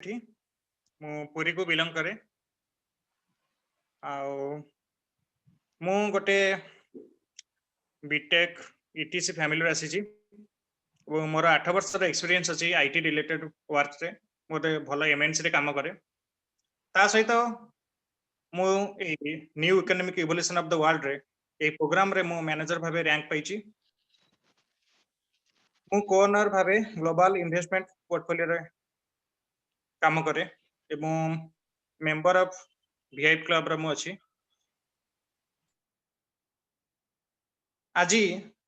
सेठी मु पुरी को बिलोंग करे आउ मु गोटे बीटेक ईटीसी फैमिली आसी मोर 8 वर्ष एक्सपीरियंस अच्छी आईटी रिलेटेड वर्क रे मोटे भल एमएनसी रे काम करे ता सहित मु new economic evolution of the world रे ए प्रोग्राम रे मु मैनेजर भाबे रैंक पाइची मु कोनर भाबे ग्लोबल इन्वेस्टमेंट पोर्टफोलियो रे काम करे एवं मेंबर ऑफ वीआईपी क्लब रे मु अछि आज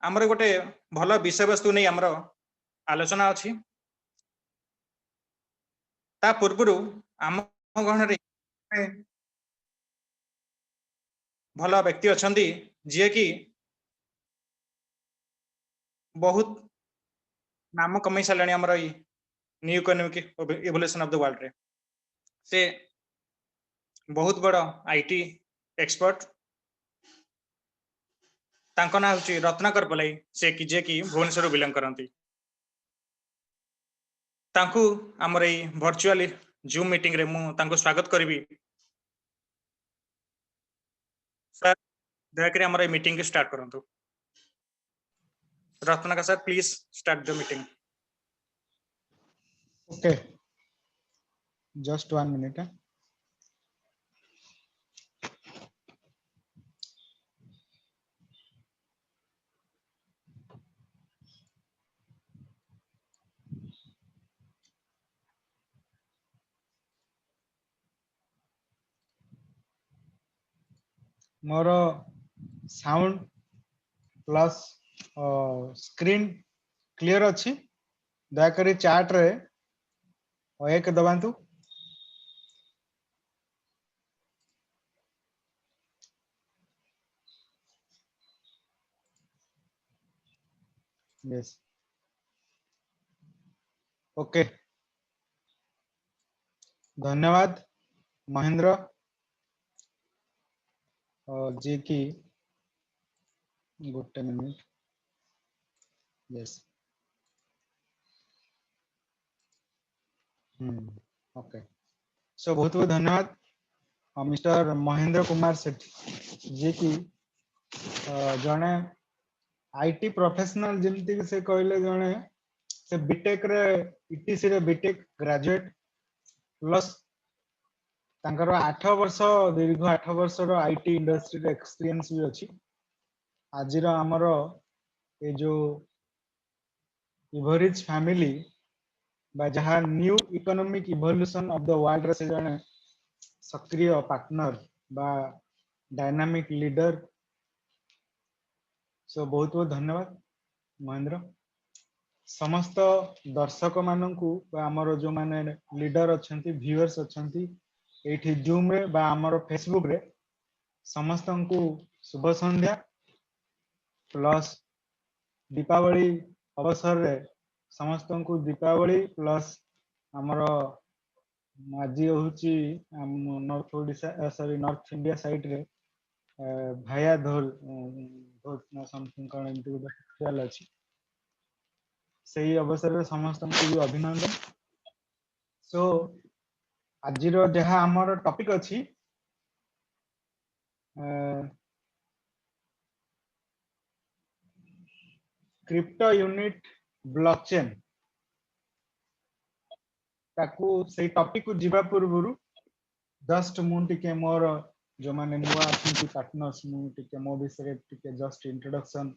आमर गोटे भल विषय वस्तु नहीं आमर आलोचना अछि ता पूर्व आम गण रे भल व्यक्ति अछंती जे कि बहुत नाम कमाई सारे आमर new economic evolution of the world रे से बहुत बड़ आईटी एक्सपर्ट तांको ना होची रत्नाकर पलाई से कि जे कि भुवनेश्वर बिलोंग करंती तांकू आमर ए वर्चुअल जूम मीटिंग रे मु तांको स्वागत करबी सर दयाकरी आमर ए मीटिंग के स्टार्ट करंतु Ratnakar sir please start the meeting Okay, just 1 minute. More sound plus screen clear अच्छी दयाकरी चार्ट रे एक दबांतु यस ओके धन्यवाद महेंद्र जी की गोटे मिनिट यस ओके सो बहुत बहुत धन्यवाद मिस्टर महेंद्र कुमार सेठी जी की जने आईटी प्रोफेशनल जमती से कहले जने से बीटेक रे ईटीसी रे बीटेक ग्रेजुएट प्लस तांकर 8 वर्ष दीर्घ 8 वर्ष रो आईटी इंडस्ट्री रे एक्सपीरियंस भी अछि आज रो हमरो ए जो इवरिज फैमिली बा जहां new economic evolution of the world रे से जने सक्रिय पार्टनर बा डायनामिक लीडर सो बहुत बहुत धन्यवाद महेंद्र समस्त दर्शक माननकु बा हमरो जो माने लीडर अछंती व्यूअर्स अछंती एठी जूम रे बा हमरो फेसबुक रे समस्तंकु शुभ संध्या प्लस दीपावली अवसर रे समस्तंकु दीपावली प्लस हमरो आज होची north Odisha sorry north India side रे भाया धोल समथिंग कौन एमती फेस्टिवल अछि सही अवसर रे समस्तंकु भी अभिनंदन सो आज रो जहा हमर टॉपिक अछि क्रिप्टो यूनिट ब्लॉकचेन ताकू से टॉपिक को जीवा पूर्व जस्ट मु टिके मोर जो माने नुआ अछंती पार्टनर्स मु टिके मो विषय टिके जस्ट इंट्रोडक्शन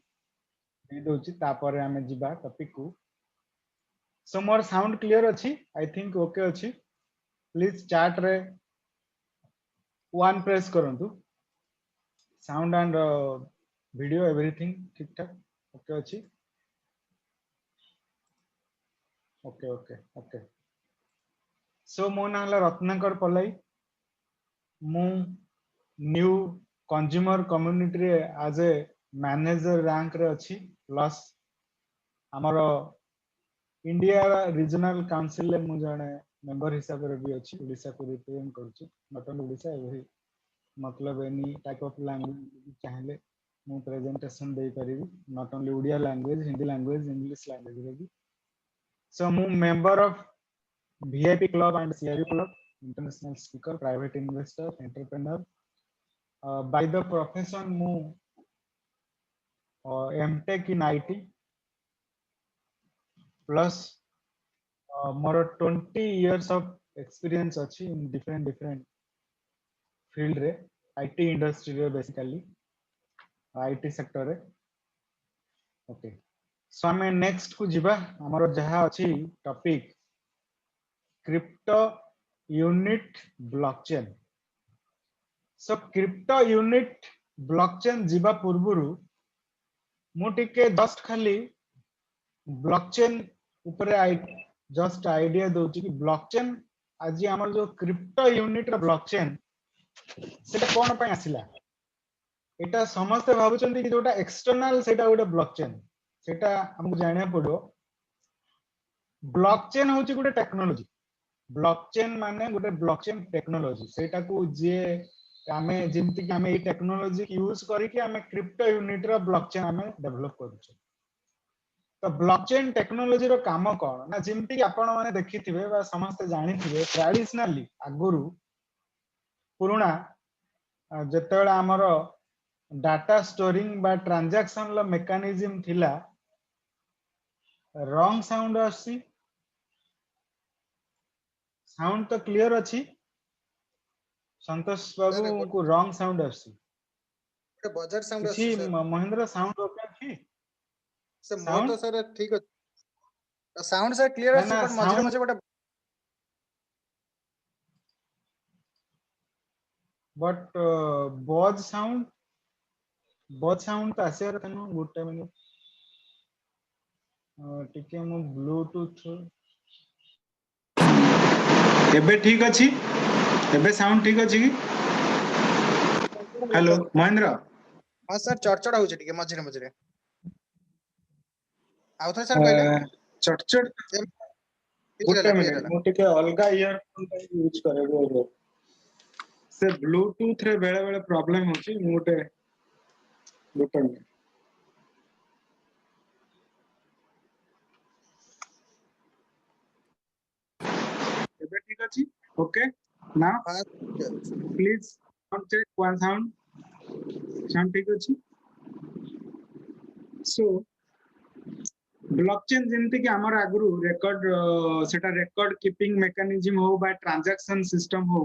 दे दोची तापर हमें जीवा टॉपिक को सो मोर साउंड क्लियर अछि आई थिंक ओके अछि प्लीज चैट रे वन प्रेस करंतु साउंड एंड वीडियो एवरीथिंग ठीक ठाक ओके अछि ओके ओके ओके सो मो ना रत्नाकर पलाई मु न्यू कंज्यूमर कम्युनिटी रे एज ए मैनेजर रैंक रे अछि प्लस हमरो इंडिया रीजनल काउंसिल मु जने मेंबर हिसाब रे भी अछि ओडिसा को रिप्रेजेंट करछि नॉट ओनली ओडिसा एवरी मतलब एनी टाइप ऑफ लैंग्वेज चाहले मु प्रेजेंटेशन दे परिबी not only Odia language Hindi language English language रे भी सो मु member of VIP club and CRU club, international speaker, private investor, entrepreneur. By the profession mu MTech in IT plus more 20 years of experience achi in different field रे IT industry रे basically IT sector रे. Okay, so आमे next को जिबा हमरो जहा अछि topic crypto unit blockchain. So crypto unit blockchain जिबा पूर्वरु मु टिके जस्ट खाली ब्लॉकचेन ऊपर जस्ट आइडिया दोची कि ब्लॉकचेन आज हमर जो क्रिप्टो यूनिट रो ब्लॉकचेन सेटा कोन पय आसिला एटा समस्त भाबुचंती कि जोटा एक्सटर्नल सेटा गोटे ब्लॉकचेन सेटा हमको जानिया पड़ो ब्लॉकचेन होची गोटे टेक्नोलॉजी ब्लॉकचेन माने गोटे ब्लॉकचेन टेक्नोलॉजी सेटा को जे आमे जिंति कि आमे ए टेक्नोलॉजी यूज करी कि आमे क्रिप्टो यूनिट रो ब्लॉकचेन आमे डेवलप करूछ तो ब्लॉकचेन टेक्नोलॉजी रो काम कोन ना जिंति कि आपण माने देखिथिबे बा समस्त जानिथिबे ट्रेडिशनली आगुरु पुरुना जेतेबेला हमरो डाटा स्टोरिंग बा ट्रांजैक्शन लो मेकानिज्म थिला रॉन्ग साउंड आसी साउंड तो क्लियर अछि संतोष बाबू सर को रॉन्ग साउंड आसी ଗୋଟେ ବଜାର ସାଉଣ୍ଡ किसी ଆସୁଛି ସାର୍ महेंद्र साउंड ओके अछि ସାର୍ ମୋ ସାଉଣ୍ଡ ତ ସାର୍ ଠିକ ଅଛି ସାଉଣ୍ଡ ସାର୍ କ୍ଲିୟର ନା ଆସୁଛି ନା ବଟ୍ ମଝିରେ ସାଉଣ୍ଡ ମଝିରେ ଗୋଟେ बट बज साउंड तो आसे रहनो गुड मिनिट टिके मो ब्लूटूथ एबे ठीक अछि एबे साउंड ठीक अछि कि हेलो महेंद्र ହଁ ସାର୍ ଚଡଚଡ ହଉଛି ଟିକେ ମଝିରେ ମଝିରେ ଆଉ ଥରେ ସାର୍ କହିଲେ चटचट କ୍ଲିୟର गुड ହେଲା मिनिट मो टिके अलगा इयरफोन यूज करे गो से ब्लूटूथ रे बेले बेले प्रॉब्लम होची मोटे गुड मिनिट एबे ठीक अछि ओके नाउ ହଁ please sound check one sound ठीक अछि सो ब्लॉकचेन जेमति कि हमर आगुरु रेकॉर्ड सेटा रेकॉर्ड कीपिंग मैकेनिज्म हो बा ट्रांजैक्शन सिस्टम हो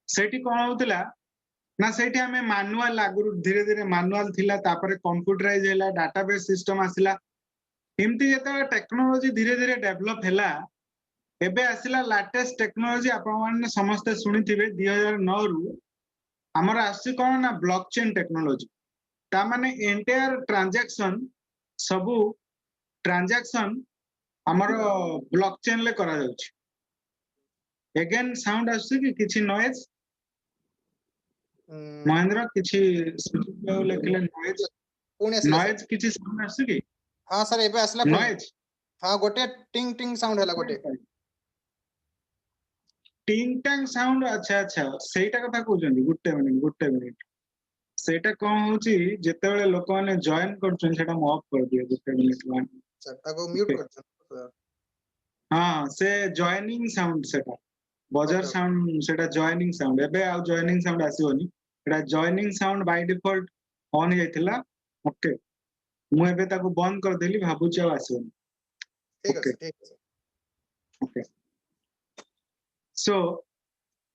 सेठी कोन होतला ना सेठी हमें मैनुअल आगुरु धीरे धीरे मैनुअल थिला तापरे कंप्यूटराइज हैला डाटाबेस सिस्टम आसिला एमति जेता टेक्नोलॉजी धीरे धीरे डेवलप हैला एबे आसिला लेटेस्ट टेक्नोलॉजी आपण माने समस्त सुनिथिबे 2009 रु हमर आसी कोन ना ब्लॉकचेन टेक्नोलॉजी ता माने एंटायर ट्रांजैक्शन सबु ट्रांजैक्शन हमर ब्लॉकचेन ले करा जाउछि अगेन साउंड आसी कि किछि नॉइज महेंद्र किछि स्पीकर लेखले नॉइज ପୁଣି ଆସିଲା ସାର୍ नॉइज किछि साउंड आसी कि ହଁ ସାର୍ ଏବେ ଆସିଲା ପୁଣି नॉइज ହଁ ଗୋଟେ ଟିଙ୍ଗ ଟିଙ୍ଗ ସାଉଣ୍ଡ ହେଲା ଗୋଟେ टिंग टांग साउंड अच्छा अच्छा सेटा कथा कहउछन्ती गुट्टे मिनिट सेटा कोन होउची जेतेबेले लोक माने जॉइन करछन सेटा म ऑफ कर दिए गुट्टे मिनिट वन ସାର୍ ତାକୁ ମ୍ୟୁଟ୍ କରୁଛନ୍ତି हां से जॉइनिंग साउंड सेटा बजर Okay, okay. साउंड सेटा जॉइनिंग साउंड एबे आ जॉइनिंग साउंड आसीबनी एटा joining sound by default on हेतिला ओके मु एबे ताको बंद कर देली भाबुची आ आसीबनी ଠିକ ओके ଅଛି ଠିକ ଅଛି ओके सो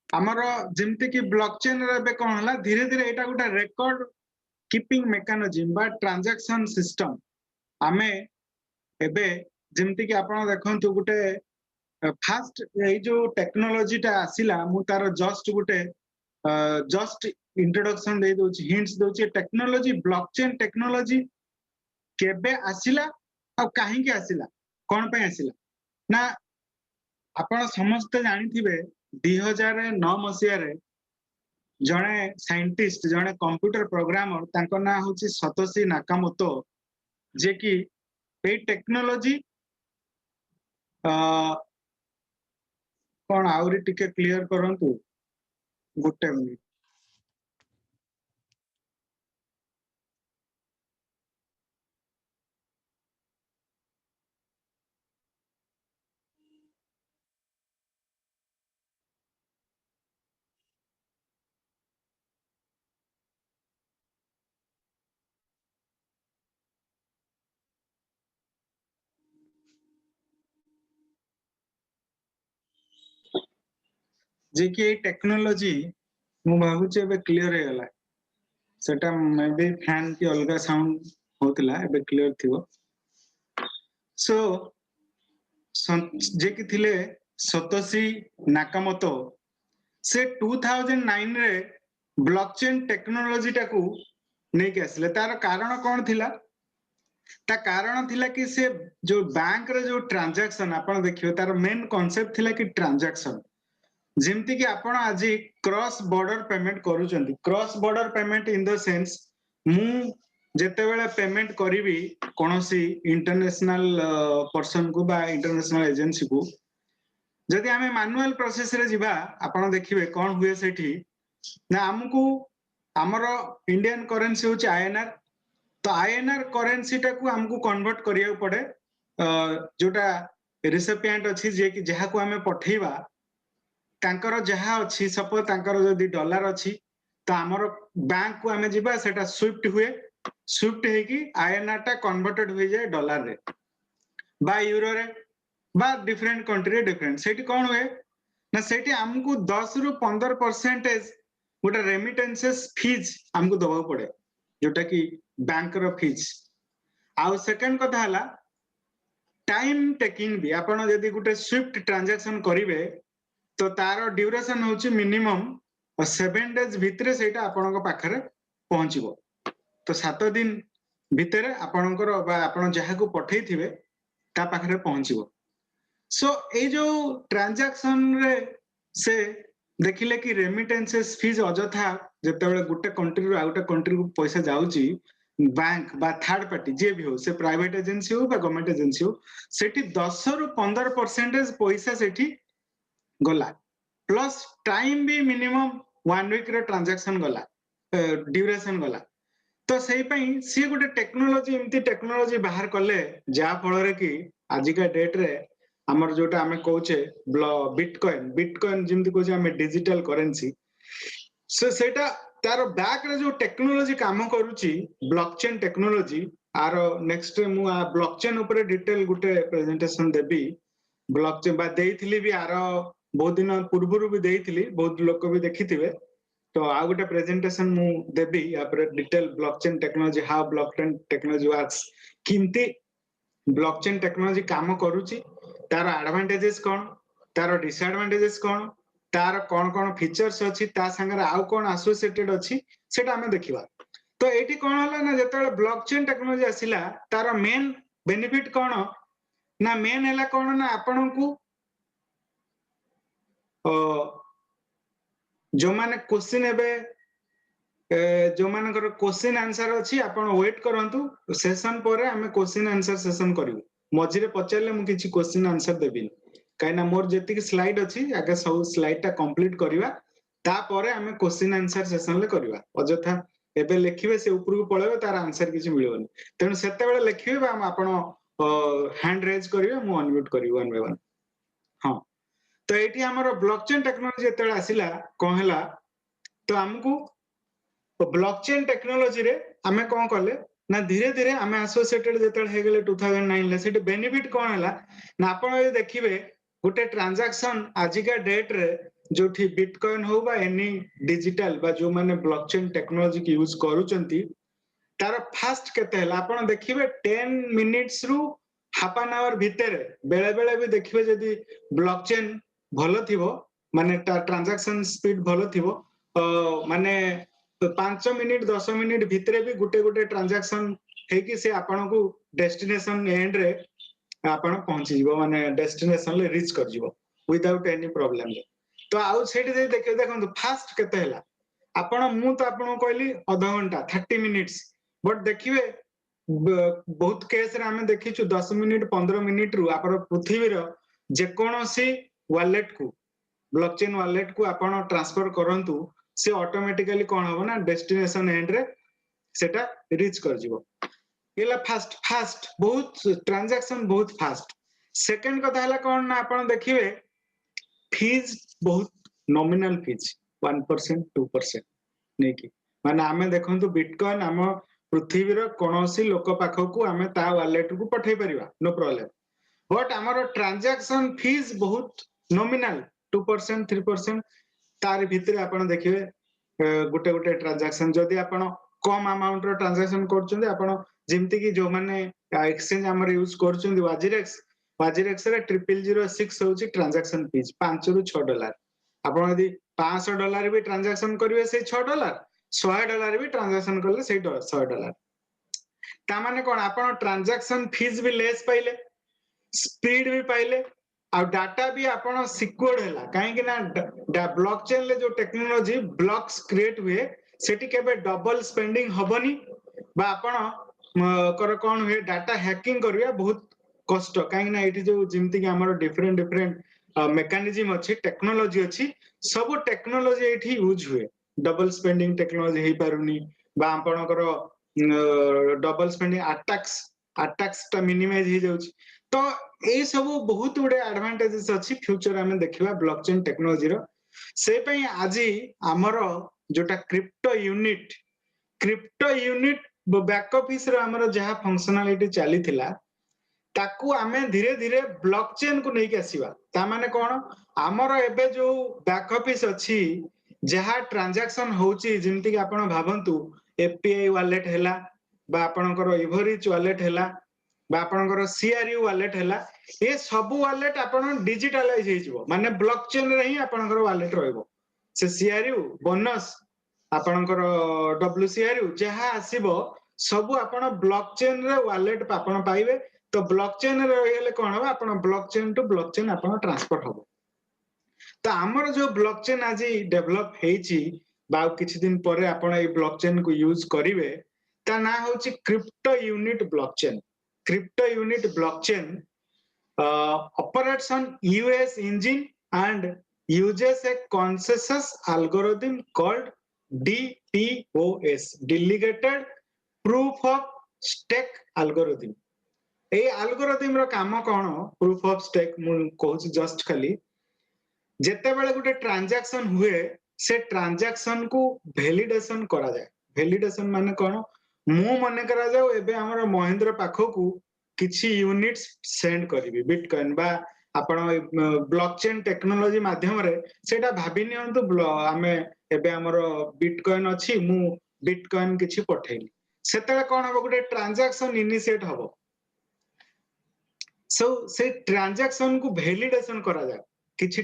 हमरो जेमति कि ब्लॉकचेन रे बे कोन हला धीरे धीरे एटा गोटा रेकॉर्ड कीपिंग मैकेनिज्म बा ट्रांजैक्शन सिस्टम आमे एबे जेमति कि आपण देखंतु गुटे फास्ट ए जो टेक्नोलॉजी टा आसिला मु तार जस्ट इंट्रोडक्शन दे दोची हिंट्स दोची टेक्नोलॉजी ब्लॉकचेन टेक्नोलॉजी केबे आसिला आ काहे के आसिला कोन पे आसिला ना आपण समस्त जानिथिबे 2009 मसिया रे जणे साइंटिस्ट जणे कंप्यूटर प्रोग्रामर तांको ना होची सतोशी नाकामोतो जे कि ए टेक्नोलॉजी कोन आउरी टिके क्लियर करंतु गुट्टे मिनिट जे कि टेक्नोलॉजी मु भाबुचे एबे क्लियर हे गला सेटा मे बी फैन की अलगा साउंड होतला एबे क्लियर थिवो सो जे कि थिले सतोशी नाकामोतो से 2009 रे ब्लॉकचेन टेक्नोलॉजी टाकू नहीं के आसले तार कारण कौन थिला ता कारण थिला कि से जो बैंक रे जो ट्रांजैक्शन आपण देखियो तार मेन कांसेप्ट थिला कि ट्रांजैक्शन जेमती कि आपण आज क्रॉस बॉर्डर पेमेंट करूचंती cross border payment in the sense मु जेते बेले पेमेंट करिवि कोनोसी इंटरनेशनल पर्सन को बा इंटरनेशनल एजेंसी को जदि आमे मैनुअल प्रोसेस रे जिबा आपण देखिबे कोन हुए सेठी ना हमकू हमर इंडियन करेंसी होची आईएनआर तो आईएनआर करेंसी टाकू हमकू कन्वर्ट करिया पड़े जोटा रिसिपिएंट अछि जे कि जहा को हमें पठेइबा तांकर जहा अछि सपोज तांकर जदि डॉलर अछि तो हमर बैंक को हमें जिबा सेटा स्विफ्ट हुए स्विफ्ट हे कि आईएनआर टा कन्वर्टेड हो जाए डॉलर रे बा यूरो रे बा डिफरेंट कंट्री रे डिफरेंट सेठी कोन हुए ना सेठी हमकू 10 रु 15% गोटे रेमिटेंसेस फीस हमकू दबा पड़े जोटा कि बैंक रो फीस आउ सेकंड कथा हला टाइम टेकिंग भी आपण जदि गोटे स्विफ्ट ट्रांजैक्शन करिवे तो तार ड्यूरेशन होची मिनिमम 7 डेज भितरे सेटा आपण पाखरे पहुंचीबो तो 7 दिन भितरे आपणकर बा आपण जहा को पठेई थिबे ता पाखरे पहुंचीबो सो ए जो ट्रांजैक्शन रे से देखिले कि रेमिटेंसेस फीस अजथा जेतेबेले गुटे कंट्री रो आउटे कंट्री को पैसा जाउची बैंक बा थर्ड पार्टी जे भी हो से प्राइवेट एजेंसी हो बा गवर्नमेंट एजेंसी हो सेठी 10 रु 15% पैसा सेठी गला प्लस टाइम भी मिनिमम 1 वीक रे ट्रांजैक्शन गला ड्यूरेशन गला तो सेही पई सी गुटे टेक्नोलॉजी एमती टेक्नोलॉजी बाहर कले जा फल रे कि आजिका डेट रे हमर जोटा हमें कहूचे बिटकॉइन जेमती कहूचे हमें डिजिटल करेंसी से सेटा तार बैक रे जो टेक्नोलॉजी काम करूची ब्लॉकचेन टेक्नोलॉजी आर नेक्स्ट मु ब्लॉकचेन ऊपर डिटेल गुटे प्रेजेंटेशन देबी ब्लॉकचेन बा देइथिली भी आर बहुत दिन पूर्व भी देइथिली बहुत लोक भी देखिथिबे तो आ गुटे प्रेजेंटेशन मु देबी या पर detail blockchain technology how blockchain technology works किंती ब्लॉकचेन टेक्नोलॉजी काम करूची तार एडवांटेजेस कोन तार डिसएडवांटेजेस कोन तार कोन कोन फीचर्स अछि ता संगे आउ कोन एसोसिएटेड अछि सेटा हमें देखिबा तो एठी कोन होला ना जेतेबेले ब्लॉकचेन टेक्नोलॉजी आसिला तार मेन बेनिफिट कोन ना मेन हैला कोन ना आपन को जो माने क्वेश्चन एबे जो मानकर क्वेश्चन आंसर अछि आपण वेट करंतु सेशन परे हमें क्वेश्चन आंसर सेशन करिवु मझिरे पचारले मु किछि क्वेश्चन आंसर देबिन काइना मोर जेतिक स्लाइड अछि आगे सब स्लाइड टा कंप्लीट करिवा ता परे हमें क्वेश्चन आंसर सेशन ले करिवा अजथा एबे लेखिबे से ऊपर को पळेबे तार आंसर किछि मिलिवनी तेनु सेते बेले लेखिबे बा आपण हैंड रेज करिवे मु अनम्यूट करिवु वन बाय वन हां तो एठी हमर ब्लॉकचेन टेक्नोलॉजी एतेले आसिला कोन हला तो हमकू ब्लॉकचेन टेक्नोलॉजी रे हमें कोन करले ना धीरे धीरे हमें एसोसिएटेड जेतल हे गेले 2009 ले सेट बेनिफिट कोन हला ना आपण ए देखिबे गुटे ट्रांजैक्शन आजिका डेट रे जोठी बिटकॉइन हो बा एनी डिजिटल बा जो माने ब्लॉकचेन टेक्नोलॉजी की यूज करूचंती तार फास्ट केते हला आपण देखिबे 10 मिनिट्स रु हाफ एन आवर भितरे बेले बेले भी देखिबे जदी ब्लॉकचेन भलो थिबो माने ट्रांजैक्शन स्पीड भलो थिबो माने 5 मिनिट 10 मिनिट भितरे भी गुटे गुटे ट्रांजैक्शन हे कि से आपण को डेस्टिनेशन एंड रे आपण पहुंची जीवो माने डेस्टिनेशन ले रीच कर जीवो विदाउट एनी प्रॉब्लम तो आउ सेठी दे देखंतु फास्ट केते हला आपण मु तो आपण कहली आधा घंटा 30 मिनिट्स बट देखिबे बहुत केस रे हमें देखिछु 10 मिनिट 15 मिनिट रु आपण पृथ्वी रो जे कोनोसी वॉलेट को ब्लॉकचेन वॉलेट को आपण ट्रांसफर करंतु से ऑटोमेटिकली कोन हो ना डेस्टिनेशन एंड रे सेटा रीच कर जीवो एला फास्ट बहुत ट्रांजैक्शन बहुत फास्ट सेकंड कथा हला कोन ना आपण देखिबे फीस बहुत नॉमिनल फीस 1% 2% नै कि माने हमें देखंतु बिटकॉइन हम पृथ्वी रो कोनोसी लोक पाखो को हमें ता वॉलेट को पठै परिबा नो प्रॉब्लम बट हमर ट्रांजैक्शन फीस बहुत नॉमिनल 2% 3% तार भितर आपण देखिबे गोटे गोटे ट्रांजैक्शन जदि आपण कम अमाउंट रो ट्रांजैक्शन करछन्ते आपण जेमति कि जो माने एक्सचेंज हमर यूज करछन्ते वाजिरेक्स रे $0006 होची ट्रांजैक्शन फीस 5 रु $6 आपण यदि $500 भी ट्रांजैक्शन करिवे से $6 $100 भी ट्रांजैक्शन करले से $100 ता माने कोन आपण ट्रांजैक्शन फीस भी लेस पाइले स्पीड भी पाइले आ डाटा भी आपण सिक्योर्ड हैला काहे कि ना ब्लॉकचेन ले जो टेक्नोलॉजी ब्लॉक्स क्रिएट हुए सेठी केबे डबल स्पेंडिंग हबनी बा आपण कर कोन हुए डाटा हैकिंग करिया बहुत कष्ट काहे कि ना एठी जो जिमति कि हमर डिफरेंट डिफरेंट मेकानिज्म अछि टेक्नोलॉजी अछि सब टेक्नोलॉजी एठी यूज हुए डबल स्पेंडिंग टेक्नोलॉजी हे पारुनी बा आपण कर डबल स्पेंडिंग अटैक्स ता मिनिमाइज हे जाउची तो ए सब बहुत गुडे एडवांटेजेस अछि फ्यूचर हमें देखिबा ब्लॉकचेन टेक्नोलॉजी रो से पई आजि हमर जोटा क्रिप्टो यूनिट बैक ऑफिस रो हमर जहा फंक्शनलिटी चली थिला ताकू आमे धीरे धीरे ब्लॉकचेन को नहीं आसीबा ता माने कोन हमर एबे जो बैक ऑफिस अछि जहा ट्रांजैक्शन होची जिमति कि आपण भाबंतु एपीआई वॉलेट हैला बा आपणकर इवरिच वॉलेट हैला बा आपणकर सीआरयू वॉलेट हैला ए सब वॉलेट आपण डिजिटलाइज हे जिवो माने ब्लॉकचेन रे ही आपणकर वॉलेट रहइबो से सीआरयू बोनस आपणकर डब्ल्यूसीआरयू जहा आसीबो सब आपण ब्लॉकचेन रे वॉलेट आपण पाइबे तो ब्लॉकचेन रे रहिले कोन हो आपण ब्लॉकचेन टू ब्लॉकचेन आपण ट्रांसफर हो तो हमर जो ब्लॉकचेन आज डेवलप हेची बा किछि दिन परे आपण ए ब्लॉकचेन को यूज करिवे ता ना होची crypto unit blockchain operates on US engine and uses a consensus algorithm called DPoS delegated proof of stake algorithm A algorithm रो काम कोन proof of stake मु कहूची जस्ट खाली जेते बेले गुटे ट्रांजैक्शन हुए से ट्रांजैक्शन को वैलिडेशन करा जाए वैलिडेशन माने कोन मु मने करा जाऊ एबे हमर महेंद्र पाखो को किछि यूनिट्स सेंड करिवि बिटकॉइन बा आपण ब्लॉकचेन टेक्नोलॉजी माध्यम रे सेटा भाबि नियंतु आमे एबे हमर बिटकॉइन अछि मु बिटकॉइन किछि पठैली सेतले कोन हबो गुटे ट्रांजैक्शन इनिशिएट हबो सो से ट्रांजैक्शन को वैलिडेशन करा जाय किछि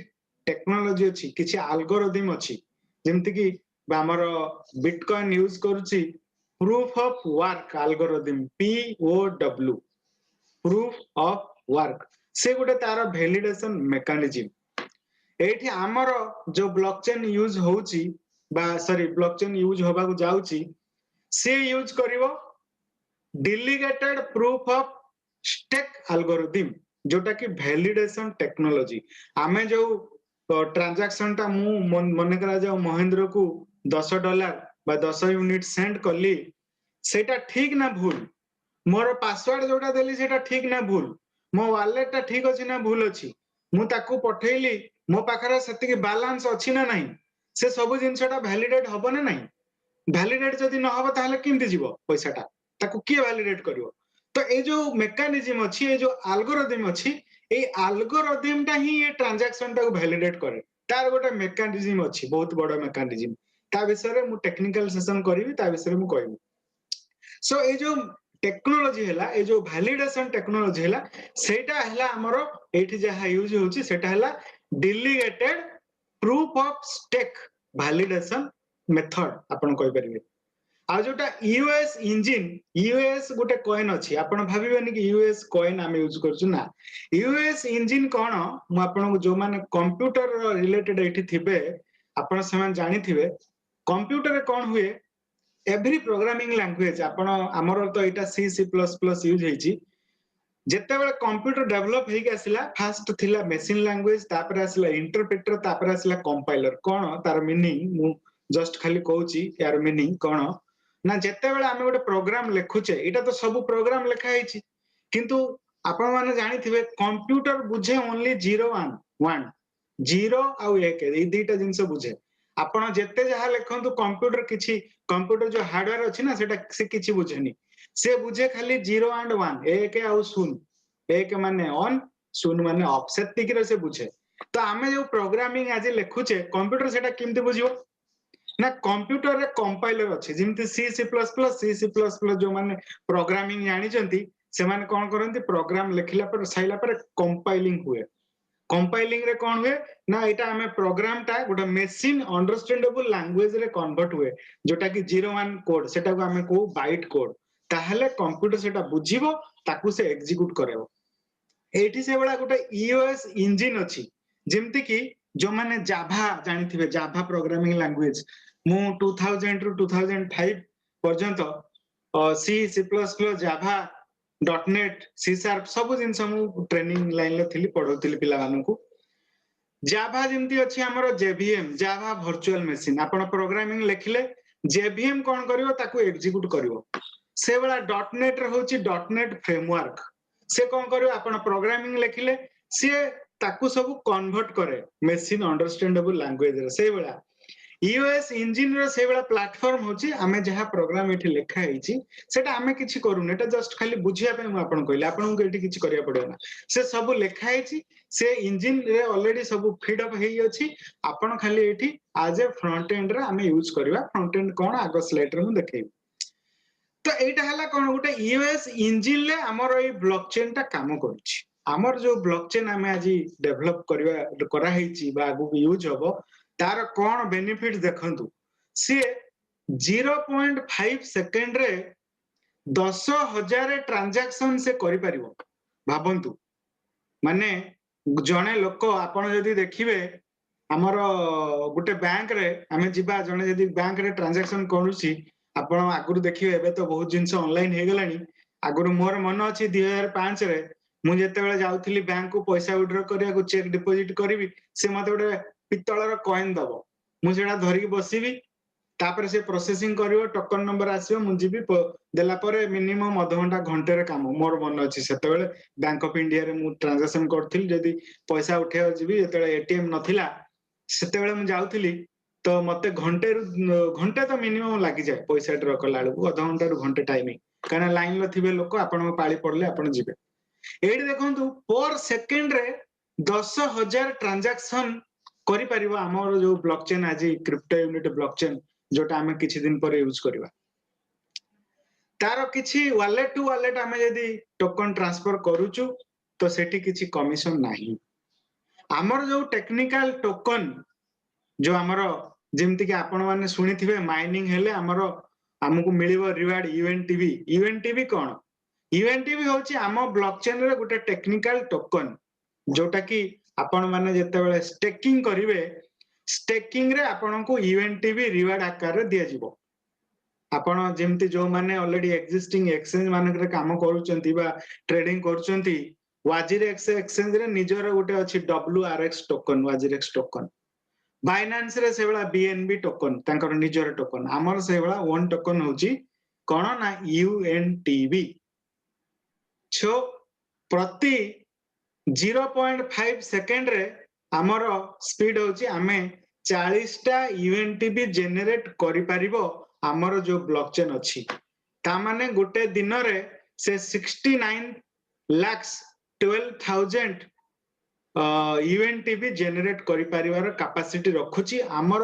टेक्नोलॉजी अछि किछि एल्गोरिथम अछि जेमति कि हमर बिटकॉइन यूज करूची proof of work algorithm POW proof of work से गोटे तार वैलिडेशन मेकानिज्म एठी हमर जो ब्लॉकचेन यूज होउची बा सॉरी ब्लॉकचेन यूज होबा को जाउची से यूज करिवो delegated proof of stake algorithm जोटा कि वैलिडेशन टेक्नोलॉजी आमे जो ट्रांजैक्शन ता मु मने करा जाऊ महेंद्र को $10 बा 10 यूनिट सेंड करली सेटा ठीक ना भूल मोर पासवर्ड जोटा देली सेटा ठीक ना भूल मो वॉलेट ता ठीक अछि ना भूल अछि मु ताकू पठैली मो पाखरे सेति बैलेंस अछि ना नहीं से सब जिंसटा वैलिडेट हबो ना नहीं वैलिडेट जदी न हबो ताहले किंति जीवो पैसाटा ताकू के वैलिडेट करिवो तो ए जो मेकानिज्म अछि ए जो एल्गोरिथम अछि ए एल्गोरिथम ता ही ये ट्रांजैक्शन ता को वैलिडेट करे तार गोटे मेकानिज्म अछि बहुत बड़ मेकानिज्म ता विषय रे मु टेक्निकल सेशन करिवि ता विषय रे मु कहबी सो ए जो टेक्नोलॉजी हैला ए जो वैलिडेशन टेक्नोलॉजी हैला सेटा हैला हमरो एठी जहा यूज होची सेटा हैला delegated proof of stake validation method आपण कहि परिबे आ जोटा यूएस इंजिन यूएस गोटे कॉइन अछि आपण भाबिबेनी कि यूएस कॉइन आमे यूज करछु ना यूएस इंजिन कोन मु आपण को जो माने कंप्यूटर रिलेटेड एठी थिबे आपण समान जानि थिबे कंप्यूटर रे कोन हुए एवरी प्रोग्रामिंग लैंग्वेज आपण हमर तो एटा C++ यूज हेची जेते बेले कंप्यूटर डेवलप हे के आसिला फास्ट थिला मशीन लैंग्वेज तापर आसिला इंटरप्रेटर तापर आसिला कंपाइलर कोन तार मीनिंग मु जस्ट खाली कहूची यार मीनिंग कोन ना जेते बेले आमे गोटे प्रोग्राम लेखुचे एटा तो सब प्रोग्राम लेखा हेची किंतु आपण माने जानि थिबे कंप्यूटर बुझे ओनली 0 1 0 आ 1 ए दुईटा जिंस बुझे आपण जेते जहा लेखंतु कंप्यूटर किछि कंप्यूटर जो हार्डवेयर अछि ना सेटा से किछि बुझेनी से बुझे खाली 0 and 1 1 आ 0 1 माने ऑन 0 माने ऑफ सेतिक रे से बुझे तो आमे जो प्रोग्रामिंग आज लिखुचे कंप्यूटर सेटा केमते बुझिबो ना कंप्यूटर रे कंपाइलर अछि जेमते C++ जो माने प्रोग्रामिंग जानि चंती से माने कोन करंती प्रोग्राम लिखिला पर साइला पर कंपाइलिंग हुए कंपाइलिंग रे कोन हुए ना एटा हमें प्रोग्राम टा गोटा मशीन अंडरस्टैंडेबल लैंग्वेज रे कन्वर्ट हुए जोटा कि 01 कोड सेटा को हमें को बाइट कोड ताहले कंप्यूटर सेटा बुझिबो ताकू से एग्जीक्यूट करेबो एठी से बडा गोटा ईओएस इंजिन अछि जेमति कि जो माने जाभा जानिथिबे जाभा प्रोग्रामिंग लैंग्वेज मु 2000 रु 2005 पर्यंत C++ जाभा .NET C# सब जिनस मु ट्रेनिंग लाइन ले थिली पढौतिली पिला मानकू जाभा जेमति अछि हमर जेवीएम जाभा वर्चुअल मशीन आपण प्रोग्रामिंग लिखले जेवीएम कोन करिवो ताकू एग्जीक्यूट करिवो से बडा .NET रे होची .NET फ्रेमवर्क से कोन करिवो आपण प्रोग्रामिंग लिखले से ताकू सब कन्वर्ट करे मशीन अंडरस्टैंडेबल लैंग्वेज रे से बडा ईओएस इंजिन रो से बडा प्लेटफॉर्म होची हमें जहा प्रोग्राम एठी लिखा हेची सेटा हमें किछि करूने एटा जस्ट खाली बुझिया पे मु आपण कहले आपण को एठी किछि करिया पड़े ना से सब लिखा हेची से इंजिन रे ऑलरेडी सब फीड अप हेई अछि आपण खाली एठी एज ए फ्रंट एंड रे हमें यूज करबा फ्रंट एंड कोन आगो स्लाइड रे मु देखै तो एटा हला कोन गोटे ईओएस इंजिन ले हमर ए ब्लॉकचेन टा काम करछि हमर जो ब्लॉकचेन हमें आज डेवलप करबा करा हेची बा आगु यूज होबो तार कोन बेनिफिट देखंतु से 0.5 सेकंड रे 10,000 ट्रांजैक्शन से करि परिबो भाबंतु माने जणे लोक आपण जदी देखिबे हमर गुटे बैंक रे हमें जिबा जणे जदी बैंक रे ट्रांजैक्शन करूसी आपण आगुर देखिबे एबे तो बहुत जिंस ऑनलाइन हे गेलानी आगुर मोर मन अछि 2005 रे मु जेते बेले जाउथिली बैंक को पैसा विड्रॉ करिया को चेक डिपॉजिट करिवि से मते गोटे पित्तळर कॉइन दबो मु सेडा धरि के बसिबि तापर से प्रोसेसिंग करिवो टोकन नंबर आसीबो मु जिबि देला परे मिनिमम आधा घंटा घंटे रे काम मोर मन अछि सेते बेले बैंक ऑफ इंडिया रे मु ट्रांजैक्शन करथिल जदी पैसा उठेया जिबि जेते एटीएम नथिला सेते बेले मु जाउथिली तो मते घंटे तो मिनिमम लागि जाय पैसा ड्रॉ कला बेलू आधा घंटा रु घंटे टाइमिंग कारण लाइन लो थिबे लोक आपण पाळी पड़ले आपण जिबे एडी देखंतु पर सेकंड रे 10,000 ट्रांजैक्शन करि परिबो हमर जो ब्लॉकचेन आज क्रिप्टो यूनिट ब्लॉकचेन जोटा हमें किछि दिन पर यूज करबा तारो किछि वॉलेट टू वॉलेट हमें यदि टोकन ट्रांसफर करूचु तो सेठी किछि कमिशन नाही हमर जो टेक्निकल टोकन जो हमर जेमति कि आपण माने सुनिथिबे माइनिंग हेले हमर हमकु मिलिबो रिवार्ड यूएनटीबी कोन यूएनटीबी होची हम ब्लॉकचेन रे गुटे टेक्निकल टोकन जोटा कि आपण माने जेते बेले स्टेकिंग करिवे स्टेकिंग रे आपण को यूएनटीबी रिवार्ड आकार रे दिया जिवो आपण जेमति जो माने ऑलरेडी एक्जिस्टिंग एक्सचेंज माने रे काम करूचंती बा ट्रेडिंग करूचंती वाजिरेक्स एक्सचेंज रे निजर गुटे अछि WRX टोकन वाजिरेक्स टोकन बाइनांस रे सेबला बीएनबी टोकन तांकर निजर टोकन हमर सेबला वन टोकन होची कोन ना यूएनटीबी छो प्रति 0.5 सेकंड रे हमर स्पीड होची हमें 40 टा यूएनटीबी जनरेट करि परिबो हमर जो ब्लॉकचेन अछि ता माने गुटे दिन रे से 69,12,000 यूएनटीबी जनरेट करि परिवार कैपेसिटी रखुची हमर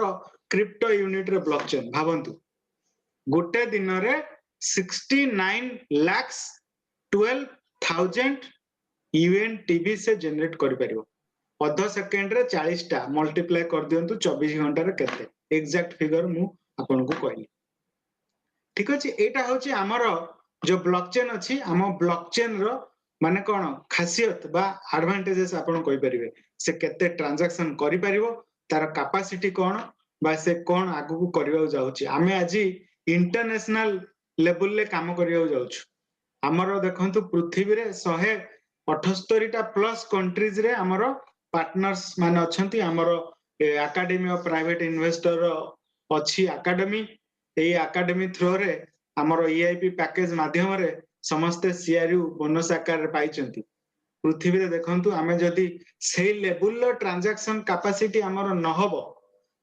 क्रिप्टो यूनिट रे ब्लॉकचेन भाबंतु गुटे दिन रे 69,12,000 यूएनटीबी से जनरेट करि परिबो आधा सेकंड रे 40 टा मल्टीप्लाई कर दियंतु 24 घंटा रे केते एग्जैक्ट फिगर मु आपन को कहली ठीक अछि एटा होची हमर जो ब्लॉकचेन अछि हम ब्लॉकचेन रो माने कोन खासियत बा एडवांटेजेस आपन कहि परिबे से केते ट्रांजैक्शन करि परिबो तार कैपेसिटी कोन बा से कोन आगु को करियो जाउची हमें आज इंटरनेशनल लेवल ले काम करियो जाउछु हमर देखंतु पृथ्वी रे 178 टा प्लस कंट्रीज रे हमर पार्टनर्स माने अछंती हमर एकेडमी ऑफ प्राइवेट इन्वेस्टर अछि एकेडमी ए एकेडमी थ्रो रे हमर ईआईपी पैकेज माध्यम रे समस्त सीआरयू बोनस आकार रे पाइचंती पृथ्वी रे देखंतु हमें जदी सेही लेवल लो ट्रांजैक्शन कैपेसिटी हमर न होबो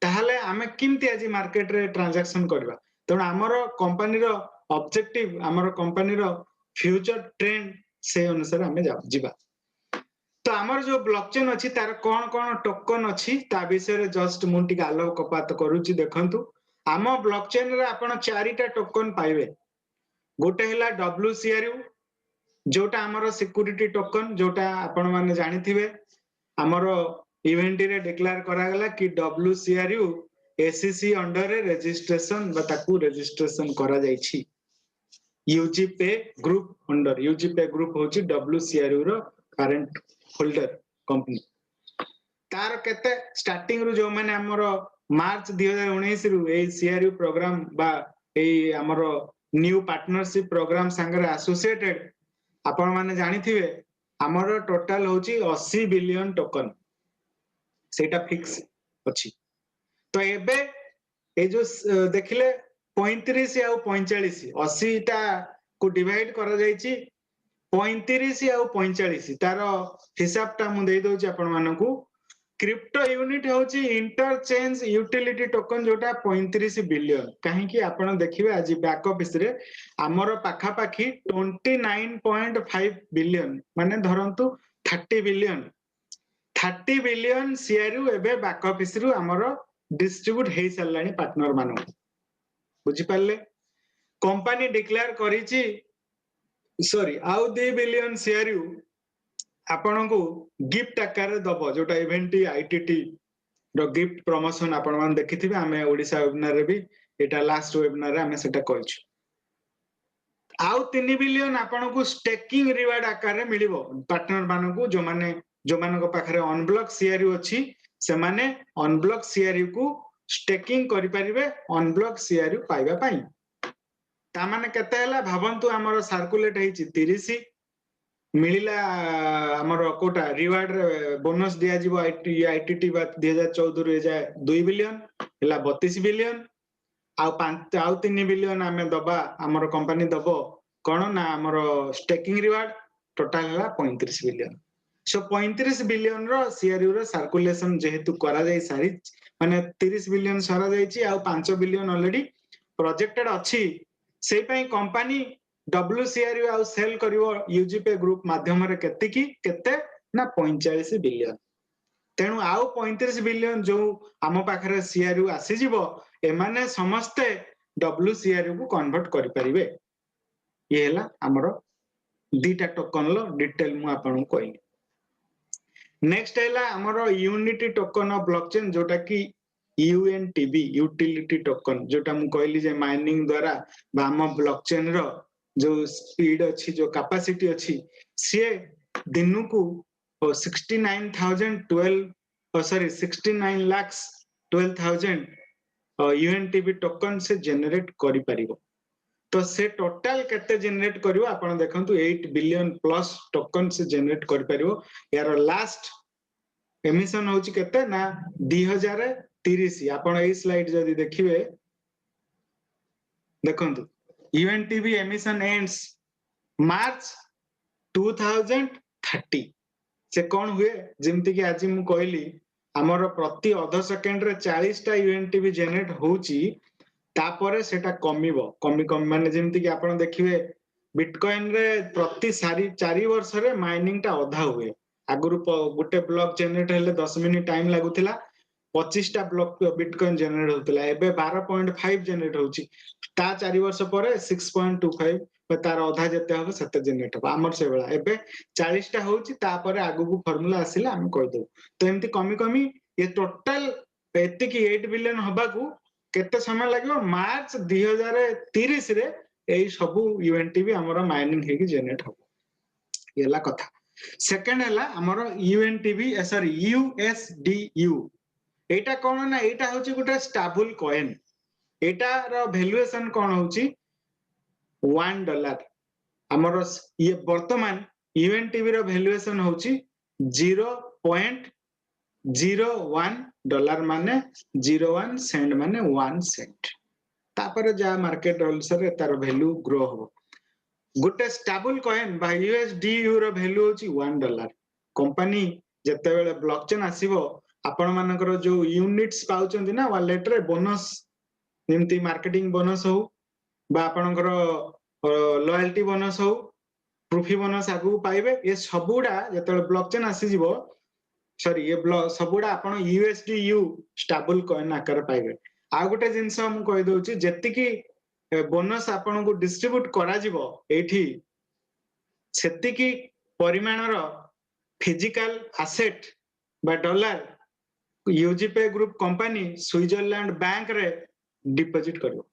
ताहले हमें किमती आज मार्केट रे ट्रांजैक्शन करबा तण हमर कंपनी रो ऑब्जेक्टिव हमर कंपनी रो फ्यूचर ट्रेंड से अनुसार हमें जिबा तो आमर जो ब्लॉकचेन अच्छी तार कौन कौन टोकन अच्छी ता विषय जस्ट मु टिके आलोकपात करूची देखंतु आम ब्लॉकचेन रे आपण चारिटा टोकन पाइबे गोटे हैला WCRU जोटा आमर सिक्यूरिटी टोकन जोटा आपण माने जानिथिबे आमर इवेंट रे डिक्लेयर करा गला कि WCRU ACC अंडर रे रजिस्ट्रेशन बा ताकू रजिस्ट्रेशन करा जाईछि UGPay group under UGPay group होची WCRU रो करंट होल्डर कंपनी तार केते स्टार्टिंग रु जो माने हमर मार्च 2019 रु ए CRU प्रोग्राम बा ए हमर न्यू पार्टनरशिप प्रोग्राम संगे एसोसिएटेड आपण माने जानिथिबे हमर टोटल होची 80 बिलियन टोकन सेटा फिक्स अछि तो एबे ए जो देखिले 35 आ 45 80 टा को डिवाइड करा जाईची 35 आ 45 तार हिसाब टा मु देई दोची आपण मानकू क्रिप्टो यूनिट होची इंटरचेंज यूटिलिटी टोकन जोटा 35 बिलियन कहीं कि आपण देखिबे आज बैक ऑफिस रे हमर पाखा पाखी 29.5 बिलियन माने धरंतु 30 बिलियन CRU एबे बैक ऑफिस रु हमर डिस्ट्रीब्यूट हेई सल्लानी पार्टनर मानो बुझी पाले कंपनी डिक्लेयर करिछि सॉरी आउ 2 बिलियन CRU आपण को गिफ्ट आकार दबो जोटा इवेंट ITT रो गिफ्ट प्रमोशन आपण मान देखिथिबे हमें ओडिसा वेबिनार रे भी एटा लास्ट वेबिनार रे हमें सेटा कहछु आउ 3 बिलियन आपण को स्टेकिंग रिवार्ड आकार रे मिलिबो पार्टनर मानन को जो मानन को पाखरे अनब्लॉक CRU अछि से माने अनब्लॉक CRU को स्टेकिंग करि परिबे अनब्लॉक CRU पाइबा पई ता माने केते हला भाबंतु हमर सर्कुलेट हेछि 30 मिलिला हमर कोटा रिवार्ड रे बोनस दिया जिवो ITT बा 2014 रे जाय 2 बिलियन हला 32 बिलियन आउ 3 बिलियन हमें दबा हमर कंपनी दबो कोन ना हमर स्टेकिंग रिवार्ड टोटल हला 35 बिलियन सो 35 बिलियन रो CRU रो सर्कुलेशन जेहेतु करा जाय सारी माने 30 बिलियन सरा जायछि आउ 5 बिलियन ऑलरेडी प्रोजेक्टेड अछि सेई पई कंपनी WCRU आउ सेल करिवो UGPay ग्रुप माध्यम रे केते ना 45 बिलियन तेणु आउ 35 बिलियन जो आम पाखरे CRU आसी जिवो एमाने समस्ते WCRU को कन्वर्ट करि परिबे ये हला हमरो दीटा टोकन लो डिटेल मु आपन को कहली नेक्स्ट हला हमरो यूनिटी टोकन ऑफ ब्लॉकचेन जोटा कि UNTB यूटिलिटी टोकन जोटा मु कहली जे माइनिंग द्वारा बा हम ब्लॉकचेन रो जो स्पीड अच्छी जो कैपेसिटी अच्छी सी दिन को 69 lakhs 12,000 UNTB टोकन से जनरेट करि परिबो तो से टोटल केते जनरेट करिवो आपण देखंतु 8 बिलियन प्लस टोकन से जनरेट करि परिबो यार लास्ट एमिशन होची केते ना 2030 आपण ए स्लाइड जदी देखिबे देखंतु UNTB emission ends March 2030 से कौन हुए जिमती कि आज मु कहली हमर प्रति अध सेकेंड रे 40 टा UNTB जनरेट होची तापरे सेटा कमिबो कमी माने जिमती कि आपण देखिबे बिटकॉइन रे प्रति 4 वर्ष रे माइनिंग टा अधा हुए आगुरु गोटे ब्लॉक जनरेट हेले 10 मिनिट टाइम लागुथिला 25 टा ब्लॉक बिटकॉइन जनरेट होतला एबे 12.5 जनरेट होची ता 4 वर्ष परे 6.25 तार अधा जते हो सते जनरेट हो हमर से बेला एबे 40 टा होची तापरे आगु को फार्मूला आसिला हम कह दो तो एमती कमी कमी ये टोटल एते की 8 बिलियन हबा को केते समय लागो मार्च 2030 रे एई सब UNTB हमर माइनिंग हेकी जनरेट हो येला कथा सेकंड हला हमर UNTB सॉरी USDU एटा कोन ना एटा होची गुटा स्टेबल कॉइन एटा रो वैल्यूएशन कोन होची $1 हमर ये वर्तमान UNTB रो वैल्यूएशन होची $0.01 माने 01 सेंट माने 1 सेंट तापर जा मार्केट अनुसार तार वैल्यू ग्रो हो गुटे स्टेबल कॉइन बा USDU रो वैल्यू होची $1 कंपनी जते बेले ब्लॉकचेन आसीबो आपण मानकर जो यूनिट्स पाउचंदी ना वॉलेट रे बोनस निमती मार्केटिंग बोनस हो बा आपनकर लॉयल्टी बोनस हो प्रूफी बोनस आगु पाइबे ये सबुडा जेतले ब्लॉकचेन आसीजिवो सॉरी ये सबुडा आपण USDU स्टेबल कॉइन आकार पाइबे आ गोटे जिंस हम कहि दउची जेति की बोनस आपण को डिस्ट्रीब्यूट करा जिवो एठी सेति की परिमाणर फिजिकल एसेट बा डॉलर यूजीपे ग्रुप कंपनी स्विट्जरलैंड बैंक रे डिपॉजिट करिवो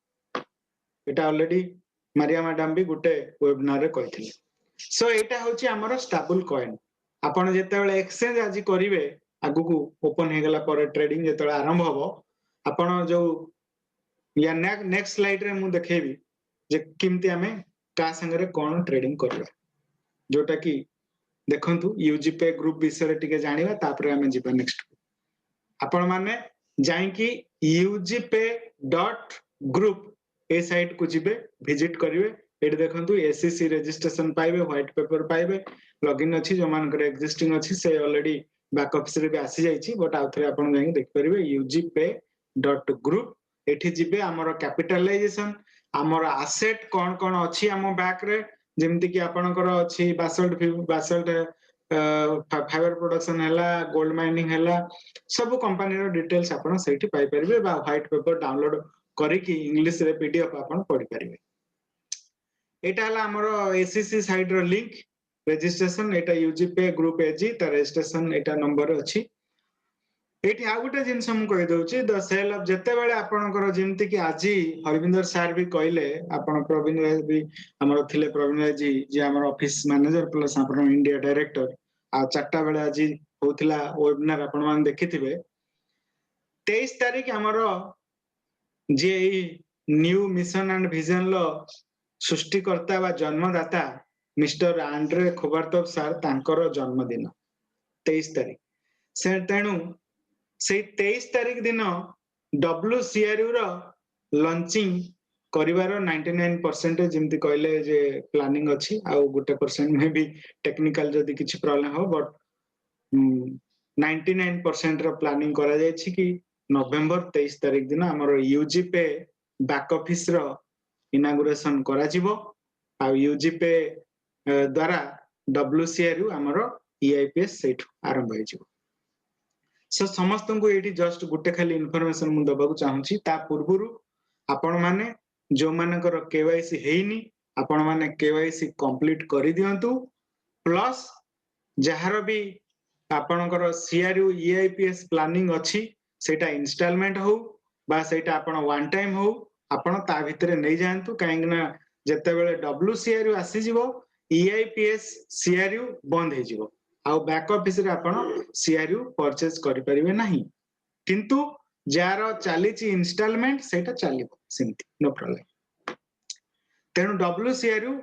एटा ऑलरेडी मारिया मैडम भी गोटे वेबिनार रे कहिथिले सो एटा होची हमर स्टेबल कॉइन आपण जेतेबेले एक्सचेंज आजि करिवे आगु को ओपन हे गेला पर ट्रेडिंग जेतेबेले आरंभ हबो आपण जो या नेक्स्ट स्लाइड रे मु देखेबी जे किमती हमें का संगे रे कोन ट्रेडिंग करबा जोटा की देखंतु यूजीपे ग्रुप विषय रे टिके जानिबा तापर हमें जिबा नेक्स्ट आपण माने जाई कि ugpay.group ए साइट को जिबे विजिट करिवे एठी देखंतु एससीसी रजिस्ट्रेशन पाइबे व्हाइट पेपर पाइबे लॉगिन अछि जो मान करे एक्जिस्टिंग अछि से ऑलरेडी बैक ऑफिस रे भी आसी जाईछि बट आउथरे आपण जाई देख परिबे ugpay.group एठी जिबे हमर कैपिटलाइजेशन हमर एसेट कोन कोन अछि हम बैक रे जेमति कि आपनकर अछि बासल्ट फाइबर प्रोडक्शन हैला गोल्ड माइनिंग हैला सब कंपनी रो डिटेल्स आपण सेठी पाई परिबे बा व्हाइट पेपर डाउनलोड करी कि इंग्लिश रे पीडीएफ आपण पढि परिबे एटा हला हमरो एससीसी साइट रो लिंक रजिस्ट्रेशन एटा यूजीपे ग्रुप एजी ता रजिस्ट्रेशन एटा नंबर अछि एठी आ गुटे जिंस हम कहि दउची द सेल ऑफ जते बेले आपनकर जेमति कि आजी हरविंदर सर भी कहले आपण प्रवीण राय भी हमरो थिले प्रवीण राय जी जे हमर ऑफिस मैनेजर प्लस आपण इंडिया डायरेक्टर आ चारटा बेले आजी होथिला वेबिनार आपण मान देखिथिबे 23 तारिख हमरो जे न्यू मिशन एंड विजन लो सृष्टिकर्ता बा जन्मदाता मिस्टर आंड्रे खोबार्तव सर तांकर जन्मदिन 23 तारिख से तेणु से 23 तारिख दिन WCRU रो लॉन्चिंग करिवार 99% जिमती कहले जे प्लानिंग अछि आ गुटे परसेंट में भी टेक्निकल जदी किछि प्रॉब्लम हो बट 99% रो प्लानिंग करा जाय छि कि नवंबर 23 तारिख दिन हमर यूजीपे बैक ऑफिस रो इनागुरेशन करा जिवो आ यूजीपे द्वारा WCRU हमर EIPS सेठ आरंभ होय जिवो सो समस्त को एठी जस्ट गुटे खाली इन्फॉर्मेशन मु दबाकू चाहूची ता पूर्वरु आपण माने जो मानकर केवाईसी हेइनी आपण माने केवाईसी कंप्लीट करि दियंतु प्लस जहार भी आपणकर सीआरयू EIPS प्लानिंग अछि सेटा इंस्टॉलमेंट हो बा सेटा आपण वन टाइम हो आपण ता भितरे नै जानतु काहेकना जते बेले WCRU आसी जिवो EIPS CRU बंद हे जिवो आउ बैक ऑफिस रे आपण CRU परचेज करि परिबे नाही किंतु जार चालीची इंस्टॉलमेंट सेटा चालिबो सिंती नो प्रॉब्लम तेनु WCRU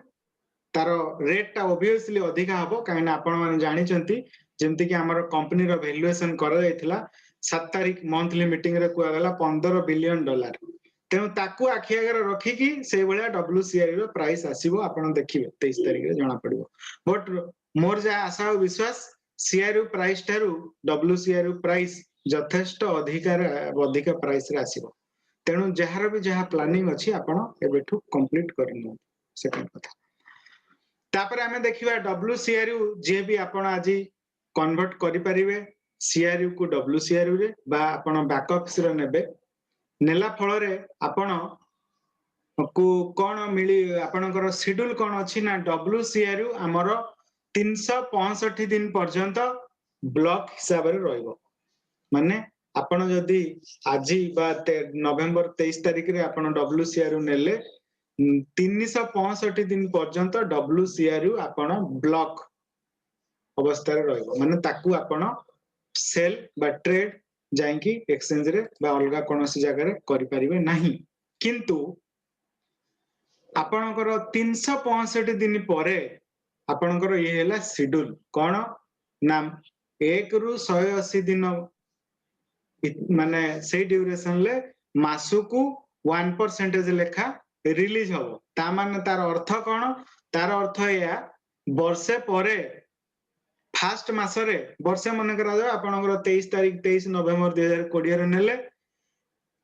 तारो रेट ता ऑब्वियसली अधिका हबो काहेना आपण माने जानि चंती जेमति कि हमर कंपनी रो वैल्यूएशन करा जायतिला 7 तारिख मंथली मीटिंग रे कुआ गला $15 बिलियन तेनु ताकू आखि आगर रखी कि से भलिया WCRU रो प्राइस आसीबो आपण देखिबे 23 तारिख रे जणा पड़िबो बट मोर जा आशा और विश्वास CRU price Tharu WCRU price यथेष्ट अधिक प्राइस रे आसीबो तेनु जहार भी जहा प्लानिंग अछि आपण एबेठु कंप्लीट करनु सेकंड कथा तापर हमें देखिबा WCRU जे भी आपण आजी कन्वर्ट करि परिबे CRU को WCRU रे बा आपण बैक ऑफिस रे नेबे नेला फल रे आपण को कोन मिली आपणकर शेड्यूल कोन अछि ना WCRU हमर 365 दिन पर्यंत ब्लॉक हिसाब रे रहइबो माने आपण जदी आजी बा नवंबर 23 तारिख रे आपण WCRU नेले 365 दिन पर्यंत WCRU आपण ब्लॉक अवस्था रे रहइबो माने ताकू आपण सेल बा ट्रेड जाइकी एक्सचेंज रे बा अलगा कोनोसी जगह रे करि परिबे नाही किंतु आपणकर 365 दिन परे आपणकर ये हैला शेड्यूल कोन नाम 1 रु 180 दिन माने से ड्यूरेशन ले मासुकू 1% लेखा रिलीज हबो ता माने तार अर्थ कोन तार अर्थ या वर्षे परे फास्ट मासरे वर्षे मन करा जाय आपनकर 23 तारिख 23 नवंबर 2020 रे नेले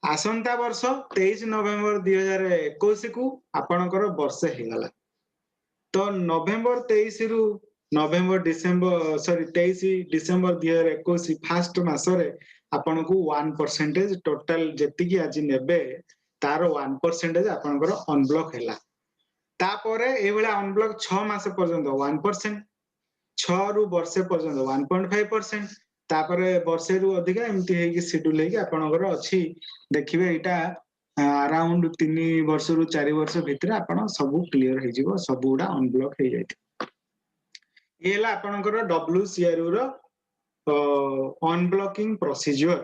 आसंता वर्ष 23 नवंबर 2021 को आपनकर वर्षे हे गला तो नवेम्बर 23 रु नवेम्बर डिसेम्बर सॉरी 23 डिसेम्बर 2021 फास्ट मासरे आपण को 1% टोटल जेतिकी आज नेबे तार 1% आपनकर अनब्लॉक हैला तापरे ए बेला अनब्लॉक 6 मास पर्यंत 1% 6 रु वर्षे पर्यंत 1.5% तापरे वर्षे रु अधिक एमती है कि शेड्यूल है कि आपनकर अछि देखिबे एटा अराउंड 3 वर्ष रु 4 वर्ष भितर आपण सब क्लियर हे जिवो सब गुडा अनब्लॉक हे जाइत ये ला आपनकर WCRU रो अनब्लॉकिंग प्रोसीजर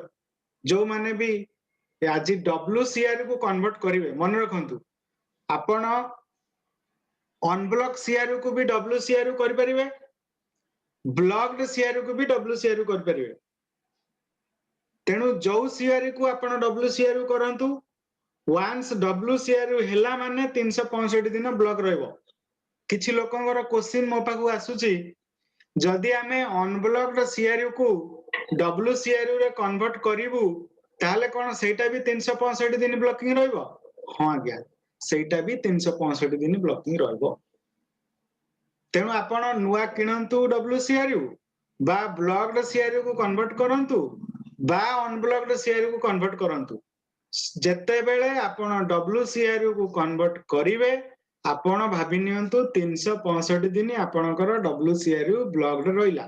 जो माने भी आज WCRU को कन्वर्ट करिवे मन रखंतु आपण अनब्लॉक CRU को भी WCRU कर परिवे ब्लॉक्ड CRU को भी WCRU कर परिवे तेनु जो CRU को आपण WCRU करंतु वंस WCRU हेला माने 365 दिन ब्लॉक रहइबो किछि लोकंगर क्वेश्चन मो पाखु आसुची जदि आमे अनब्लॉक्ड CRU को WCRU रे कन्वर्ट करिवु ताले कोन सेटा भी 365 दिन ब्लॉकिंग रहइबो हां आज्ञा सेटा भी 365 दिन ब्लॉकिंग रहइबो तेनु आपण नुवा किनंतु WCRU बा ब्लॉक्ड CRU को कन्वर्ट करंतु बा अनब्लॉक्ड CRU को कन्वर्ट करंतु जेते बेले आपण WCRU को कन्वर्ट करिवे आपण भाबि नियंतु 365 दिन आपणकर WCRU ब्लॉक्ड रहिला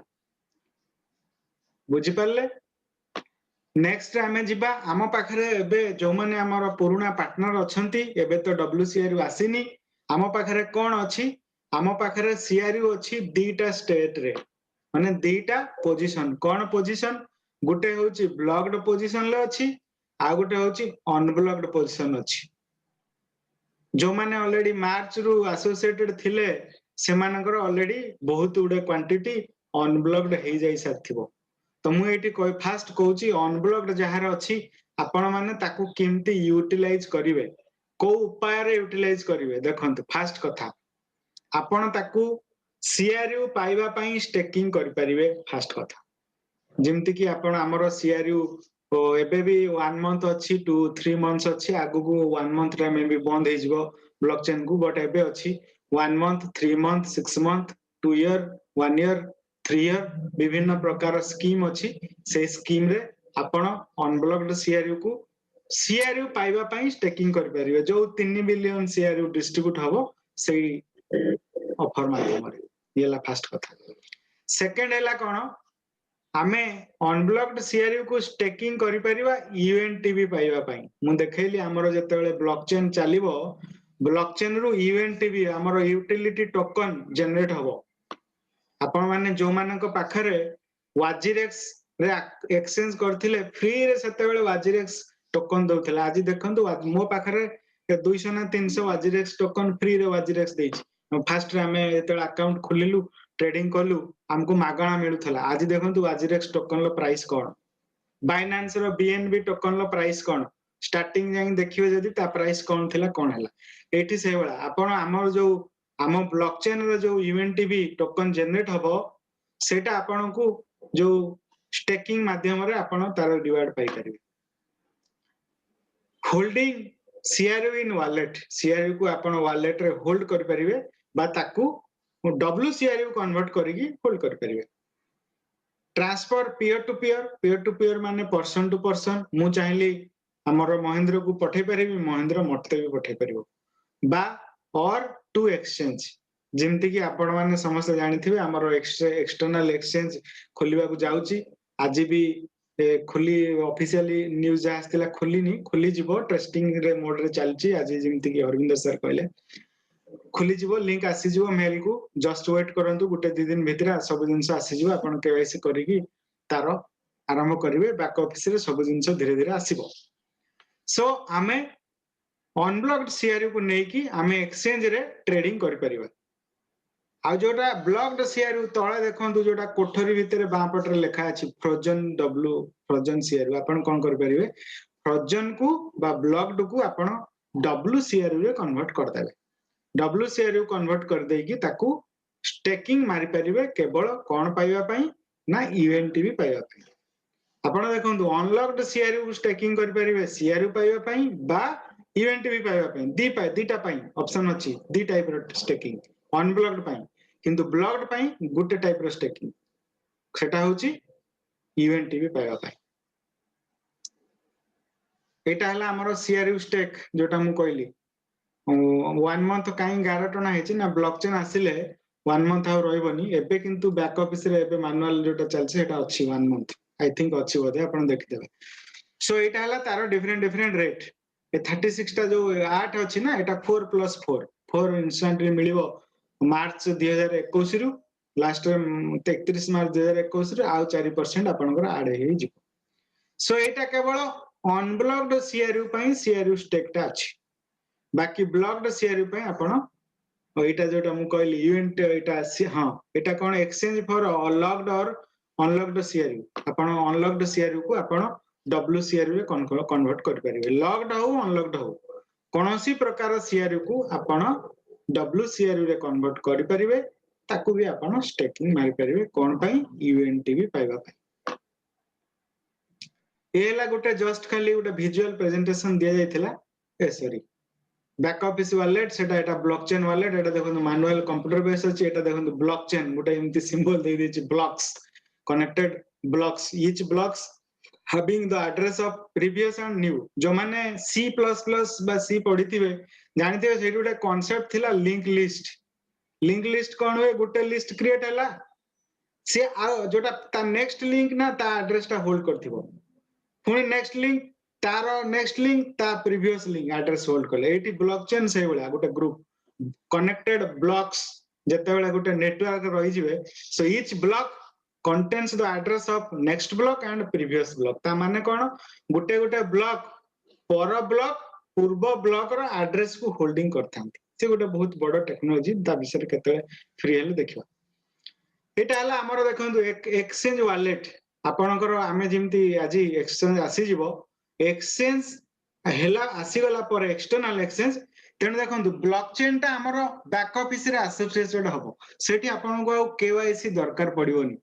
बुझि परले नेक्स्ट आमे जिबा आम पाखरे एबे जो माने हमर पुराना पार्टनर अछंती एबे तो WCRU आसीनी आम पाखरे कोन अछि आम पाखरे CRU अछि दीटा स्टेट रे माने दीटा पोजीशन कोन पोजीशन गुटे होची ब्लॉक्ड पोजीशन ले अछि आ गुटे होची अनब्लॉक्ड पोजीशन अछि जो माने ऑलरेडी मार्च रु एसोसिएटेड थिले से मानकर ऑलरेडी बहुत उडे क्वांटिटी अनब्लॉक्ड हे जाई साथिबो तो मु एटी कोइ फास्ट कहूची अनब्लॉक्ड जहार अछि आपण माने ताकू केमती यूटिलाइज करिवे को उपाय रे यूटिलाइज करिवे देखंतु फास्ट कथा आपण ताकू CRU पाइबा पई स्टेकिंग करि परिवे फास्ट कथा जेमति कि आपण हमरो CRU तो एबे भी 1 मंथ अच्छी 2-3 मंथ्स अच्छी आगु को 1 मंथ रे मे भी बंद हे जिवो ब्लॉकचेन को बट एबे अच्छी 1 month 3 month 6 month 2 year 1 year 3 year विभिन्न प्रकार स्कीम अच्छी से स्कीम रे आपण अनब्लॉक्ड CRU को CRU पाइबा पई स्टेकिंग कर परिवे जो 3 बिलियन CRU डिस्ट्रीब्यूट हबो सेही ऑफर माध्यम रे येला फास्ट कथा सेकंड हैला कोन आमे अनब्लॉक्ड CRU को स्टेकिंग करि परिबा UNTB पाइबा पई मु देखैली हमरो जेतेबेले ब्लॉकचेन चलिबो ब्लॉकचेन रु UNTB हमरो यूटिलिटी टोकन जनरेट हबो आपण माने जो मानक पाखरे वाजिरेक्स रे एक्सचेंज करथिले फ्री रे सेतेबेले वाजिरेक्स टोकन दउथिला आज देखंतु मो पाखरे 200 ना 300 वाजिरेक्स टोकन फ्री रे वाजिरेक्स देछि फास्ट रे हमें जेतेबेले अकाउंट खोलिलु ट्रेडिंग कलु हमको मागणा मिलुथला आज देखंतु वाजिरेक्स टोकन लो प्राइस कोन बाइनेंस रो BNB टोकन लो प्राइस कोन स्टार्टिंग जाई देखिबे जदी ता प्राइस कोन थिला कोन हला एठी से बळा आपण हमर जो हम ब्लॉकचेन रो जो UNTB टोकन जनरेट हबो सेटा आपण को जो स्टेकिंग माध्यम रे आपण तार रिवार्ड पाई करिवे होल्डिंग CRU इन वॉलेट CRU को आपण वॉलेट रे होल्ड कर परिवे बा ताकू WCRU कन्वर्ट करिगी होल्ड कर परिवे ट्रांसफर पीयर टू पीयर माने पर्सन टू पर्सन मु चाहली हमर महेंद्र को पठै परिबी महेंद्र मते भी पठै परिबो बा और टू एक्सचेंज जेमति कि आपण माने समस्त जानिथिबे हमर एक्सटर्नल एक्सचेंज खोलिबा को जाउची आज भी खोली ऑफिशियली न्यूज आस्तिला खोलिनी खोली जिवो टेस्टिंग रे मोड रे चलची आज जेमति कि अरविंद सर कहले खोली जिवो लिंक आसी जिवो मेल को जस्ट वेट करंतु गुटे 2 दिन भितर सब जिंस आसी जिवो आपण केवाईसी करिकि तारो आरंभ करिवे बैक ऑफिस रे सब जिंस धीरे धीरे आसीबो सो आमे अनब्लॉक्ड CRU को नै कि आमे एक्सचेंज रे ट्रेडिंग करि परिबा आ जोटा ब्लॉक्ड CRU तळे देखंतु जोटा कोठरी भितर बां पटरे लेखा अछि फ्रोजन CRU आपण कोन करि परिबे फ्रोजन को बा ब्लॉक्ड को आपण WCRU रे कन्वर्ट कर देबे WCRU कन्वर्ट कर देकी ताकू स्टेकिंग मारि परिबे केवल कोन पाइबा पई ना UNTB पाइबा पई आपण देखंतु अनलॉक्ड CRU को स्टेकिंग कर परिबे CRU पाइबा पई बा UNTB पाइबा पई दीटा पई ऑप्शन अछि दी टाइप रो स्टेकिंग अनब्लॉक्ड ପାଇଁ କିନ୍ତୁ ବ୍ଲକ୍ଡ ପାଇଁ ଗୋଟେ ଟାଇପ ର ଷ୍ଟେକିଂ ସେଟା ହଉଛି ୟୁଏନଟିବି ପାଇବା ପାଇଁ। ଏଇଟା ହେଲା ଆମର ସିଆରୟୁ ଷ୍ଟେକ୍ ଯୋଉଟା ମୁଁ କହିଲି 1 month କାଇଁ 11 ଟଙ୍କା ହେଇଛି ନା ବ୍ଲକଚେନ୍ ଆସିଲେ 1 month ଆଉ ରହିବନି ଏବେ କିନ୍ତୁ ବ୍ୟାକ୍ ଅଫିସ ରେ ଏବେ ମାନୁଆଲ ଯୋଉଟା ଚାଲିଛି ସେଟା ଅଛି 1 month ଆଇ ଥିଙ୍କ ଅଛି ବୋଧେ ଆପଣ ଦେଖିଦେବେ। ସो ଏଇଟା ହେଲା ତାର ଡିଫରେଣ୍ଟ ରେଟ୍ ଏ 36 ଟା ଯୋଉ 8 ଅଛି ନା ଏଟା 4+4 ଇନଷ୍ଟାଣ୍ଟଲି ମିଳିବ ମାର୍ଚ୍ଚ 2021 ରୁ ଲାଷ୍ଟ 31 ମାର୍ଚ୍ଚ 2021 ରୁ ଆଉ 4% ଆପଣଙ୍କର ଆଡ ହେଇଯିବ। ସो ଏଇଟା କେବଳ ଅନବ୍ଲକ୍ଡ ସିଆରୟୁ ପାଇଁ ସିଆରୟୁ ଷ୍ଟେକ୍ ଟା ଅଛି ବାକି ବ୍ଲକ୍ଡ ସିଆରୟୁ ପାଇଁ ଆପଣ ଏଇଟା ଯୋଉଟା ମୁଁ କହିଲି ୟୁଏନଟି ଏଇଟା ହଁ ଏଇଟା କଣ ଏକ୍ସଚେଞ୍ଜ ଫର ଲକ୍ଡ ଅର ଅନଲକ୍ଡ ସିଆରୟୁ ଆପଣ ଅନଲକ୍ଡ ସିଆରୟୁ କୁ ଆପଣ WCRU ରେ କନଭର୍ଟ କରିପାରିବେ ଲକ୍ଡ ହଉ ଅନଲକ୍ଡ ହଉ କୌଣସି ପ୍ରକାର ସିଆରୟୁ କୁ ଆପଣ WCRU ରେ କନଭର୍ଟ କରିପାରିବେ ତାକୁ ବି ଆପଣ ଷ୍ଟେକିଂ ମାରିପାରିବେ କଣ ପାଇଁ ୟୁଏନଟିବି ପାଇବା ପାଇଁ। ଏ ହେଲା ଗୋଟେ ଜଷ୍ଟ ଖାଲି ଗୋଟେ ଭିଜୁଆଲ ପ୍ରେଜେଣ୍ଟେସନ ଦିଆଯାଇଥିଲା ସରି बैक ऑफिस वालेट सेटा एटा ब्लॉकचेन वालेट एटा देखो मैनुअल कंप्यूटर बेस अछि एटा देखो ब्लॉकचेन गोटे एमती सिंबल दे देछि blocks connected blocks each blocks having the address of previous and new जो माने C++ बा C पढिथिबे जानिथिबे सेठी गोटे कांसेप्ट थिला लिंक लिस्ट कोन होय गोटे लिस्ट क्रिएट हला से जोटा ता नेक्स्ट लिंक ना ता एड्रेस ता होल्ड करथिबो पुनी नेक्स्ट लिंक तारो नेक्स्ट लिंक ता प्रीवियस लिंक एड्रेस होल्ड करले एटी ब्लॉकचेन से बेला गोटे ग्रुप कनेक्टेड ब्लॉक्स जते बेला गोटे नेटवर्क रहि जिवे so each block contains the address of next block and previous block ता माने कोन गोटे गोटे ब्लॉक पर ब्लॉक पूर्व ब्लॉक रो एड्रेस को होल्डिंग करथांती से गोटे बहुत बड़ टेक्नोलॉजी ता विषय केते फ्री हेले देखिबा एटा हला हमर देखंतु एक्सचेंज वॉलेट आपनकर आमे जिमती आजी एक्सचेंज आसी जिवो एक्सचेंज हेला आसी गला पर एक्सटर्नल एक्सचेंज तेणु देखंतु ब्लॉकचेन ता हमर बैक ऑफिस रे एसोसिएटेड हबो सेठी आपनको केवाईसी दरकार पड़िबोनी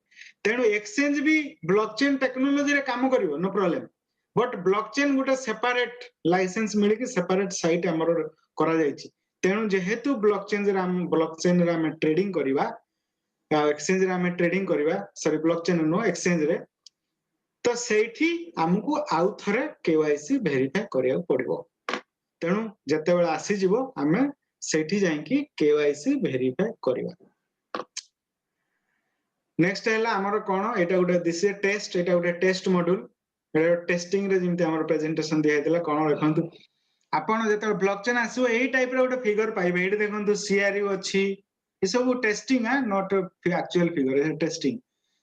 तेणु एक्सचेंज भी ब्लॉकचेन टेक्नोलॉजी रे काम करिवो नो प्रॉब्लम बट ब्लॉकचेन गोटे सेपरेट लाइसेंस मिली कि सेपरेट साइट हमर करा जायछि तेणु जेहेतु ब्लॉकचेन रे हम ट्रेडिंग करिवा एक्सचेंज रे हम ट्रेडिंग करिवा सॉरी ब्लॉकचेन नो एक्सचेंज रे तो सेठी हमकु आउ थरे केवाईसी वेरीफाई करिया पड़िबो तेणु जते बेला आसी जिवो हमें सेठी जाईकी केवाईसी वेरीफाई करिवा। नेक्स्ट हैला हमर कोन एटा गोटे दिस टेस्ट एटा गोटे टेस्ट मॉड्यूल टेस्टिंग रे जिमते हमर प्रेजेंटेशन दिया हेतला कोन देखंतु आपण जते ब्लॉकचेन आसो एई टाइप रे गोटे फिगर पाइबे एठी देखंतु सीआरयू अछि ए सब टेस्टिंग है not actual figure testing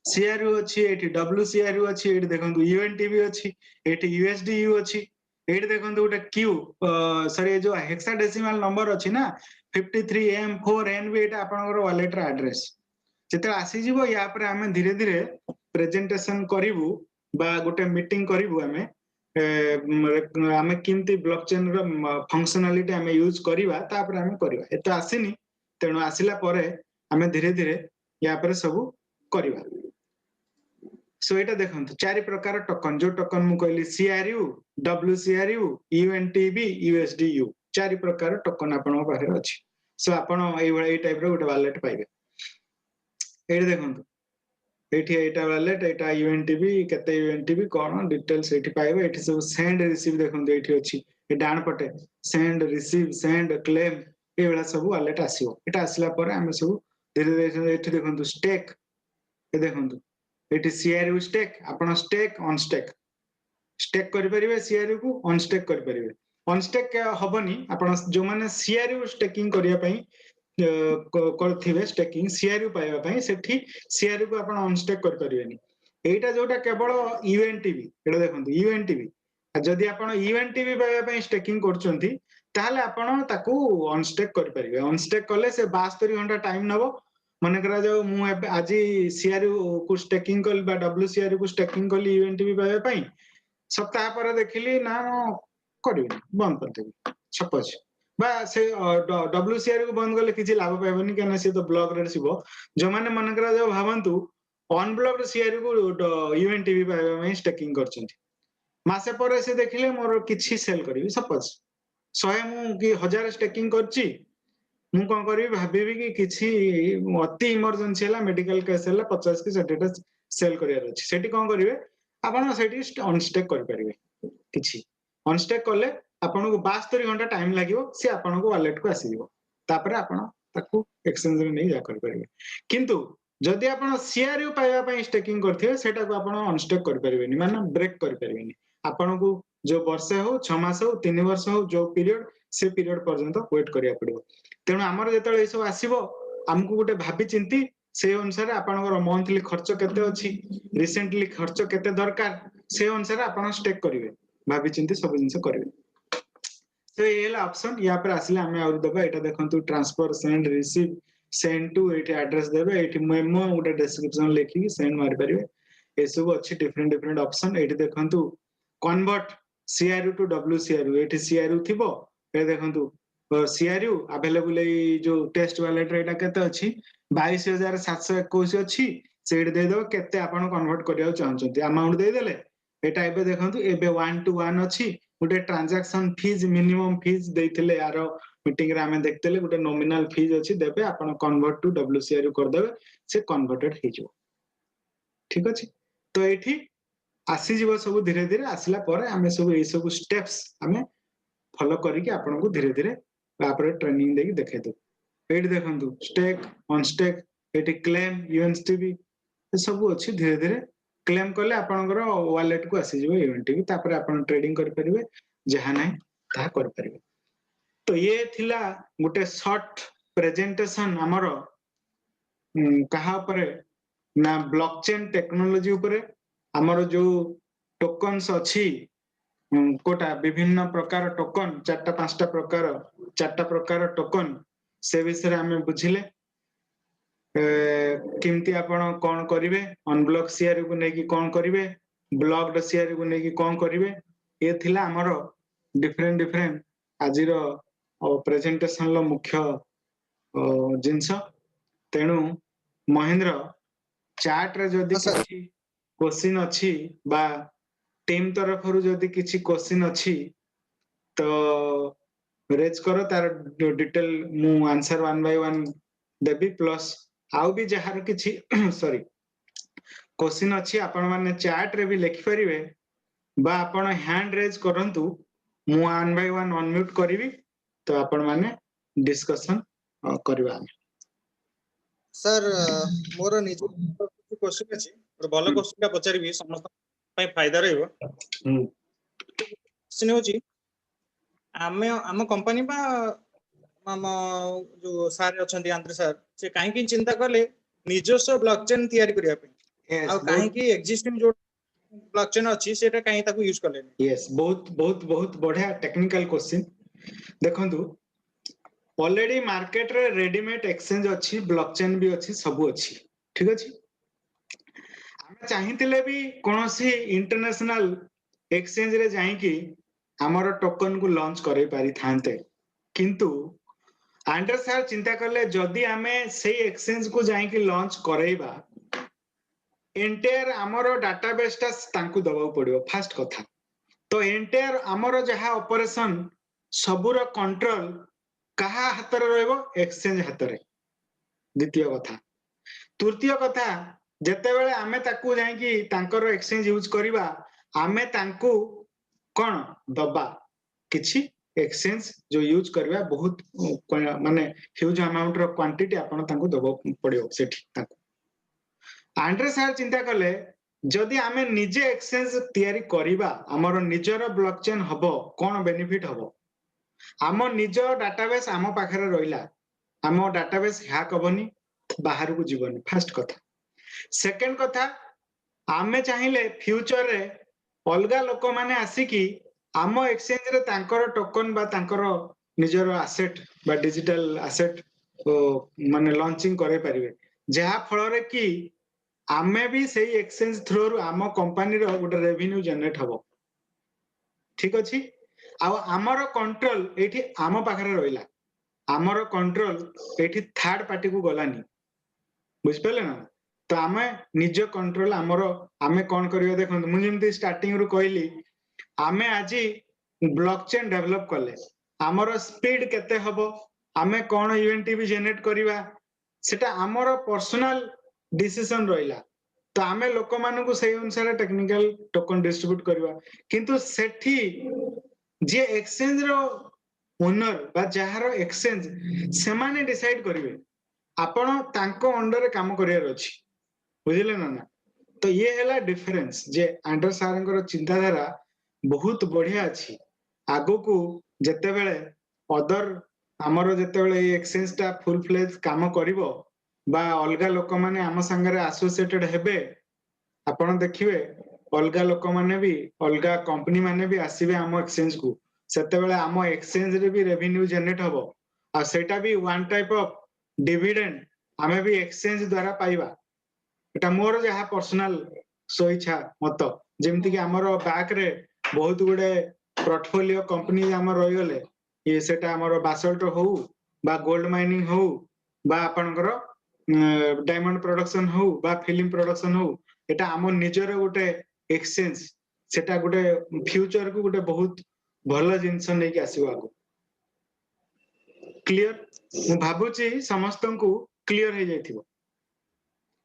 CRU अछि एठी WCRU अछि एठी देखंतु यूएनटीबी अछि एठी यूएसडीयू अछि एठी देखंतु गोटे क्यू सॉरी जो हेक्साडेसिमल नंबर अछि ना 53M4NB एटा आपनकर वॉलेट रा एड्रेस जते आसी जिवो या पर हमें धीरे धीरे प्रेजेंटेशन करिवु बा गोटे मीटिंग करिवु हमें किंती ब्लॉकचेन रो फंक्शनलिटी हमें यूज करिवा ता पर हमें करिवा एतो आसीनी तेणु आसिला परे हमें धीरे धीरे या पर सब करिवा। सो एटा देखंतु चारि प्रकार टोकन जो टोकन मु कहली सीआरयू WCRU यूएनटीबी यूएसडीयू चारि प्रकार टोकन आपन पाखरे अछि सो आपन एई टाइप रो गोटे वॉलेट पाइबे एठी देखंतु एठी एटा वॉलेट एटा यूएनटीबी केते यूएनटीबी कोन डिटेल्स एठी पाइबे एठी सब सेंड रिसीव देखंतु एठी अछि ए डान पटे सेंड रिसीव सेंड क्लेम ए वाला सब वॉलेट आसीबो एटा आसिला परे हम सब धीरे धीरे एठी देखंतु स्टेक ए देखंतु एठी सीआरयू स्टेक आपण स्टेक ऑन स्टेक करि परिबे सीआरयू को ऑन स्टेक करि परिबे ऑन स्टेक हबनी आपण जो माने सीआरयू स्टेकिंग करिया पई करथिबे स्टेकिंग सीआरयू पाइबा पई सेठी सीआरयू को आपण ऑन स्टेक कर परिबेनी एटा जोटा केवल यूएनटीबी एटा देखंतु यूएनटीबी जदि आपण यूएनटीबी पाइबा पई स्टेकिंग करचंती ताहले आपण ताकू ऑन स्टेक कर परिबे ऑन स्टेक कले से 72 घंटा टाइम नबो मन करा जाऊ मु आज सीआरयू को स्टेकिंग कल बा WCRU को स्टेकिंग कल यूएनटीबी पाइबा पई सप्ताह पर देखिली ना करिबे बंद कर देबी सपोज बा से WCRU को बंद करले किछि लाभ पाइबनी केना से तो ब्लॉक रे सिबो जो माने मन करा जाऊ भावंतु अनब्लॉक्ड सीआरयू को यूएनटीबी पाइबा में स्टेकिंग करचंती मासे पर से देखिले मोर किछि सेल करिवि सपोज 100 मु कि 1000 स्टेकिंग करछि ମୁଁ କଣ କରିବି ଭାବିବି କି କିଛି ଅତି ଇମର୍ଜେନ୍ସି ହେଲା ମେଡିକାଲ କେସ୍ ହେଲା 50 କି 60ଟା ସେଲ୍ କରିବାର ଅଛି ସେଠି କଣ କରିବେ ଆପଣ ସେଠି ଅନଷ୍ଟେକ୍ କରିପାରିବେ କିଛି ଅନଷ୍ଟେକ୍ କଲେ ଆପଣଙ୍କୁ 72 ଘଣ୍ଟା ଟାଇମ ଲାଗିବ ସେ ଆପଣଙ୍କ ୱାଲେଟ କୁ ଆସିଯିବ ତାପରେ ଆପଣ ତାକୁ ଏକ୍ସଚେଞ୍ଜ ରେ ନେଇ ଯା କରିପାରିବେ କିନ୍ତୁ ଯଦି ଆପଣ ସିଆରୟୁ ପାଇବା ପାଇଁ ଷ୍ଟେକିଂ କରିଥିବେ ସେଟାକୁ ଆପଣ ଅନଷ୍ଟେକ୍ କରିପାରିବେନି ମାନେ ବ୍ରେକ୍ କରିପାରିବେନି ଆପଣଙ୍କୁ ଯୋଉ ବର୍ଷେ ହଉ 6 ମାସ ହଉ 3 ବର୍ଷ ହଉ ଯୋଉ ପିରିୟଡ ସେ ପିରିୟଡ ପର୍ଯ୍ୟନ୍ତ ୱେଟ୍ କରିବାକୁ ପଡିବ ତେଣୁ ଆମର ଯେତେବେଳେ ଏସବୁ ଆସିବ ଆମକୁ ଗୋଟେ ଭାବି ଚିନ୍ତି ସେଇ ଅନୁସାରେ ଆପଣଙ୍କର ମନ୍ଥଲି ଖର୍ଚ୍ଚ କେତେ ଅଛି ରିସେଣ୍ଟଲି ଖର୍ଚ୍ଚ କେତେ ଦରକାର ସେ ଅନୁସାରେ ଆପଣ ଷ୍ଟେକ୍ କରିବେ ଭାବି ଚିନ୍ତି ସବୁ ଜିନିଷ କରିବେ ତ ଏଇ ହେଲା ଅପସନ ୟା ପରେ ଆସିଲେ ଆମେ ଆହୁରି ଦେବା ଏଇଟା ଦେଖନ୍ତୁ transfer send receive send to ଏଇଠି ଆଡ୍ରେସ ଦେବେ ଏଇଠି ମେମୋ ଗୋଟେ ଡେସ୍କ୍ରିପସନ ଲେଖିକି ସେଣ୍ଡ ମାରିପାରିବେ ଏସବୁ ଅଛି ଡିଫରେଣ୍ଟ ଅପସନ ଏଇଠି ଦେଖନ୍ତୁ କନଭର୍ଟ ସିଆରୟୁ ଟୁ WCRU ଏଇଠି ସିଆରୟୁ ଥିବ ଏ ଦେଖନ୍ତୁ ସିଆରୟୁ ଆଭେଲେବୁଲ ଏଇ ଯୋଉ ଟେଷ୍ଟ ୱାଲେଟ ରେ ଏଇଟା କେତେ ଅଛି 22,721 ଅଛି ସେଇଠି ଦେଇଦବ କେତେ ଆପଣ କନଭର୍ଟ କରିବାକୁ ଚାହୁଁଛନ୍ତି ଆମାଉଣ୍ଟ ଦେଇଦେଲେ ଏଇଟା ଏବେ ଦେଖନ୍ତୁ ଏବେ 1 to 1 ଅଛି ଗୋଟେ ଟ୍ରାଞ୍ଜାକ୍ସନ ଫିଜ୍ ମିନିମମ୍ ଫିଜ୍ ଦେଇଥିଲେ ଆର ମିଟିଂ ରେ ଆମେ ଦେଖିଥିଲେ ଗୋଟେ ନୋମିନାଲ ଫିଜ୍ ଅଛି ଦେବେ ଆପଣ କନଭର୍ଟ ଟୁ WCRU କରିଦେବେ ସେ କନଭର୍ଟେଡ ହେଇଯିବ ଠିକ ଅଛି ତ ଏଇଠି ଆସିଯିବ ସବୁ ଧୀରେ ଧୀରେ ଆସିଲା ପରେ ଆମେ ସବୁ ଏଇ ସବୁ ଷ୍ଟେପ୍ସ ଆମେ ଫଲୋ କରିକି ଆପଣଙ୍କୁ ଧୀରେ ଧୀରେ ତାପରେ ଟ୍ରେନିଂ ଦେଇକି ଦେଖେଇଦେବୁ ଏଇଠି ଦେଖନ୍ତୁ ଷ୍ଟେକ୍ ଅନଷ୍ଟେକ୍ ଏଇଠି କ୍ଲେମ୍ UNSTB ଏ ସବୁ ଅଛି ଧୀରେ ଧୀରେ କ୍ଲେମ୍ କଲେ ଆପଣଙ୍କର ୱାଲେଟ କୁ ଆସିଯିବ UNTB ତାପରେ ଆପଣ ଟ୍ରେଡିଂ କରିପାରିବେ ଯାହା ନାହିଁ ତାହା କରିପାରିବେ ତ ଇଏ ଥିଲା ଗୋଟେ ସର୍ଟ ପ୍ରେଜେଣ୍ଟେସନ ଆମର କାହା ଉପରେ ନା ବ୍ଲକଚେନ୍ ଟେକ୍ନୋଲୋଜି ଉପରେ ଆମର ଯୋଉ ଟୋକନ୍ସ ଅଛି କୋଟା ବିଭିନ୍ନ ପ୍ରକାର ଟୋକନ 4-5ଟା ପ୍ରକାର 4ଟା ପ୍ରକାର ଟୋକନ ସେ ବିଷୟରେ ଆମେ ବୁଝିଲେ କେମିତି ଆପଣ କଣ କରିବେ ଅନବ୍ଲକ ସିଆରୟୁ କୁ ନେଇକି କଣ କରିବେ ବ୍ଲକଡ ସିଆରୟୁ କୁ ନେଇକି କଣ କରିବେ ଏ ଥିଲା ଆମର ଡିଫରେଣ୍ଟ ଆଜିର ପ୍ରେଜେଣ୍ଟେସନ ର ମୁଖ୍ୟ ଜିନିଷ ତେଣୁ ମହେନ୍ଦ୍ର ଚାର୍ଟ ରେ ଯଦି ହଁ ସାର୍ କିଛି କ୍ୱେଶ୍ଚିନ୍ ଅଛି ବା ଟିମ୍ ତରଫରୁ ଯଦି କିଛି କ୍ୱେଶ୍ଚିନ୍ ଅଛି ତ ରେଜ୍ କର ତାର ଡିଟେଲ ମୁଁ ଆନ୍ସର 1 by 1 ଦେବି ପ୍ଲସ୍ ଆଉ ବି ଯାହାର କିଛି ସରି କ୍ୱେଶ୍ଚିନ୍ ଅଛି ଆପଣ ମାନେ ଚାର୍ଟ ରେ ବି ଲେଖିପାରିବେ ବା ଆପଣ ହ୍ୟାଣ୍ଡ ରେଜ୍ କରନ୍ତୁ ମୁଁ 1 by 1 ଅନମ୍ୟୁଟ କରିବି ତ ଆପଣ ମାନେ ଡିସ୍କସନ କରିବା ଆମେ ସାର୍ ମୋର ନିଜ କିଛି କ୍ୱେଶ୍ଚିନ୍ ଅଛି ଗୋଟେ ଭଲ କ୍ୱେଶ୍ଚିନ୍ ଟା ପଚାରିବି ସମସ୍ତଙ୍କ ପାଇଁ ଫାଇଦା ରହିବ କ୍ୱେଶ୍ଚିନ୍ ହେଉଛି ଆମେ ଆମ କମ୍ପାନୀ ବା ଆମ ଯୋଉ ସାର୍ ଅଛନ୍ତି ଆନ୍ଧ୍ର ସାର୍ ସେ କାହିଁକି ଚିନ୍ତା କଲେ ନିଜସ୍ୱ ବ୍ଲକଚେନ୍ ତିଆରି କରିବା ପାଇଁ ଆଉ କାହିଁକି ଏକ୍ଜିଷ୍ଟିଂ ଯୋଉ ବ୍ଲକଚେନ୍ ଅଛି ସେଟା କାହିଁକି ତାକୁ ୟୁଜ କଲେନି यस बहुत बढ़िया टेक्निकल क्वेश्चन देखंतु ऑलरेडी मार्केट रे रेडीमेड एक्सचेंज अछि ब्लॉकचेन भी अछि सब अछि ठीक अछि ଆମେ ଚାହିଁଥିଲେ ବି କୌଣସି ଇଣ୍ଟରନ୍ୟାସନାଲ ଏକ୍ସଚେଞ୍ଜ ରେ ଯାଇକି ଆମର ଟୋକନ କୁ ଲଞ୍ଚ କରେଇ ପାରିଥାନ୍ତେ କିନ୍ତୁ ଆଣ୍ଡ୍ରେ ସାର୍ ଚିନ୍ତା କଲେ ଯଦି ଆମେ ସେଇ ଏକ୍ସଚେଞ୍ଜ କୁ ଯାଇକି ଲଞ୍ଚ କରେଇବା ଏଣ୍ଟାयर ଆମର ଡାଟାବେସ୍ ଟା ତାଙ୍କୁ ଦବାକୁ ପଡିବ ଫାଷ୍ଟ କଥା तो एंटायर आमर जहा ऑपरेशन सबुर कंट्रोल कहा हाथ एक्सचेंज हाथ द्वितीय कथा तृतीय कथा जेतेबेले आमे ताकू जाईकी तांकर एक्सचेंज यूज करिबा आमे तांकू कोन दबा किछि एक्सचेंज जो यूज करबा बहुत माने ह्यूज अमाउंट रो क्वांटिटी आपण तांकू दबो पड़ियो सेठी तांकू आंड्रे सार चिंता कले जदि आमे निजे एक्सचेंज तैयारी करिबा हमर निजर ब्लॉकचेन हबो कोन बेनिफिट हबो आम निज डाटाबेस आम पाखरे रहिला आम डाटाबेस हैक हबनी बाहर को जीवनी फर्स्ट कथा सेकंड कथा आमे चाहिले फ्यूचर रे अलगा लोक माने आसिकी आम एक्सचेंज रे तांकर टोकन बा तांकर निजर एसेट बा डिजिटल एसेट माने लॉन्चिंग करे परिबे जहा फल रे की आमे भी सही एक्सचेंज थ्रू आम कंपनी रो गोटे रेवेन्यू जनरेट हबो ठीक अछि आ हमर कंट्रोल एठी आम पाखरे रहिला हमर कंट्रोल एठी थर्ड पार्टी को गलानी बुझ पले ना तो आमे निज कंट्रोल हमर आमे कोन करियो देखन मु जेमति स्टार्टिंग रु कहली आमे आजी ब्लॉकचेन डेवलप करले हमर स्पीड केते हबो आमे कोन इवेंट भी जनरेट करिवा सेटा हमर पर्सनल डिसीजन रहिला तो आमे लोक मानकु सेही अनुसार टेक्निकल टोकन डिस्ट्रीब्यूट करिवा किंतु सेठी जे एक्सचेंज रो ओनर बा जहार एक्सचेंज से माने डिसाइड करिवे आपण तांको अंडर काम करियार अछि बुझिले ना तो ये हैला डिफरेंस जे आंडर सारंकर चिंताधारा बहुत बढ़िया अछि आगो को जते बेले अदर हमर जते बेले एक्सचेंज ता फुल फ्लेज काम करिवो बा अलगा लोक माने आम संगे एसोसिएटेड हेबे आपण देखिबे अलगा लोक माने भी अलगा कंपनी माने भी आसीबे आम एक्सचेंज को सेते बेले आम एक्सचेंज रे भी रेवेन्यू जनरेट हबो आ सेटा भी वन टाइप ऑफ डिविडेंड आमे भी एक्सचेंज द्वारा पाइबा एटा मोर जहा पर्सनल सोइछा मत जेमति कि हमर बैक रे बहुत गुडे पोर्टफोलियो कंपनी हमर रहि गले ये सेटा हमर बासल्ट हो बा गोल्ड माइनिंग हो बा आपनकर डायमंड प्रोडक्शन हो बा फिल्म प्रोडक्शन हो एटा हमर निजर गोटे एक्सचेंज सेटा गोटे फ्यूचर को गोटे बहुत भलो जिंस नै कि आसीबो आगो क्लियर मु भाबुची समस्त को क्लियर हे जाइथिबो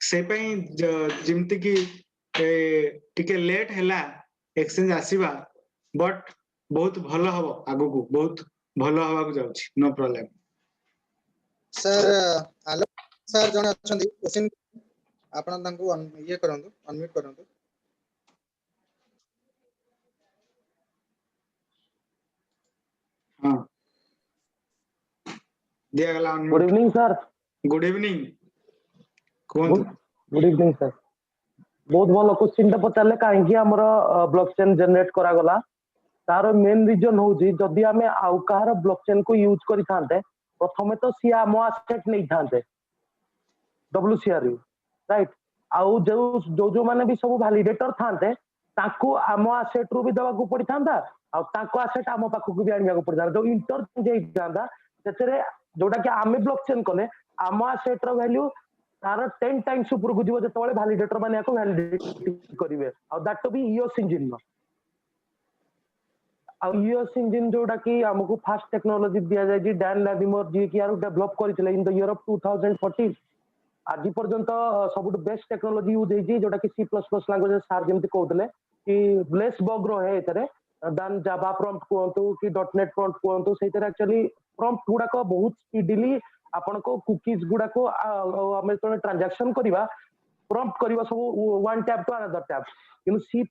से पई जिमति कि टिके लेट हैला एक्सचेंज आसीबा बट बहुत भलो हबो आगो को बहुत भलो हवा को जाउची नो प्रॉब्लम सर आलोक सर जने अछंदी क्वेश्चन आपण तांको ये करंतु अनम्यूट करंतु हां दिया गला good evening sir good evening कोन गुड इवनिंग सर बहुत भल क्वेश्चन टा पचारले काहे हमर ब्लॉकचेन जनरेट करा गला तार मेन रीजन होउची जदी हमें आउ कहार ब्लॉकचेन को यूज करि थांते प्रथमे तो सी आमो एसेट नै थांते WCR राइट आउ जो माने भी सब वैलिडेटर थांते ताको आमो एसेट रु भी दवा को पड़ी थांदा आ ताको एसेट आमो पाखु को भी आनिया को पड़ी थांदा जो इंटर जे थांदा सेतरे जोटा कि आमे ब्लॉकचेन कोले आमो एसेट रो वैल्यू तार 10 टाइम्स ऊपर को जीव जतले वैलिडेटर माने को वैलिडेट करिवे आ that to be EOS engine आ ईओएस इंजन जोटा कि हमको फास्ट टेक्नोलॉजी दिया जाय जी डैन लैविमोर जी कि यार डेवलप करितले इन द ईयर ऑफ 2014 आज पर्यंत सबुठ बेस्ट टेक्नोलॉजी यूज होई जोटा कि C++ लैंग्वेज सार जेमति कहतले कि लेस बग रो है एतरे देन जावा प्रॉम्प्ट कोंतु कि .NET प्रॉम्प्ट कोंतु सेतरे एक्चुअली प्रॉम्प्ट गुडा को बहुत स्पीडीली आपण को कुकीज गुडा को हमें तो ट्रांजैक्शन करबा प्रॉम्प्ट करबा सब one tap two another tap किनु C++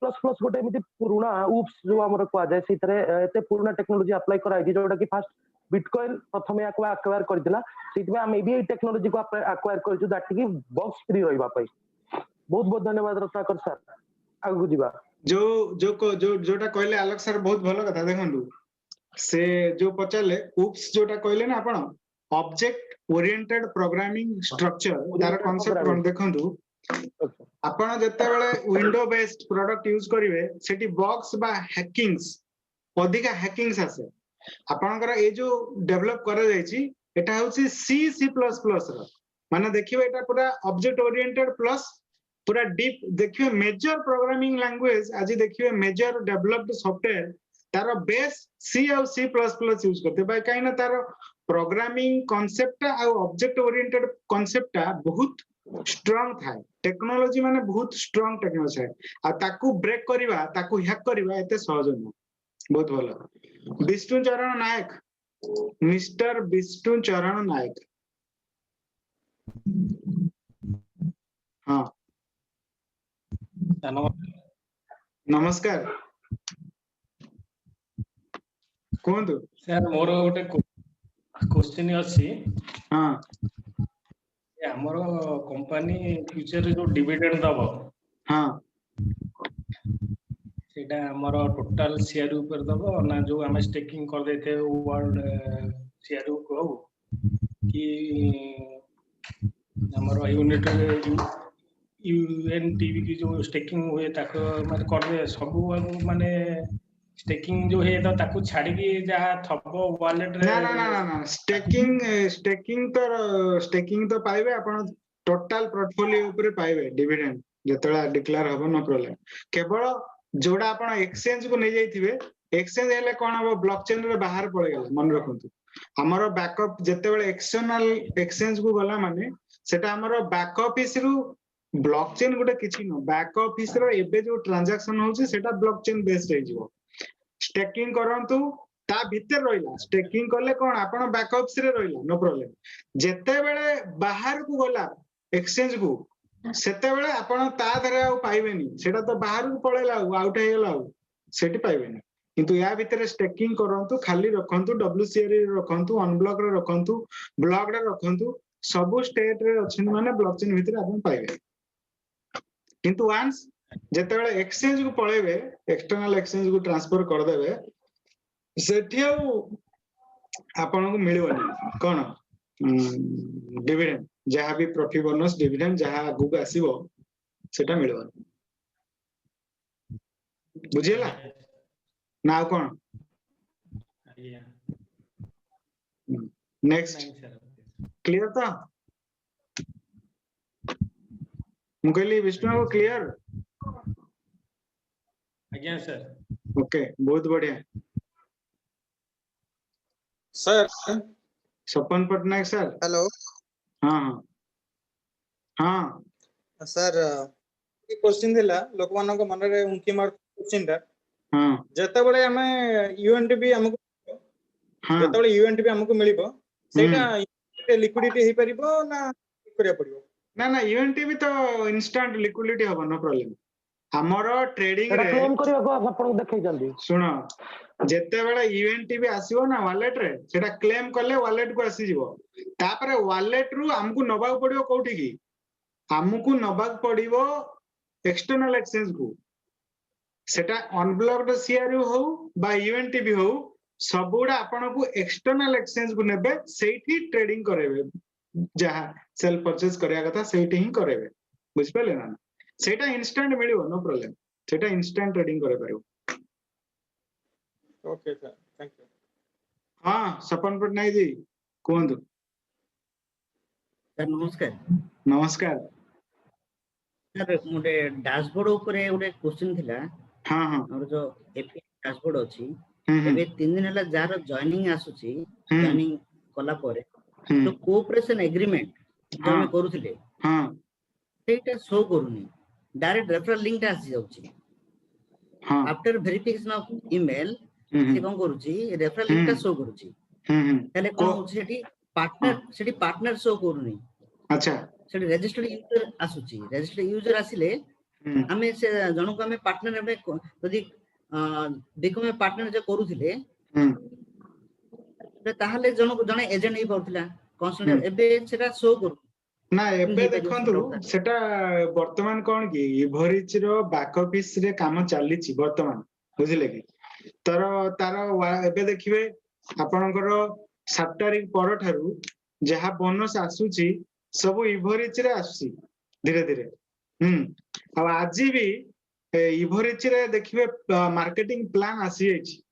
गोटे एमिति पुराना उप्स जो हमर को जाय सेतरे एते पुराना टेक्नोलॉजी अप्लाई करा है जोटा कि फास्ट बिटकॉइन प्रथमे एक्वायर करदिला सेतबे हम भी टेक्नोलॉजी को एक्वायर करछु दैट कि बॉक्स फ्री रहबा पई बहुत बहुत धन्यवाद रत्नाकर सर आगु दिबा जोटा कहले आलोक सर बहुत भलो कथा देखंदु से जो पचाले उप्स जोटा कहले ना आपण ऑब्जेक्ट ओरिएंटेड प्रोग्रामिंग स्ट्रक्चर तार कांसेप्ट कोन देखंदु आपण जत्ते बेले विंडो बेस्ड प्रोडक्ट यूज करिवे सेठी बॉक्स बा हैकिंग्स अधिका हैकिंग्स आसे आपनकर ए जो डेवलप करा जायछि एटा होछि C++ रो माने देखिबे एटा पूरा ऑब्जेक्ट ओरिएंटेड प्लस पूरा डीप देखिए मेजर प्रोग्रामिंग लैंग्वेज आज देखिए मेजर डेवलप्ड सॉफ्टवेयर तार बेस C और C++ यूज करते बाय काइना तार प्रोग्रामिंग कांसेप्ट आ ऑब्जेक्ट ओरिएंटेड कांसेप्ट बहुत स्ट्रांग थाए टेक्नोलॉजी माने बहुत स्ट्रांग टेक्नोलॉजी है आ ताकू ब्रेक करबा ताकू हैक करबा एते सहज न बहुत भलो विष्णु चरण नायक मिस्टर विष्णु चरण नायक हाँ नमस्कार कोंतु सर मोर गोटे क्वेश्चन अछि हाँ हमर कंपनी फ्यूचर रे जो डिविडेंड दबो हाँ सेटा हमर टोटल शेयर ऊपर दबो ना जो हम स्टेकिंग कर देते वर्ल्ड शेयर को कि हमर यूनिट यूएनटीवी की जो स्टेकिंग हुए ताको माने कर दे सब माने स्टेकिंग जो है तो ताको छाड़ी की जा थबो वॉलेट रे ना स्टेकिंग तो पाइबे आपण टोटल पोर्टफोलियो ऊपर पाइबे डिविडेंड जतला डिक्लेयर हबो नो प्रॉब्लम केवल जोड़ा आपण एक्सचेंज को नै जाइथिबे एक्सचेंज हेले कोन हम ब्लॉकचेन रे बाहर पड़े गेला मन रखंतु हमर बैकअप जते बेले एक्सटर्नल एक्सचेंज को गला माने सेटा हमर बैक ऑफिस रु ब्लॉकचेन गोटे किछि न बैक ऑफिस रो एबे जो ट्रांजैक्शन होउची सेटा ब्लॉकचेन बेस्ड हे जिवो स्टेकिंग करंतु ता भीतर रहिला स्टेकिंग करले कोन आपण बैक ऑफिस रे रहिला नो प्रॉब्लम जते बेले बाहर को गला एक्सचेंज को सेते बेले आपण ता धरे आ पाइबेनी सेटा तो बाहर को पळेला आउट हे गेला सेठी पाइबेनी किंतु या भीतर स्टेकिंग करंतु खाली रखंतु डब्ल्यूसीआर रे रखंतु अनब्लॉक रे रखंतु ब्लॉक रे रखंतु सब स्टेट रे अछन माने ब्लॉकचेन भीतर आपण पाइबे किंतु वंस जते बेले एक्सचेंज को पळेबे एक्सटर्नल एक्सचेंज को ट्रांसफर कर देबे सेठी आपण को मिलबनी कोन डिविडेंड जहा भी प्रॉफिट बोनस डिविडेंड जहा आगु आसीबो सेटा मिलबनी बुझियला ना कोन नेक्स्ट क्लियर था मुकेली विष्णु क्लियर आज्ञा सर ओके बहुत बढ़िया सर सपन पटनायक सर हेलो हाँ हाँ हाँ सर क्वेश्चन दिला लोक मान मन रे उंकी मार क्वेश्चन टा हाँ जते बळे हमें यूएनटीपी हमको हाँ जते बळे यूएनटीपी हमको मिलिबो सेटा लिक्विडिटी हे परिबो ना करिया पड़िबो ना ना यूएनटी भी तो इंस्टेंट लिक्विडिटी हबो नो प्रॉब्लम हमरो ट्रेडिंग एटा रे क्लेम करबा को आपण देखै जल्दी सुनो जेते बेले यूएनटी भी आसीबो ना वॉलेट रे सेटा क्लेम करले वॉलेट को आसी जिवो तापरे वॉलेट रु हमकु नबा पड़िबो कोठी की हमकु नबा पड़िबो एक्सटर्नल एक्सचेंज को सेटा अनब्लॉक्ड सीआरयू हो बा यूएनटी भी हो सबुडा आपण को एक्सटर्नल एक्सचेंज को नेबे सेठी ट्रेडिंग करेबे जहा सेल परचेज करिया कथा सेठी ही करेबे बुझ पले ना सेटा इंस्टेंट मिलिबो नो प्रॉब्लम सेटा इंस्टेंट ट्रेडिंग करे पारिबो ओके सर थैंक यू हाँ सपन पटनायक जी कोंदु सर नमस्कार नमस्कार सर मोटे डैशबोर्ड ऊपर गोटे क्वेश्चन थिला हाँ हाँ और जो एपी डैशबोर्ड अछि हम्म एबे 3 दिन हला जार जॉइनिंग आसुची हम्म जॉइनिंग कला परे हम्म तो कोऑपरेशन एग्रीमेंट जो हाँ। हम करूथिले हाँ सेटा शो करूनी डायरेक्ट रेफरल लिंक ता आसी जाउची हाँ आफ्टर वेरिफिकेशन ऑफ ईमेल से कोन करूची रेफरल लिंक ता शो करूची तले कोन होची सेठी पार्टनर शो करूनी अच्छा सेठी रजिस्टर्ड यूजर आसुची रजिस्टर्ड यूजर आसिले हमें से जनक हमें पार्टनर में यदि देखो में पार्टनर जे करूथिले ताहले जनक जने एजेंट ही पड़थिला कंसल्टेंट एबे सेटा शो करू ना एबे देखंतु सेटा वर्तमान कोन की इभरिच रो बैक ऑफिस रे काम चाली छि वर्तमान बुझिले की तारो एबे देखिबे आपनकर 7 तारिख पर ठारू जहा बोनस आसुची सब इभरिच रे आसुची धीरे धीरे अब आज भी इभरिच रे देखिबे मार्केटिंग प्लान आसी छि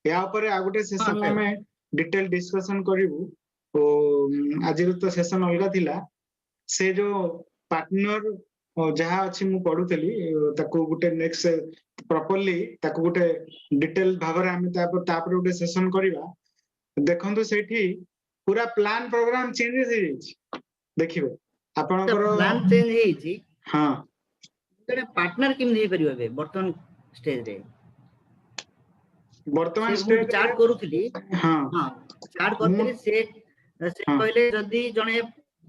या ऊपर आ गुटे सेशन में हमें डिटेल डिस्कशन करिवु ओ आज तो सेशन अलगा थिला से जो पार्टनर जहा अछि मु पढुतली ताको गुटे नेक्स्ट प्रॉपर्ली ताको गुटे डिटेल भाबरे हम तापर गुटे सेशन करिवा देखंतु सेठी पूरा प्लान प्रोग्राम चेंज हे छि देखिबे आपनकर प्लान चेंज हे छि हां तने पार्टनर किम हे परिबे बे वर्तमान स्टेज रे वर्तमान स्टेज चार्ट करूथली हां हां चार्ट करथली से कहले जदी जने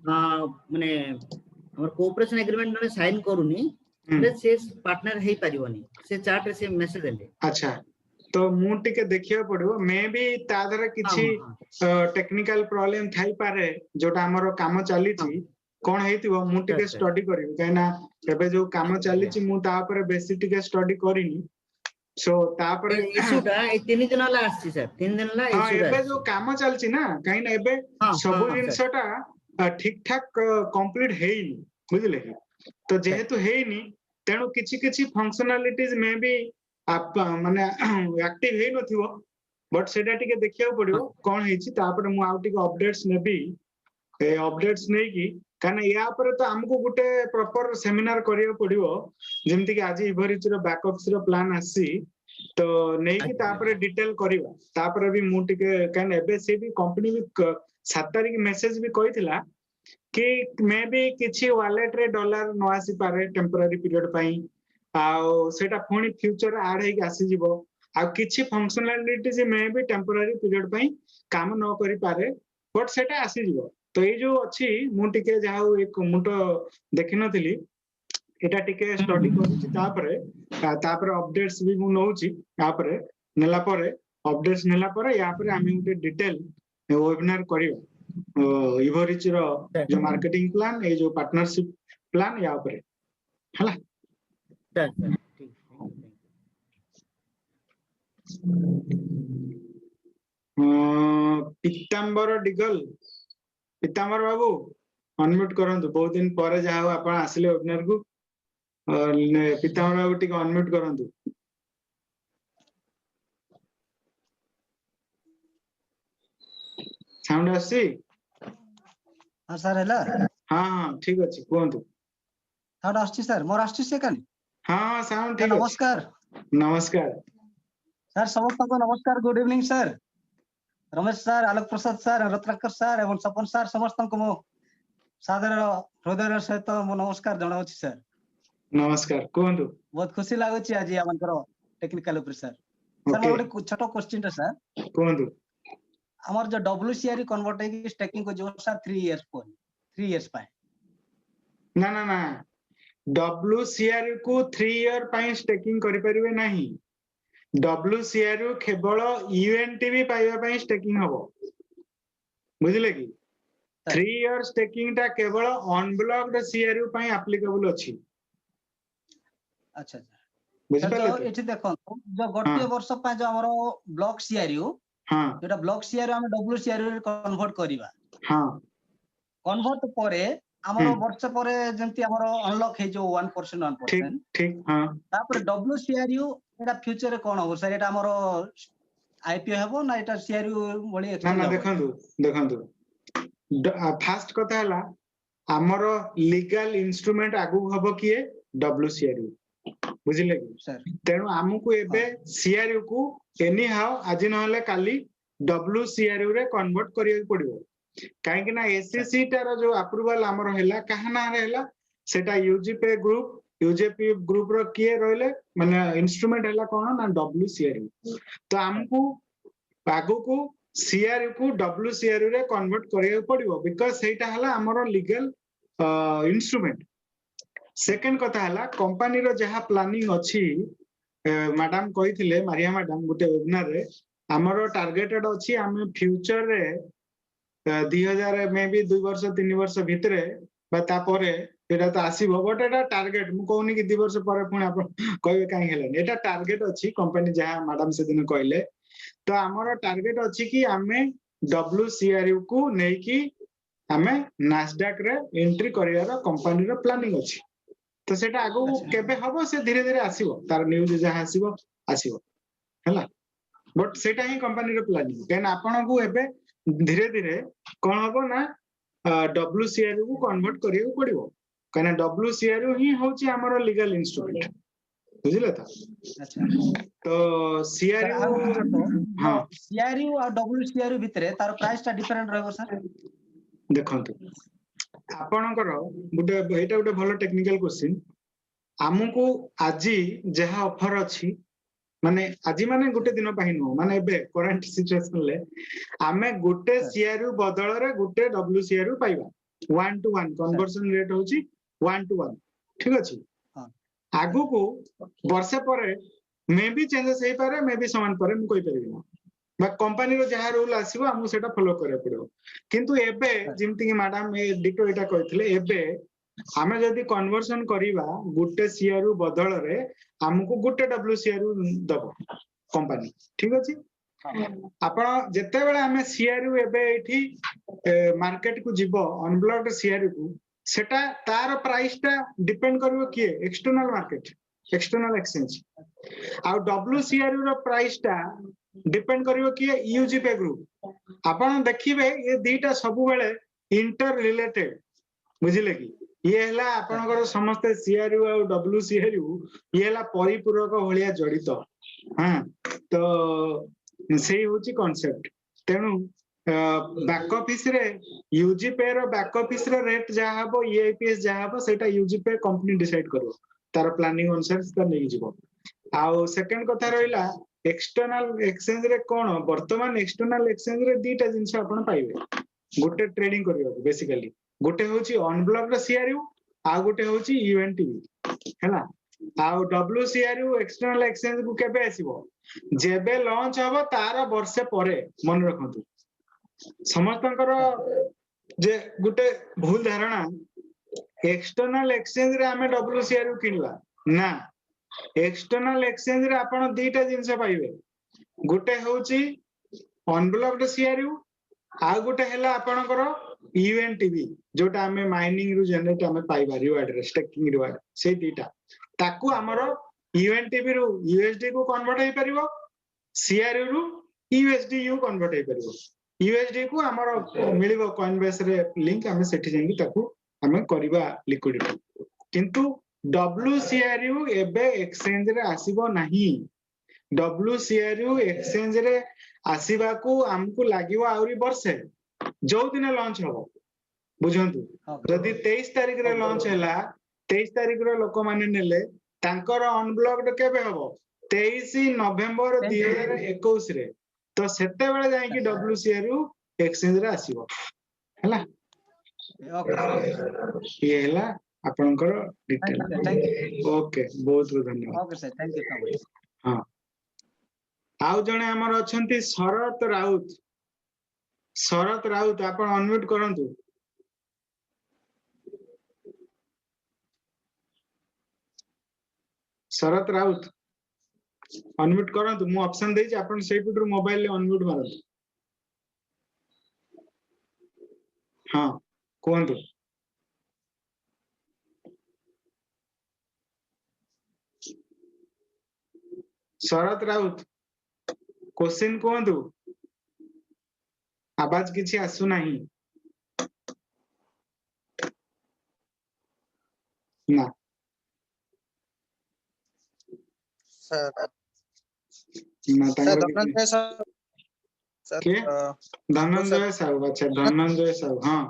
माने हमर कोऑपरेशन एग्रीमेंट ने साइन करूनी से पार्टनर हे परिबनी से चार्ट रे से मैसेज देले अच्छा तो मु टिके देखिया पड़िबो मे भी तादर किछि टेक्निकल प्रॉब्लम थाई पारे जोटा हमर काम चाली छि कोन हेतिबो मु टिके स्टडी करिबो काइना एबे जो काम चाली छि मु ता ऊपर बेसी टिके स्टडी करिनी सो ता पर इशूटा ए 3 दिन ला आछि सर 3 दिन ला हां एबे जो काम चल छि ना काइना एबे सब जिंसटा ठीक ठाक कंप्लीट हेइनी बुझले कि तो जेहेतु हेइनी तेनु किछि किछि फंक्शनलिटीज में भी आप माने एक्टिव हे नथिबो बट सेटा टिके देखिया पड़िबो कोन हेछि तापर मु आउ टिके अपडेट्स नेबी ए अपडेट्स नै कि काना या पर तो हमको गुटे प्रॉपर सेमिनार करियो पड़िबो जेमति कि आज इभरिच रो बैक ऑफिस रो प्लान आसी तो नहीं तापर डिटेल करिवा तापर भी मु टिके कान एबे से भी कंपनी भी 7 तारिख मेसेज भी कहितला कि मे भी किछि वॉलेट रे डॉलर न आसी पारे टेम्पररी पीरियड पई आ सेटा पुणी फ्यूचर ऐड हे आसी जिवो आ किछि फंक्शनलिटी जे मे भी टेम्पररी पीरियड पई काम न करि पारे बट सेटा आसी जिवो तो ए जो अछि मु टिके जाऊ एक मुटो देखि नथिली एटा टिके स्टडी करूची तापर अपडेट्स भी मु नउची तापर नेला परे अपडेट्स नेला परे या परे आमी उटे डिटेल वेबिनार करियो इवरिच रो जो मार्केटिंग प्लान ए जो पार्टनरशिप प्लान या परे हला पीतांबर डिगल पीतांबर बाबू अनम्यूट करंतु बहुत दिन परे जाओ आपण आसिले वेबिनार को पीतांबर बाबू टिके अनम्यूट करंतु साउंड आसी हां सर हैला हां हां ठीक अछि कोंतु साउंड आछि सर मोर आछि से कानी हां साउंड ठीक नमस्कार नमस्कार सर समस्त को नमस्कार good evening sir Ramesh sir Alok Prasad sir Ratnakar sir एवं सपन सर समस्त को मो सादर हृदय सहित मो नमस्कार जणाउछि सर नमस्कार कोंतु बहुत खुशी लागुछि आज हमनकर टेक्निकल ऊपर सर सर मोर एक छोटो क्वेश्चन सर कोंतु हमर जो WCRE कन्वर्ट है स्टेकिंग को जो सर 3 इयर्स पाए ना ना ना WCRE को 3 इयर पाई स्टेकिंग करि परिबे नाही WCRE केवल UNTB पाइबा पाई स्टेकिंग हबो बुझिले कि 3 इयर स्टेकिंग ता केवल अनब्लॉक्ड CRE पाई एप्लीकेबल अछि अच्छा बुझि तो पाले एठी देखो जो गोटे वर्ष पा जो हमरो ब्लॉक CRE हां जेटा ब्लॉक CRE हम WCRE रे कन्वर्ट करिवा हां कन्वर्ट परे हमरो वर्ष परे जेंति हमरो अनलॉक हे जो 1% 1% ठीक ठीक हां तापर WCRE एटा फ्यूचर रे कोन हो सर एटा हमरो IPO हेबो ना एटा CRE बळी ना एक्सचेंज ना हेबो देखंतु फास्ट कथा हला हमरो लीगल इंस्ट्रूमेंट आगु हबो किए WCRE बुझिले कि सर तेनु हमकु एबे CRE को एनी हाउ आज नहले काली WCRE रे कन्वर्ट करिया पड़िबो काहे कि ना SEC तार जो अप्रूवल हमर हैला कहा ना हैला सेटा UGP ग्रुप रो किए रहले माने इंस्ट्रूमेंट हैला कोन ना WCRE तो हमकु आगु को CRE को WCRE रे कन्वर्ट करिया पड़िबो बिकॉज़ सेटा हला हमर लीगल इंस्ट्रूमेंट सेकंड कथा हला कंपनी रो जहा प्लानिंग अछि मैडम कहिथिले मारिया मैडम गुटे वेबिनार रे हमरो टार्गेटेड अछि हम फ्यूचर रे 2000 मे भी 2 वर्ष 3 वर्ष भितरे बा तापरे एटा तो आसीबो बट एटा टार्गेट मु कहूनी कि 2 वर्ष परे पुणी आपण कहबे काई हेलन एटा टार्गेट अछि कंपनी जहा मैडम से दिन कहले तो हमरो टार्गेट अछि कि हमें WCRE को नै कि हमें नास्डैक रे एंट्री करियार कंपनी रो प्लानिंग अछि तो सेटा आगो केबे हबो से धीरे धीरे आसीबो तार न्यूज जहा आसीबो हैला बट सेटा ही कंपनी रो प्लानिंग केन आपण को एबे धीरे धीरे कोन हबो ना WCRE को कन्वर्ट करियो पड़िबो कना WCRE ही होची हमरो लीगल इंस्ट्रूमेंट बुझिले त अच्छा तो CRE हां CRE और WCRE भितरे तार प्राइस ता डिफरेंट रहबो सर देखंतु आपणकर गुटे एटा गुटे भलो टेक्निकल क्वेश्चन हमकु आजी जहा ऑफर अछि माने आजी माने गुटे दिन पाहि नो माने एबे करंट सिचुएशन ले आमे गुटे CRE बदल रे गुटे WCRE पाइबा 1 to 1 कन्वर्जन रेट होची 1 to 1 ठीक अछि आगु को वर्ष परे मे भी चेंजेस हे पारे मे भी समान पारे मु कहि परिबि ना बा कंपनी रो जहा रूल आसीबो हमु सेटा फॉलो करे पड़ो किंतु एबे जिमति कि मैडम ए डिटो एटा कहितले एबे हमें जदी कन्वर्जन करिवा गुटे CRE बदल रे हमकु गुटे WCRE दबो कंपनी ठीक अछि आपण जते बेले हमें CRE एबे एठी मार्केट को जिवो अनब्लॉक्ड CRE को सेटा तार प्राइस ता डिपेंड करबो किए एक्सटर्नल मार्केट एक्सटर्नल एक्सचेंज आ WCRE रो प्राइस ता डिपेंड करियो किए UGP ग्रुप आपण देखिबे ये दीटा सब बेले इंटर रिलेटेड बुझिले कि ये हला आपनकर समस्त CRE और WCRE ये हला परिपूरक होलिया जड़ित हाँ तो ସେଇ ହଉଛି କନସେପ୍ଟ। ତେଣୁ ବ୍ୟାକ୍ ଅଫିସ ରେ ୟୁଜି ପେ ର ବ୍ୟାକ୍ ଅଫିସ ର ରେଟ୍ ଯାହା ହବ EIPS ଯାହା ହବ ସେଇଟା ୟୁଜି ପେ କମ୍ପାନୀ ଡିସାଇଡ କରିବ, ତାର ପ୍ଲାନିଂ ଅନୁସାରେ ସେଟା ନେଇଯିବ। ଆଉ ସେକେଣ୍ଡ କଥା ରହିଲା ଏକ୍ସଟର୍ନାଲ ଏକ୍ସଚେଞ୍ଜ ରେ କଣ, ବର୍ତ୍ତମାନ ଏକ୍ସଟର୍ନାଲ ଏକ୍ସଚେଞ୍ଜ ରେ ଦିଟା ଜିନିଷ ଆପଣ ପାଇବେ ଗୋଟେ ଟ୍ରେଡିଂ କରିବାକୁ ବେସିକାଲି, ଗୋଟେ ହଉଛି ଅନବ୍ଲକ୍ଡ CRU ଆଉ ଗୋଟେ ହଉଛି UNTB ହେଲା। ଆଉ WCRU ଏକ୍ସଟର୍ନାଲ ଏକ୍ସଚେଞ୍ଜ କୁ କେବେ ଆସିବ, ଯେବେ ଲଞ୍ଚ ହବ ତାର ବର୍ଷେ ପରେ। ମନେ ରଖନ୍ତୁ ସମସ୍ତଙ୍କର ଯେ ଗୋଟେ ଭୁଲ ଧାରଣା ଏକ୍ସଟର୍ନାଲ ଏକ୍ସଚେଞ୍ଜ ରେ ଆମେ WCRU କିଣିବା ନା, ଏକ୍ସଟର୍ନାଲ ଏକ୍ସଚେଞ୍ଜ ରେ ଆପଣ ଦିଟା ଜିନିଷ ପାଇବେ, ଗୋଟେ ହଉଛି ଅନବ୍ଲକ୍ଡ CRU ଆଉ ଗୋଟେ ହେଲା ଆପଣଙ୍କର UNTB ଯୋଉଟା ଆମେ ମାଇନିଂ ରୁ ଜେନେରେଟ ଆମେ ପାଇବା ରିୱାର୍ଡ ରେ ଷ୍ଟେକିଂ ରିୱାର୍ଡ, ସେଇ ଦିଟା ତାକୁ ଆମର UNTB ରୁ USD କୁ କନଭର୍ଟ ହେଇପାରିବ, CRU ରୁ USDU କନଭର୍ଟ ହେଇପାରିବ। USD କୁ ଆମର ମିଳିବ କଏନବେସ ରେ ଲିଙ୍କ, ଆମେ ସେଠି ଯାଇକି ତାକୁ ଆମେ କରିବା ଲିକ୍ୱିଡିଟି। କିନ୍ତୁ WCRU ଏବେ ଏକ୍ସଚେଞ୍ଜ ରେ ଆସିବ ନାହିଁ। WCRU ଏକ୍ସଚେଞ୍ଜ ରେ ଆସିବାକୁ ଆମକୁ ଲାଗିବ ଆହୁରି ବର୍ଷେ, ଯୋଉ ଦିନ ଲଞ୍ଚ ହବ। ବୁଝନ୍ତୁ ଯଦି 23 ତାରିଖରେ ଲଞ୍ଚ ହେଲା, 23 ତାରିଖରେ ଲୋକମାନେ ନେଲେ, ତାଙ୍କର ଅନବ୍ଲକ୍ଡ କେବେ ହବ 23 ନଭେମ୍ବର 2021 ରେ, ତ ସେତେବେଳେ ଯାଇକି WCRU ଏକ୍ସଚେଞ୍ଜ ରେ ଆସିବ ହେଲା। ଇଏ ହେଲା ଆପଣଙ୍କର ଡିଟେଲ। ଓକେ ବହୁତ ବହୁତ ଧନ୍ୟବାଦ। Okay sir, thank you so much. ହଁ ଆଉ ଜଣେ ଆମର ଅଛନ୍ତି ଶରତ ରାଉତ। ଶରତ ରାଉତ ଆପଣ ଅନମ୍ୟୁଟ କରନ୍ତୁ। ଶରତ ରାଉତ ଅନମ୍ୟୁଟ କରନ୍ତୁ, ମୁଁ ଅପସନ ଦେଇଛି, ଆପଣ ସେଇ ପଟରୁ ମୋବାଇଲରେ ଅନମ୍ୟୁଟ ମାରନ୍ତୁ। ହଁ କୁହନ୍ତୁ। ଶରତ ରାଉତ କ୍ୱେଶ୍ଚିନ୍ କୁହନ୍ତୁ, ଆବାଜ କିଛି ଆସୁନାହିଁ। ନା ସାର୍ ନା ସାର୍ ତାଙ୍କର କିଛି ଧନଞ୍ଜୟ ସାର୍ ସାର୍ କିଏ? ଧନଞ୍ଜୟ ସାହୁ, ଆଚ୍ଛା ଧନଞ୍ଜୟ ସାହୁ, ହଁ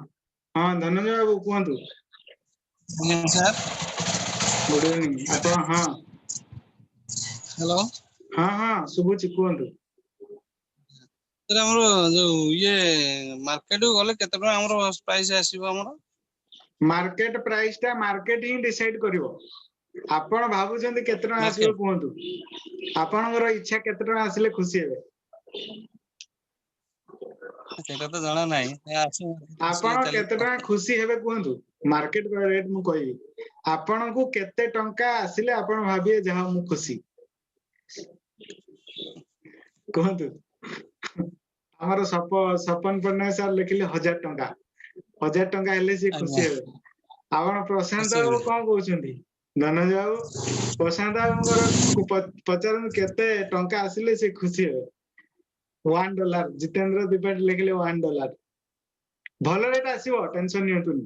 ହଁ ଧନଞ୍ଜୟ ବାବୁ କୁହନ୍ତୁ। ସାର୍ ଗୁଡ ଇଭିନିଂ ଆପଣ, ହଁ ହ୍ୟାଲୋ ହଁ ହଁ ଶୁଭୁଛି କୁହନ୍ତୁ। ସାର୍ ଆମର ଯୋଉ ଇଏ ମାର୍କେଟ ଗଲେ କେତେ ଟଙ୍କା ଆମର ପ୍ରାଇସ୍ ଆସିବ ଆମର? ମାର୍କେଟ ପ୍ରାଇସ ଟା ମାର୍କେଟ ହିଁ ଡିସାଇଡ କରିବ। ଆପଣ ଭାବୁଛନ୍ତି କେତେ ଟଙ୍କା ଆସିବ ମାର୍କେଟ କୁହନ୍ତୁ, ଆପଣଙ୍କର ଇଚ୍ଛା କେତେ ଟଙ୍କା ଆସିଲେ ଖୁସି ହେବେ? ସେଇଟା ତ ଜଣା ନାହିଁ, ଆପଣ କେତେ ଟଙ୍କା ଖୁସି ହେବେ କୁହନ୍ତୁ, ମାର୍କେଟ ରେଟ୍ ମୁଁ କହିବି। ଆପଣଙ୍କୁ କେତେ ଟଙ୍କା ଆସିଲେ ଆପଣ ଭାବିବେ ଯାହା ମୁଁ ଖୁସି, କୁହନ୍ତୁ। ଆମର ସପନ ପଟ୍ଟନାୟକ ସାର୍ ଲେଖିଲେ 1000 ଟଙ୍କା, 1000 ଟଙ୍କା ହେଲେ ସିଏ ଖୁସି ଆଜ୍ଞା ହେବେ। ଆପଣ ପ୍ରଶାନ୍ତ ଖୁସି ବାବୁ ହେବେ। କଣ କହୁଛନ୍ତି? ଧନଞ୍ଜୟ ବାବୁ ପ୍ରଶାନ୍ତ ବାବୁଙ୍କର ପଚାରନ୍ତୁ କେତେ ଟଙ୍କା ଆସିଲେ ସେ ଖୁସି ହେବେ। $1, ଜିତେନ୍ଦ୍ର ତ୍ରିପାଠୀ ଲେଖିଲେ $1। ଭଲ ରେଟ୍ ଆସିବ, ଟେନସନ ନିଅନ୍ତୁନି।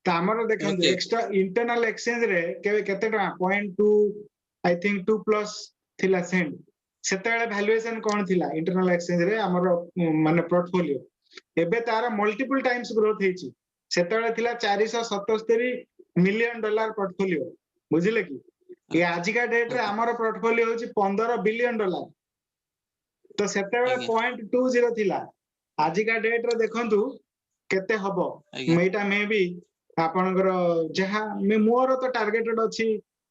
ତ ଆମର ଦେଖନ୍ତୁ ଓକେ ଏକ୍ସଟ୍ରା ଇଣ୍ଟରନାଲ ଏକ୍ସଚେଞ୍ଜ ରେ କେତେ ଟଙ୍କା 0.2 ଆଇ ଥିଙ୍କ 2+ ଥିଲା ସେଣ୍ଟ। ସେତେବେଳେ ଭ୍ୟାଲୁଏସନ କଣ ଥିଲା ଇଣ୍ଟରନାଲ ଏକ୍ସଚେଞ୍ଜ ରେ ଆମର ମାନେ ପୋର୍ଟଫୋଲିଓ, ଏବେ ତାର ମଲ୍ଟିପଲ ଟାଇମ୍ସ ଗ୍ରୋଥ ହେଇଛି। ସେତେବେଳେ ଥିଲା $477 ମିଲିୟନ ପୋର୍ଟଫୋଲିଓ, ବୁଝିଲେ କି? ଏ ଆଜିକା ଡେଟ ରେ ଆମର ପୋର୍ଟଫୋଲିଓ ହଉଛି $15 ବିଲିୟନ। ତ ସେତେବେଳେ ଆଜ୍ଞା 0.20 ଥିଲା, ଆଜିକା ଡେଟ ରେ ଦେଖନ୍ତୁ କେତେ ହବ। ଆଜ୍ଞା ଏଇଟା ମେ ବି ଆପଣଙ୍କର ଯାହା ମୋର ତ ଟାର୍ଗେଟେଡ ଅଛି,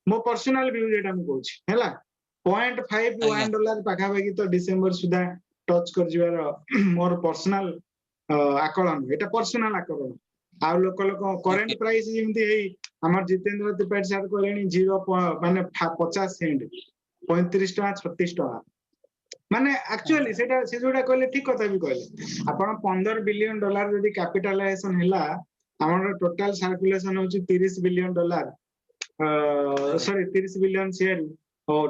ମୋ ପର୍ସନାଲ ଭିଉ ଯେଟା ମୁଁ କହୁଛି ହେଲା, ଆଜ୍ଞା $0.51 ପାଖାପାଖି ତ ଡିସେମ୍ବର ସୁଦ୍ଧା ଟଚ୍ କରିଯିବାର ମୋର ପର୍ସନାଲ ଆକଳନ, ଏଇଟା ପର୍ସନାଲ ଆକଳନ। ଆଉ ଲୋକ କରେଣ୍ଟ ଓକେ ପ୍ରାଇସ ଯେମିତି ହେଇ ଆମର ଜିତେନ୍ଦ୍ର ତ୍ରିପାଠୀ ସାର୍ କହିଲେଣି 50 ସେଣ୍ଟ, 35 ଟଙ୍କା 36 ଟଙ୍କା। ମାନେ ଆକ୍ଚୁଆଲି ସେଇଟା ସେ ଯୋଉଟା କହିଲେ ଠିକ କଥା ବି କହିଲେ। ଆପଣ $15 ବିଲିୟନ ଯଦି କ୍ୟାପିଟାଲାଇଜେସନ ହେଲା, ଆମର ଟୋଟାଲ ସାର୍କୁଲେସନ ହଉଛି $30 ବିଲିୟନ, ଆଜ୍ଞା ସରି 30 ବିଲିୟନ ସେୟାର।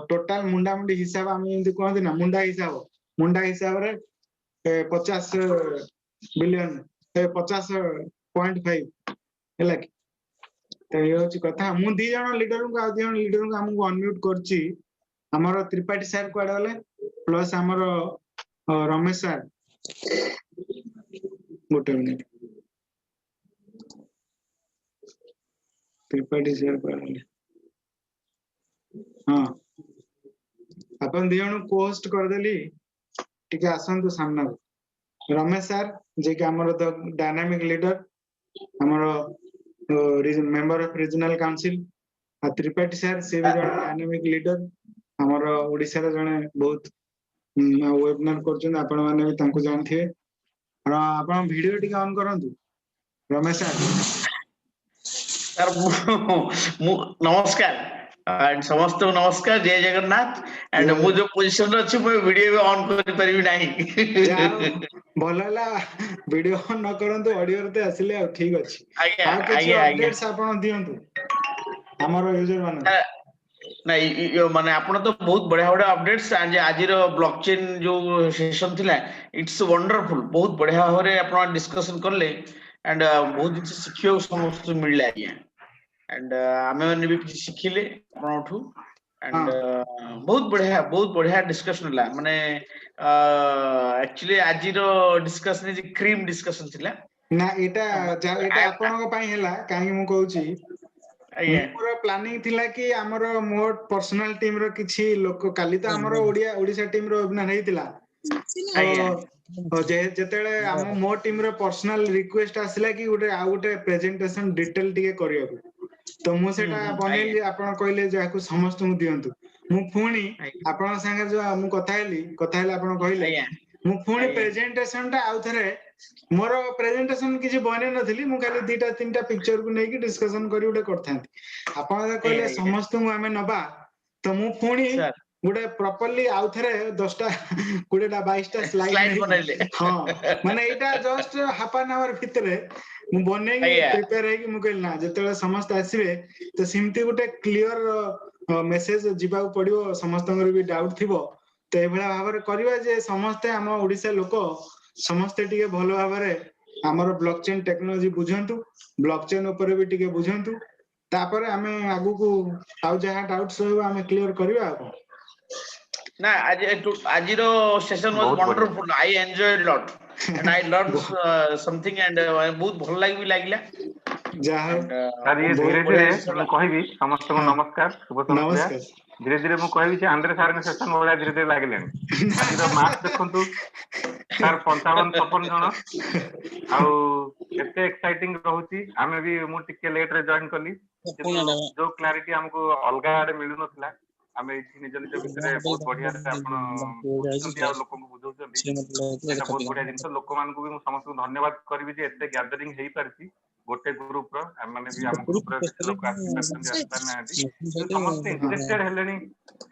ଟୋଟାଲ ମୁଣ୍ଡାମୁଣ୍ଡି ହିସାବ ଆମେ ଯେମିତି କୁହନ୍ତି ନା, ମୁଣ୍ଡା ହିସାବରେ 50 ବିଲିୟନ 50.5 ହେଲା କି? ତ ଇଏ ହଉଛି କଥା। ମୁଁ 2 ଜଣ ଲିଡରଙ୍କୁ ଆଉ 2 ଜଣ ଲିଡରଙ୍କୁ ଆମକୁ ଅନମ୍ୟୁଟ କରୁଛି, ଆମର त्रिपाठी ସାର୍ କୁଆଡେ ଗଲେ ପ୍ଲସ୍ ଆମର ରमेଶ ସାର୍ ଗୋଟେ ମିନିଟ୍ त्रिपाठी ସାର୍ କୁଆଡେ ଗଲେ ହଁ ଆପଣ ଦି ଜଣ ପୋଷ୍ଟ କରିଦେଲି ଟିକେ ଆସନ୍ତୁ ସାମ୍ନାକୁ रमेश सर जे कि हमर द डायनामिक लीडर हमर मेंबर ऑफ रीजनल काउंसिल आ त्रिपाठी सर से भी जने डायनामिक लीडर हमर ओडिसा रे जने बहुत वेबिनार करछन आपण माने भी तांको जानथिए आपण वीडियो टिके ऑन करंतु रमेश सर सर नमस्कार एंड समस्त नमस्कार जय जगन्नाथ एंड मु जो पोजीशन रे अछि मैं वीडियो भी ऑन कर परिबी नाही भलला वीडियो ऑन न करंतु ऑडियो रे आसिले ठीक अछि आज्ञा आ किछ आज्ञा अपडेट्स आपण दियंतु हमर यूजर माने नहीं माने आपण तो बहुत बढ़िया बढ़िया अपडेट्स आज ब्लॉकचेन जो सेशन थिला इट्स वंडरफुल बहुत बढ़िया भाबरे आपण डिस्कशन करले एंड बहुत दिन सिखियो समस्त मिलला आज्ञा एंड आमे माने भी किछ सिखिले आपनठू एंड बहुत बढ़िया डिस्कशन ला माने एक्चुअली आज डिस्कशन इज क्रीम डिस्कशन थिला ना एटा आपण को पई हैला काहे मु कहूची मोर प्लानिंग थिला कि हमर मोर पर्सनल टीम रो किछि लोक काली तो हमर ओडिसा टीम रो वेबिनार हेतिला जेतेले हम मो टीम रो पर्सनल रिक्वेस्ट आसिला कि गोटे आ गोटे प्रेजेंटेशन डिटेल टिके करिया तो मु सेटा बनेली आपण कहले जाकू समस्त मु दियंतु मु फुणी आपण संगे जो मु कथा हेली आपण कहले मु फुणी प्रेजेंटेशन ता आउ थरे मोर प्रेजेंटेशन किछि बने नथिली मु खाली दुटा तीनटा पिक्चर को नेकी डिस्कशन करी उडे करथांती आपण कहले समस्त मु हमें नबा तो मु फुणी गुडे प्रॉपर्ली आउ थरे 10टा 20टा 22टा स्लाइड बनैले हां माने एटा जस्ट हाफ एन आवर भितरे मु बने प्रिपेयर है कि मु कहल ना जतले समस्त आसीबे तो सिमती गुटे क्लियर मेसेज जिबा पड़ियो समस्त भी डाउट थिबो तो एभला भाबरे करबा जे समस्त हम ओडिसा लोक समस्त टिके भलो भाबरे हमर ब्लॉकचेन टेक्नोलॉजी बुझंतु ब्लॉकचेन ऊपर भी टिके बुझंतु तापरे हमें आगु को आउ जहा डाउट्स रहबा हमें क्लियर करबा ना आज रो session was wonderful I enjoyed lot and I learn something and बहुत भल लागी लागिला सर ये धीरे धीरे मु कहबी समस्त को नमस्कार शुभ संध्या धीरे धीरे मु कहबी जे आंध्र सार ने सेशन बड़ा धीरे धीरे लागले आज रो मार्क्स देखंतु सर 55 56 जण आ केते एक्साइटिंग रहउची हमें भी मु टिके लेट रे जॉइन करली जो क्लैरिटी हमको अलगा आडे मिलु नथला हमें निज निज भितर बहुत बढ़िया से आपण लोक को बुझौछन एटा बहुत बढ़िया जिंस लोक मान को भी समस्त को धन्यवाद करबी जे एते गैदरिंग हेई परची गोटे ग्रुप रो माने भी हम ग्रुप रो लोक समस्त इंटरेस्टेड हेलेनी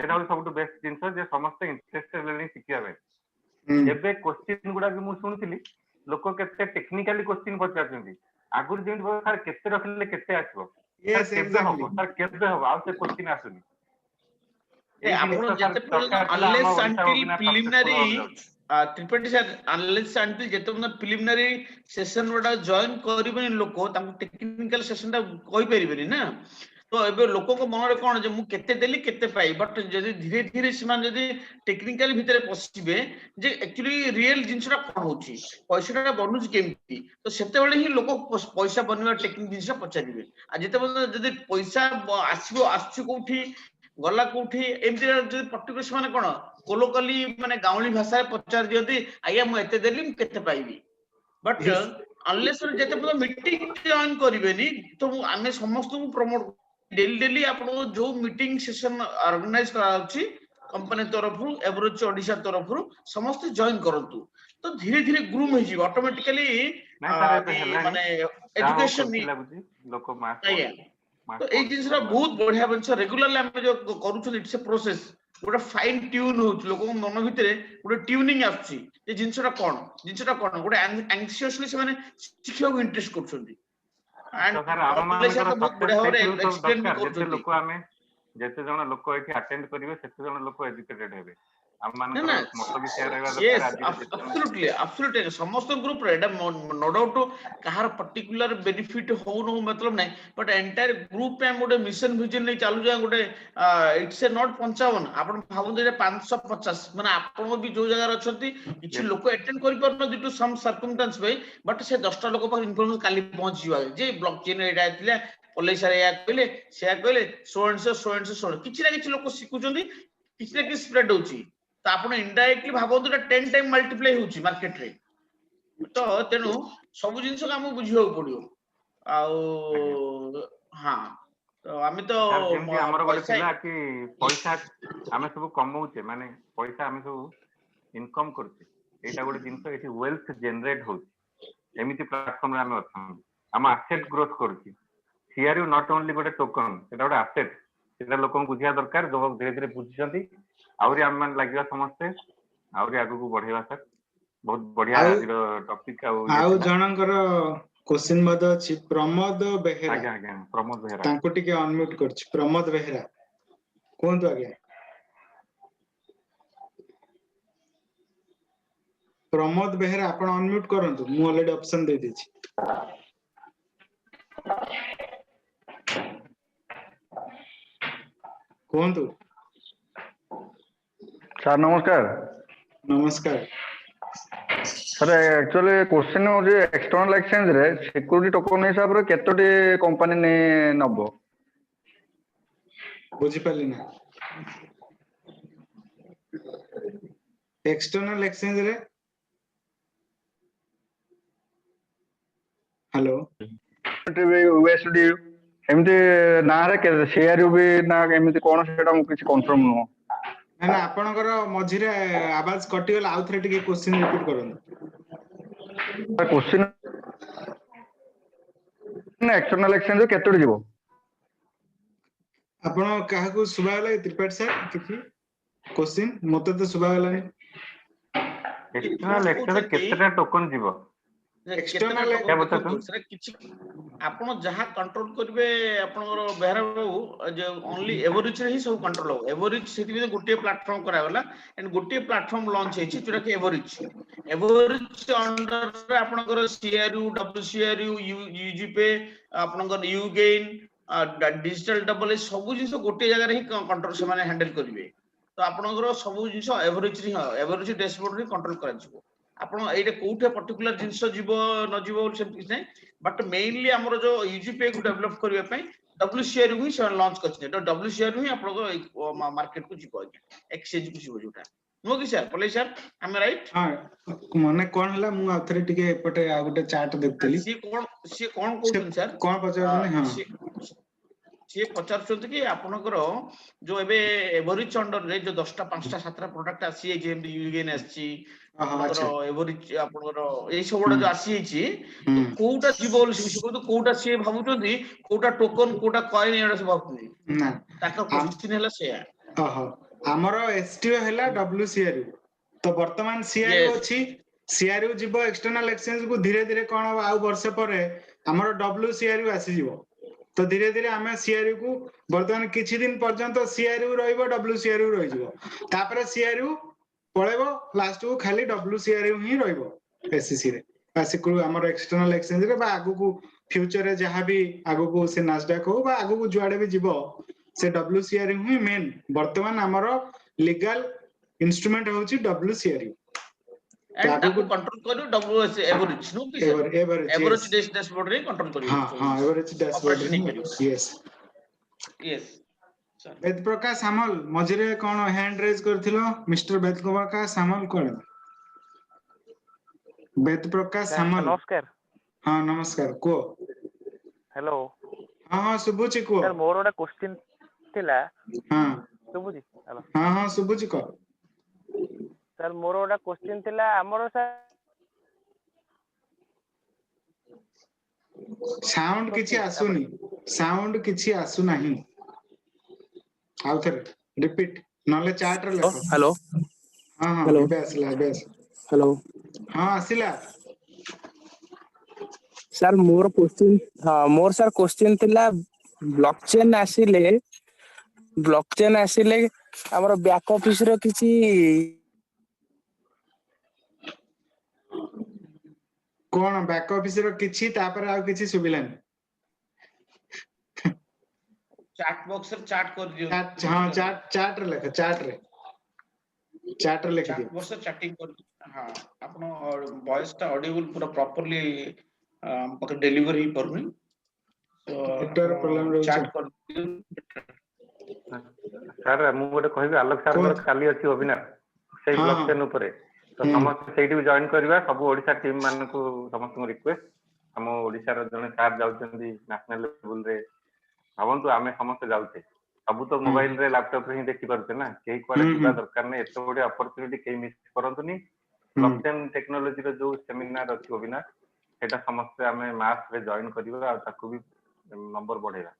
एटा सबटु बेस्ट जिंस जे समस्त इंटरेस्टेड हेलेनी सिखिया बे जेबे क्वेश्चन गुडा भी मु सुनथिली लोक केते टेक्निकली क्वेश्चन पचारछन्ती आगुर जेंट सर केते रखले केते आछबो सर केबे हो सर केबे हो आ से क्वेश्चन आसुनी त्रिपाठी सर अनलेस अंटिल जेतम प्रिलिमिनरी सेशन वडा जॉइन करबे लोक तांको टेक्निकल सेशन ता कहि परिबेनी ना तो एबे लोक को मन रे कोन जे मु केते देली केते पाई बट जदी धीरे धीरे समान जदी टेक्निकल भितरे पसिबे जे एक्चुअली रियल जिंसटा कोन होची पैसाटा बनुच केमती तो सेते बेले ही लोक पैसा बनवा टेक्निक जिंस पचारिबे आ जेते जदी पैसा आसीबो आछी कोठी गला कोठी एमती जदी पर्टिकुलर माने कोन कोलोकली माने गाउली भाषा पचार दियती आया मु एते देली मु केते पाइबी बट अनलेस जेते मीटिंग जॉइन करिवेनी तो आमे समस्त को प्रमोट डेली डेली आपण जो मीटिंग सेशन ऑर्गेनाइज कराउची कंपनी तरफ एवरेज ओडिसा तरफ समस्त जॉइन करंतु तो धीरे धीरे ग्रूम हो जी ऑटोमेटिकली माने एजुकेशन लोक मास तो ए जिंसरा बहुत बढ़िया बंस रेगुलरली हम जो करूछु इट्स अ प्रोसेस गोटे फाइन ट्यून हो लोक मन भितर गोटे ट्यूनिंग आछी जे जिंसरा कोन गोटे एंग्जियसली से माने शिक्षा को इंटरेस्ट करछन्ती लोक एठी अटेंड करिवे सेते जण लोक एजुकेटेड हेबे ଆମ ନା ମାନଙ୍କର ନା ମତ ବି ସେୟାର ହେବା yes ଦରକାର ଆଜି absolutely ସମସ୍ତ ଗ୍ରୁପ ରେ ଏଟା नो डाउट କାହାର ପର୍ଟିକୁଲାର ବେନିଫିଟ ହଉ ନ ହଉ ମତଲବ ନାହିଁ ବଟ୍ ଏଣ୍ଟାୟାର ଗ୍ରୁପ ପାଇଁ ଗୋଟେ ମିଶନ ଭିଜନ ନେଇ ଚାଲୁଛେ ଗୋଟେ ଇଟ୍ସ ଏ ନଟ୍ 55 ଆପଣ ଭାବନ୍ତୁ ଯେ 550 ମାନେ ଆପଣ ବି ଯୋଉ ଜାଗାରେ ଅଛନ୍ତି କିଛି ଲୋକ ଆଟେଣ୍ଡ କରିପାରୁନ ଡ୍ୟୁ ଟୁ ସମ୍ ସର୍କମଷ୍ଟାନ୍ସ ବାଇ ବଟ୍ ସେ 10ଟା ଲୋକ ପାଖରେ ଇନଫର୍ମେସନ କାଲି ପହଞ୍ଚିଯିବା ଯେ ବ୍ଲକ ଚେନ ଏଇଟା ଥିଲା କଲେଜ ସାର୍ ଏୟା କହିଲେ ସେୟା କହିଲେ ସୋ ଆଣ୍ଡ ସୋ କିଛି ନା କିଛି ଲୋକ ଶିଖୁଛନ୍ତି କିଛି ନା କିଛି ସ୍ପ୍ରେଡ ହଉଛି ତ ଆପଣ ଇନଡାଇରେକ୍ଟଲି ଭାବନ୍ତୁ ଏଟା 10 ଟାଇମ ମଲ୍ଟିପ୍ଲାଇ ହଉଛି ମାର୍କେଟ ରେ ତ ତେଣୁ ସବୁ ଜିନିଷକୁ ଆମକୁ ବୁଝିବାକୁ ପଡିବ ଆଉ ହଁ ତ ଆମେ ତ ସାର୍ ଯେମିତି ଆମର ଗୋଟେ ପଇସା ଥିଲା କି ପଇସା ଆମେ ସବୁ କମଉଛେ ମାନେ ପଇସା ଆମେ ସବୁ ଇନକମ କରୁଛେ ଏଇଟା ଗୋଟେ ଜିନିଷ ଏଠି ୱେଲ୍ଥ ଜେନେରେଟ ହଉଛି ଏମିତି ପ୍ଲାଟଫର୍ମରେ ଆମେ ଅଛନ୍ତି ଆମ ଆସେଟ୍ ଗ୍ରୋଥ କରୁଛି ସିଆରୟୁ ନଟ୍ ଓନଲି ଗୋଟେ ଟୋକନ ସେଟା ଗୋଟେ ଆସେଟ୍ ସେଟା ଲୋକଙ୍କୁ ବୁଝିବା ଦରକାର ଯୋଉ ଧୀରେ ଧୀରେ ବୁଝିଛନ୍ତି ଆହୁରି ଆମେ ମାନେ ଲାଗିବା ସମସ୍ତେ ଆହୁରି ଆଗକୁ ବଢେଇବା ସାର୍ ବହୁତ ବଢିଆ ଆଜିର ଟପିକ ଆଉ ଜଣଙ୍କର କ୍ୱେଶ୍ଚିନ୍ ମଧ୍ୟ ଅଛି ପ୍ରମୋଦ ବେହେରା ଆଜ୍ଞା ଆଜ୍ଞା ପ୍ରମୋଦ ବେହେରା ତାଙ୍କୁ ଟିକେ ଅନମ୍ୟୁଟ କରୁଛି ପ୍ରମୋଦ ବେହେରା କୁହନ୍ତୁ ଆଜ୍ଞା ପ୍ରମୋଦ ବେହେରା ଆପଣ ଅନମ୍ୟୁଟ କରନ୍ତୁ ମୁଁ ଅଲରେଡି ଅପସନ ଦେଇ ଦେଇଛି କୁହନ୍ତୁ ସାର୍ ନମସ୍କାର ନମସ୍କାର ସାର୍ एक्चुअली क्वेश्चन होची एक्सटर्नल एक्सचेंज रे सिक्योरिटी टोकन हिसाब रे केतोटी कंपनी ने नबो बुझी पाली ना एक्सटर्नल एक्सचेंज रे हेलो यूएसडी एमती ना रे शेयर भी ना एमती कोन सेटा मु किछ कंफर्म नो ना आपनकर मझिरे आवाज कटि गला आउ थरे टिके क्वेश्चन रिपीट करन क्वेश्चन ना एक्सटर्नल एक्सचेंज केतोटी जीवो आपण काहा को सुबा गला त्रिपाठी सर किछि क्वेश्चन मते तो सुबा गला नहीं एक्सटर्नल एक्सचेंज केतेटा टोकन जीवो एक्सटर्नल କିଛି ଆପଣ ଯାହା କଣ୍ଟ୍ରୋଲ କରିବେ ଆପଣଙ୍କର ବେହେରା ବାବୁ ଓନ୍ଲି ଏଭରେଜ ରେ ହିଁ ସବୁ କଣ୍ଟ୍ରୋଲ ହବ ଏଭରେଜ ସେଥିପାଇଁ ଗୋଟିଏ ପ୍ଲାଟଫର୍ମ କରାଗଲା ଏଣ୍ଡ ଗୋଟିଏ ପ୍ଲାଟଫର୍ମ ଲଞ୍ଚ ହେଇଛି ଯୋଉଟା କି ଏଭରେଜ ଅଣ୍ଡରରେ ଆପଣଙ୍କର ସିଆରୟୁ ଡବ୍ଲ୍ୟୁସିଆରୟୁ ୟୁଜିପେ ଆପଣଙ୍କର ୟୁ ଗେନ୍ ଡିଜିଟାଲ ଡବଲ ସବୁ ଜିନିଷ ଗୋଟିଏ ଜାଗାରେ ହିଁ କଣ୍ଟ୍ରୋଲ ସେମାନେ ହ୍ୟାଣ୍ଡେଲ କରିବେ ତ ଆପଣଙ୍କର ସବୁ ଜିନିଷ ଏଭରେଜ ଏଭରେଜ ଡ୍ୟାସବୋର୍ଡ ରେ କଣ୍ଟ୍ରୋଲ କରାଯିବ ଆପଣ ଏଇଟା କୋଉଠି ପର୍ଟିକୁଲାର ଜିନିଷ ଯିବ ନ ଯିବ ସେମିତି କିଛି ନାହିଁ ବଟ୍ ମେନଲି ଆମର ଯୋଉ ୟୁଜିପେ କୁ ଡେଭଲପ କରିବା ପାଇଁ ଡବ୍ଲ୍ୟୁସିଆର ହିଁ ସେମାନେ ଲଞ୍ଚ କରିଛନ୍ତି ତ ଡବ୍ଲ୍ୟୁସିଆର ହିଁ ଆପଣଙ୍କ ମାର୍କେଟ କୁ ଯିବ ଆଜ୍ଞା ଏକ୍ସଚେଞ୍ଜ କୁ ଯିବ ଯୋଉଟା ନୁହଁ କି ସାର୍ ପଲେଇ ସାର୍ ଆମେ ରାଇଟ୍ ହଁ ମାନେ କଣ ହେଲା ମୁଁ ଆଉଥରେ ଟିକେ ଏପଟେ ଆଉ ଗୋଟେ ଚାର୍ଟ ଦେଖୁଥିଲି ସିଏ କଣ କହୁଛନ୍ତି ସାର୍ କଣ ପଚାରୁଛନ୍ତି ହଁ ସିଏ ପଚାରୁଛନ୍ତି କି ଆପଣଙ୍କର ଯୋଉ ଏବେ ଏଭରେଜ ଅଣ୍ଡରରେ ଯୋଉ 10ଟା 5ଟା 7ଟା ପ୍ରଡକ୍ଟ ଆସିଯାଇଛି ଯେମିତି ୟୁଗେନ୍ ଆସିଛି ଆପଣଙ୍କର ଏଭରେଜ ଆପଣଙ୍କର ଏଇ ସବୁ ଗୁଡା ଯୋଉ ଆସିଯାଇଛି କୋଉଟା ଯିବ ବୋଲି ସେ କୋଉଟା ସିଏ ଭାବୁଛନ୍ତି କୋଉଟା ଟୋକନ କୋଉଟା କଏନ ଏଗୁଡା ସବୁ ଭାବୁଛନ୍ତି ନା ତାଙ୍କ କ୍ୱେଶ୍ଚିନ୍ ହେଲା ସେଇଆ ଓହୋ ଆମର ଏସଟିଓ ହେଲା ଡବ୍ଲ୍ୟୁସିଆରୟୁ ତ ବର୍ତ୍ତମାନ ସିଆରୟୁ ଅଛି ସିଆରୟୁ ଯିବ ଏକ୍ସଟର୍ନାଲ ଏକ୍ସଚେଞ୍ଜ କୁ ଧୀରେ ଧୀରେ କଣ ହବ ଆଉ ବର୍ଷ ପରେ ଆମର ଡବ୍ଲ୍ୟୁସିଆରୟୁ ଆସିଯିବ ତ ଧୀରେ ଧୀରେ ଆମେ ସିଆରୟୁ କୁ ବର୍ତ୍ତମାନ କିଛି ଦିନ ପର୍ଯ୍ୟନ୍ତ ସିଆରୟୁ ରହିବ ଡବ୍ଲ୍ୟୁସିଆରୟୁ ରହିଯିବ ତାପରେ ସିଆରୟୁ ପଳେଇବ ଲାଷ୍ଟ କୁ ଖାଲି ଡବ୍ଲ୍ୟୁସିଆରୟୁ ହିଁ ରହିବ ଏସସିସି ରେ ଆମର ଏକ୍ସଟର୍ନାଲ ଏକ୍ସଚେଞ୍ଜ ରେ ବା ଆଗକୁ फ्यूचर रे जहां भी आगो से नासडाक हो बा आगो जुआडे भी जीवो से डब्ल्यूसीआरयू ही मेन वर्तमान हमर लीगल इंस्ट्रूमेंट होची डब्ल्यूसीआरयू एंड ताको कंट्रोल करू डब्ल्यूएस एवरेज नो कि एवरेज डैशबोर्ड रे कंट्रोल करू हां हां एवरेज डैशबोर्ड रे यस यस वेद प्रकाश सामल मझिरे कोन hand raise करथिलो mister Ved Prakash सामल कोन वेद प्रकाश सामल नमस्कार हाँ नमस्कार को हेलो हाँ हाँ सुबुची को सर मोर ओटा क्वेश्चन थिला हाँ सुबुची हेलो हाँ हाँ सुबुची को सर मोर ओटा क्वेश्चन थिला हमर सर साउंड किछि आसु नाही आउथर रिपीट नले चार्ट रे लेखो हेलो हाँ हाँ इबे आसला हेलो हाँ आसिला सर मोर क्वेश्चन हाँ मोर सर क्वेश्चन थिला ब्लॉकचेन आसिले ଆମର ବ୍ୟାକ୍ ଅଫିସ ର କିଛି କଣ ବ୍ୟାକ୍ ଅଫିସ ର କିଛି ତାପରେ ଆଉ କିଛି ସୁବିଲାନି ଚାଟ୍ ବକ୍ସ ରେ ଚାଟ୍ କରି ଦିଅ ହଁ ଚାଟ୍ ରେ ଲେଖ ଚାଟ୍ ରେ ଲେଖି ଚାଟ୍ ଦିଅ ବକ୍ସ ରେ ଚାଟିଂ କରି ହଁ ଆପଣ ଭଏସ ଟା ଅଡିବଲ ପୁରା ପ୍ରॉपर्ली ପକେ ଡେଲିଭରି ହେଇ ପାରୁନି ତ ନେଟୱାର୍କ ପ୍ରୋବ୍ଲେମ ରହୁଛି ଚାଟ୍ କରି ସାର୍ ମୁଁ ଗୋଟେ କହିବି ଆଲୋକ ସାର୍ଙ୍କର କାଲି ଅଛି ୱେବିନାର ସେଇ ବ୍ଲକ୍ ଚେନ୍ ଉପରେ ତ ସମସ୍ତେ ସେଇଠି ବି ଜଏନ୍ କରିବା ସବୁ ଓଡ଼ିଶା ଟିମ୍ ମାନଙ୍କୁ ସମସ୍ତଙ୍କୁ ରିକ୍ୱେଷ୍ଟ ଆମ ଓଡ଼ିଶାର ଜଣେ ସାର୍ ଯାଉଛନ୍ତି ନ୍ୟାସନାଲ ଲେବୁଲରେ ଭାବନ୍ତୁ ଆମେ ସମସ୍ତେ ଯାଉଛେ ସବୁ ତ ମୋବାଇଲ ରେ ଲାପଟପ ରେ ହିଁ ଦେଖିପାରୁଛେ ନା କେହି କୁଆଡେ ଯିବା ଦରକାର ନାହିଁ ଏତେ ବଢିଆ ଅପରଚ୍ୟୁନିଟି କେହି ମିସ୍ କରନ୍ତୁନି ବ୍ଲକ୍ ଚେନ୍ ଟେକ୍ନୋଲୋଜିର ଯୋଉ ସେମିନାର ଅଛି ୱେବିନାର ସେଇଟା ସମସ୍ତେ ଆମେ ମାସରେ ଜଏନ୍ କରିବା ଆଉ ତାକୁ ବି ନମ୍ବର ବଢେଇବା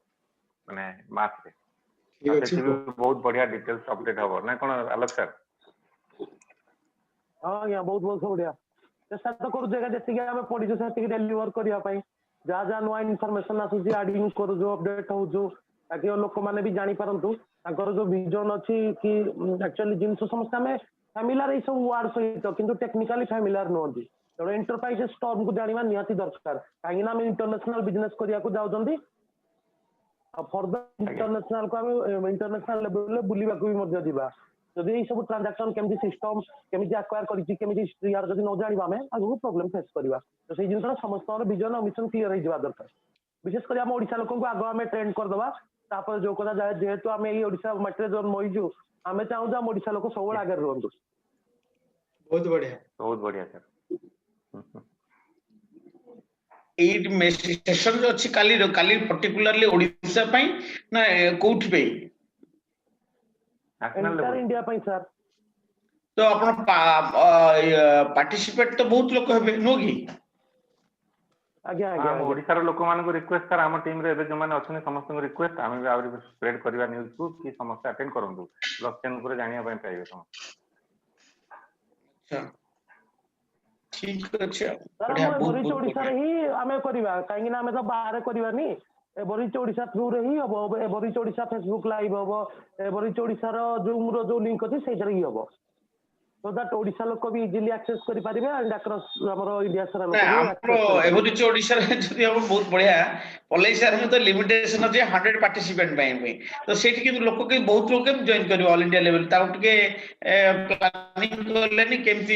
ମାନେ ମାସରେ ସେଠି ବି ବହୁତ ବଢିଆ ଡିଟେଲ୍ସ ଅପଡେଟ୍ ହବ ନା କଣ ଆଲୋକ ସାର୍ ହଁ ଆଜ୍ଞା ବହୁତ ବହୁତ ବଢିଆ ଚେଷ୍ଟା ତ କରୁଛୁ ଏକା ଯେତିକି ଆମେ ପଢିଛୁ ସେତିକି ଡେଲିଭର କରିବା ପାଇଁ ଯାହା ଯାହା ନୂଆ ଇନଫର୍ମେସନ ଆସୁଛି ଆଡିଂ କରୁଛୁ ଅପଡେଟ୍ ହଉଛୁ ତାକି ଲୋକମାନେ ବି ଜାଣିପାରନ୍ତୁ ତାଙ୍କର ଯୋଉ ଭିଜନ ଅଛି କି ଆକ୍ଚୁଆଲି ଜିନିଷ ସମସ୍ତେ ଆମେ ଫ୍ୟାମିଲିଆର ଏଇ ସବୁ ୱାର୍ଡ ସହିତ କିନ୍ତୁ ଟେକ୍ନିକାଲି ଫ୍ୟାମିଲିଆର ନୁହନ୍ତି ତେଣୁ ଏଣ୍ଟରପ୍ରାଇଜେସ୍ ଟର୍ମକୁ ଜାଣିବା ନିହାତି ଦରକାର କାହିଁକି ନା ଆମେ ଇଣ୍ଟରନ୍ୟାସନାଲ ବିଜନେସ କରିବାକୁ ଯାଉଛନ୍ତି ଆଉ ଫର୍ଦର ଇଣ୍ଟରନ୍ୟାସନାଲକୁ ଆମେ ଇଣ୍ଟରନ୍ୟାସନାଲ ଲେଭେଲରେ ବୁଲିବାକୁ ବି ମଧ୍ୟ ଯିବା ଯଦି ଏଇ ସବୁ ଟ୍ରାଞ୍ଜାକ୍ସନ କେମିତି ସିଷ୍ଟମ କେମିତି ଆକ୍ୱାର କରିଛି କେମିତି ହିଷ୍ଟ୍ରି ୟାର ଯଦି ନ ଜାଣିବା ଆମେ ଆଗକୁ ପ୍ରୋବ୍ଲେମ ଫେସ୍ କରିବା ତ ସେଇ ଜିନିଷଟା ସମସ୍ତଙ୍କର ଭିଜନ ଆଉ ମିଶନ କ୍ଲିୟର ହେଇଯିବା ଦରକାର ବିଶେଷ କରି ଆମ ଓଡ଼ିଶା ଲୋକଙ୍କୁ ଆଗ ଆମେ ଟ୍ରେଣ୍ଡ କରିଦେବା ତାପରେ ଯୋଉ କଥା ଯାଏ ଯେହେତୁ ଆମେ ଏଇ ଓଡ଼ିଶା ମାଟିରେ ଜନ୍ମ ହେଇଛୁ ଆମେ ଚାହୁଁଛୁ ଆମ ଓଡ଼ିଶା ଲୋକ ସବୁବେଳେ ଆଗରେ ରୁହନ୍ତୁ ବହୁତ ବଢିଆ ସାର୍ ଏଇ ସେସନ ଯୋଉ ଅଛି କାଲି ପର୍ଟିକୁଲାରଲି ଓଡ଼ିଶା ପାଇଁ ନା କୋଉଠି ପାଇଁ ଏଣ୍ଟାର ଇଣ୍ଡିଆ ପାଇଁ ସାର୍ ତ ଆପଣ ପାର୍ଟିସିପେଟ ତ ବହୁତ ଲୋକ ହେବେ ନୁହଁ କି ଆଜ୍ଞା ଆମ ଓଡ଼ିଶାର ଲୋକମାନଙ୍କୁ ରିକ୍ୱେଷ୍ଟ ସାର୍ ଆମ ଟିମରେ ଏବେ ଯୋଉମାନେ ଅଛନ୍ତି ସମସ୍ତଙ୍କୁ ରିକ୍ୱେଷ୍ଟ ଆମେ ବି ଆହୁରି ସ୍ପ୍ରେଡ୍ କରିବା ନ୍ୟୁଜକୁ କି ସମସ୍ତେ ଆଟେଣ୍ଡ କରନ୍ତୁ ବ୍ଲକ୍ ଚେନ୍ ଉପରେ ଜାଣିବା ପାଇଁ ପାଇବେ ସମସ୍ତେ ଠିକ ଅଛି ଏଭରିଚ ଓଡ଼ିଶାରେ ହିଁ ଆମେ କରିବା କାହିଁକି ନା ଆମେ ତ ବାହାରେ କରିବାନି ଏଭରିଚ ଓଡ଼ିଶା ଥ୍ରୁରେ ହିଁ ହବ ଏଭରିଚ ଓଡ଼ିଶା ଫେସବୁକ୍ ଲାଇଭ୍ ହବ ଏଭରିଚ ଓଡ଼ିଶାର ଜୁମ୍ର ଯୋଉ ଲିଙ୍କ ଅଛି ସେଇଟାରେ ହିଁ ହବ so that ଓଡ଼ିଶା ଲୋକ ବି ଇଜିଲି ଆକ୍ସେସ କରିପାରିବେ ଆଣ୍ଡ ଆକ୍ରସ୍ ଆମର ଇଣ୍ଡିଆ ସାରା ଲୋକ ବି ଆମର ଏଭରିଚ ଓଡ଼ିଶାରେ ଯଦି ହବ ବହୁତ ବଢିଆ ପଲେଇ ସାର୍ ତ ଲିମିଟେସନ ଅଛି 100 ପାର୍ଟିସିପେଣ୍ଟ ପାଇଁ ତ ସେଇଠି କିନ୍ତୁ ଲୋକ କେହି ବହୁତ ଲୋକ କେମିତି ଜଏନ୍ କରିବେ ଅଲ ଇଣ୍ଡିଆ ଲେଭେଲ ତାକୁ ଟିକେ ପ୍ଲାନିଂ କଲେନି କେମିତି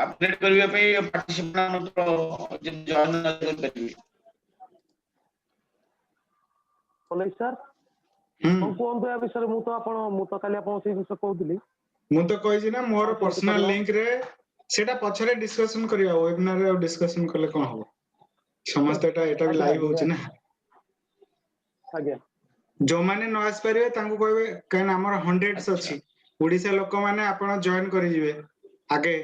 ଅପଡେଟ୍ କରିବା ପାଇଁ ପାର୍ଟିସିପେଣ୍ଟ ଜଏନ୍ କରିପାରିବେ ପଲେଇ ସାର୍ କୁହନ୍ତୁ ୟା ବିଷୟରେ ମୁଁ ତ କାଲି ଆପଣଙ୍କୁ ସେଇ ବିଷୟ କହୁଥିଲି ମୁଁ ତ କହିଛି ନା ମୋର ପର୍ସନାଲ ଲିଙ୍କ ରେ ସେଟା ପଛରେ ଡିସ୍କସନ କରିବା ୱେବିନାର ରେ ଆଉ ଡିସ୍କସନ କଲେ କଣ ହବ ସମସ୍ତେ ଏଟା ବି ଲାଇଭ ହଉଛି ନା ଆଜ୍ଞା ଯୋଉମାନେ ନ ଆସି ପାରିବେ ତାଙ୍କୁ କହିବେ କାହିଁକି ଆମର ହଣ୍ଡ୍ରେଡ୍ସ ଅଛି ଓଡ଼ିଶା ଲୋକମାନେ ଆପଣ ଜଏନ୍ କରିଯିବେ ଆଗେ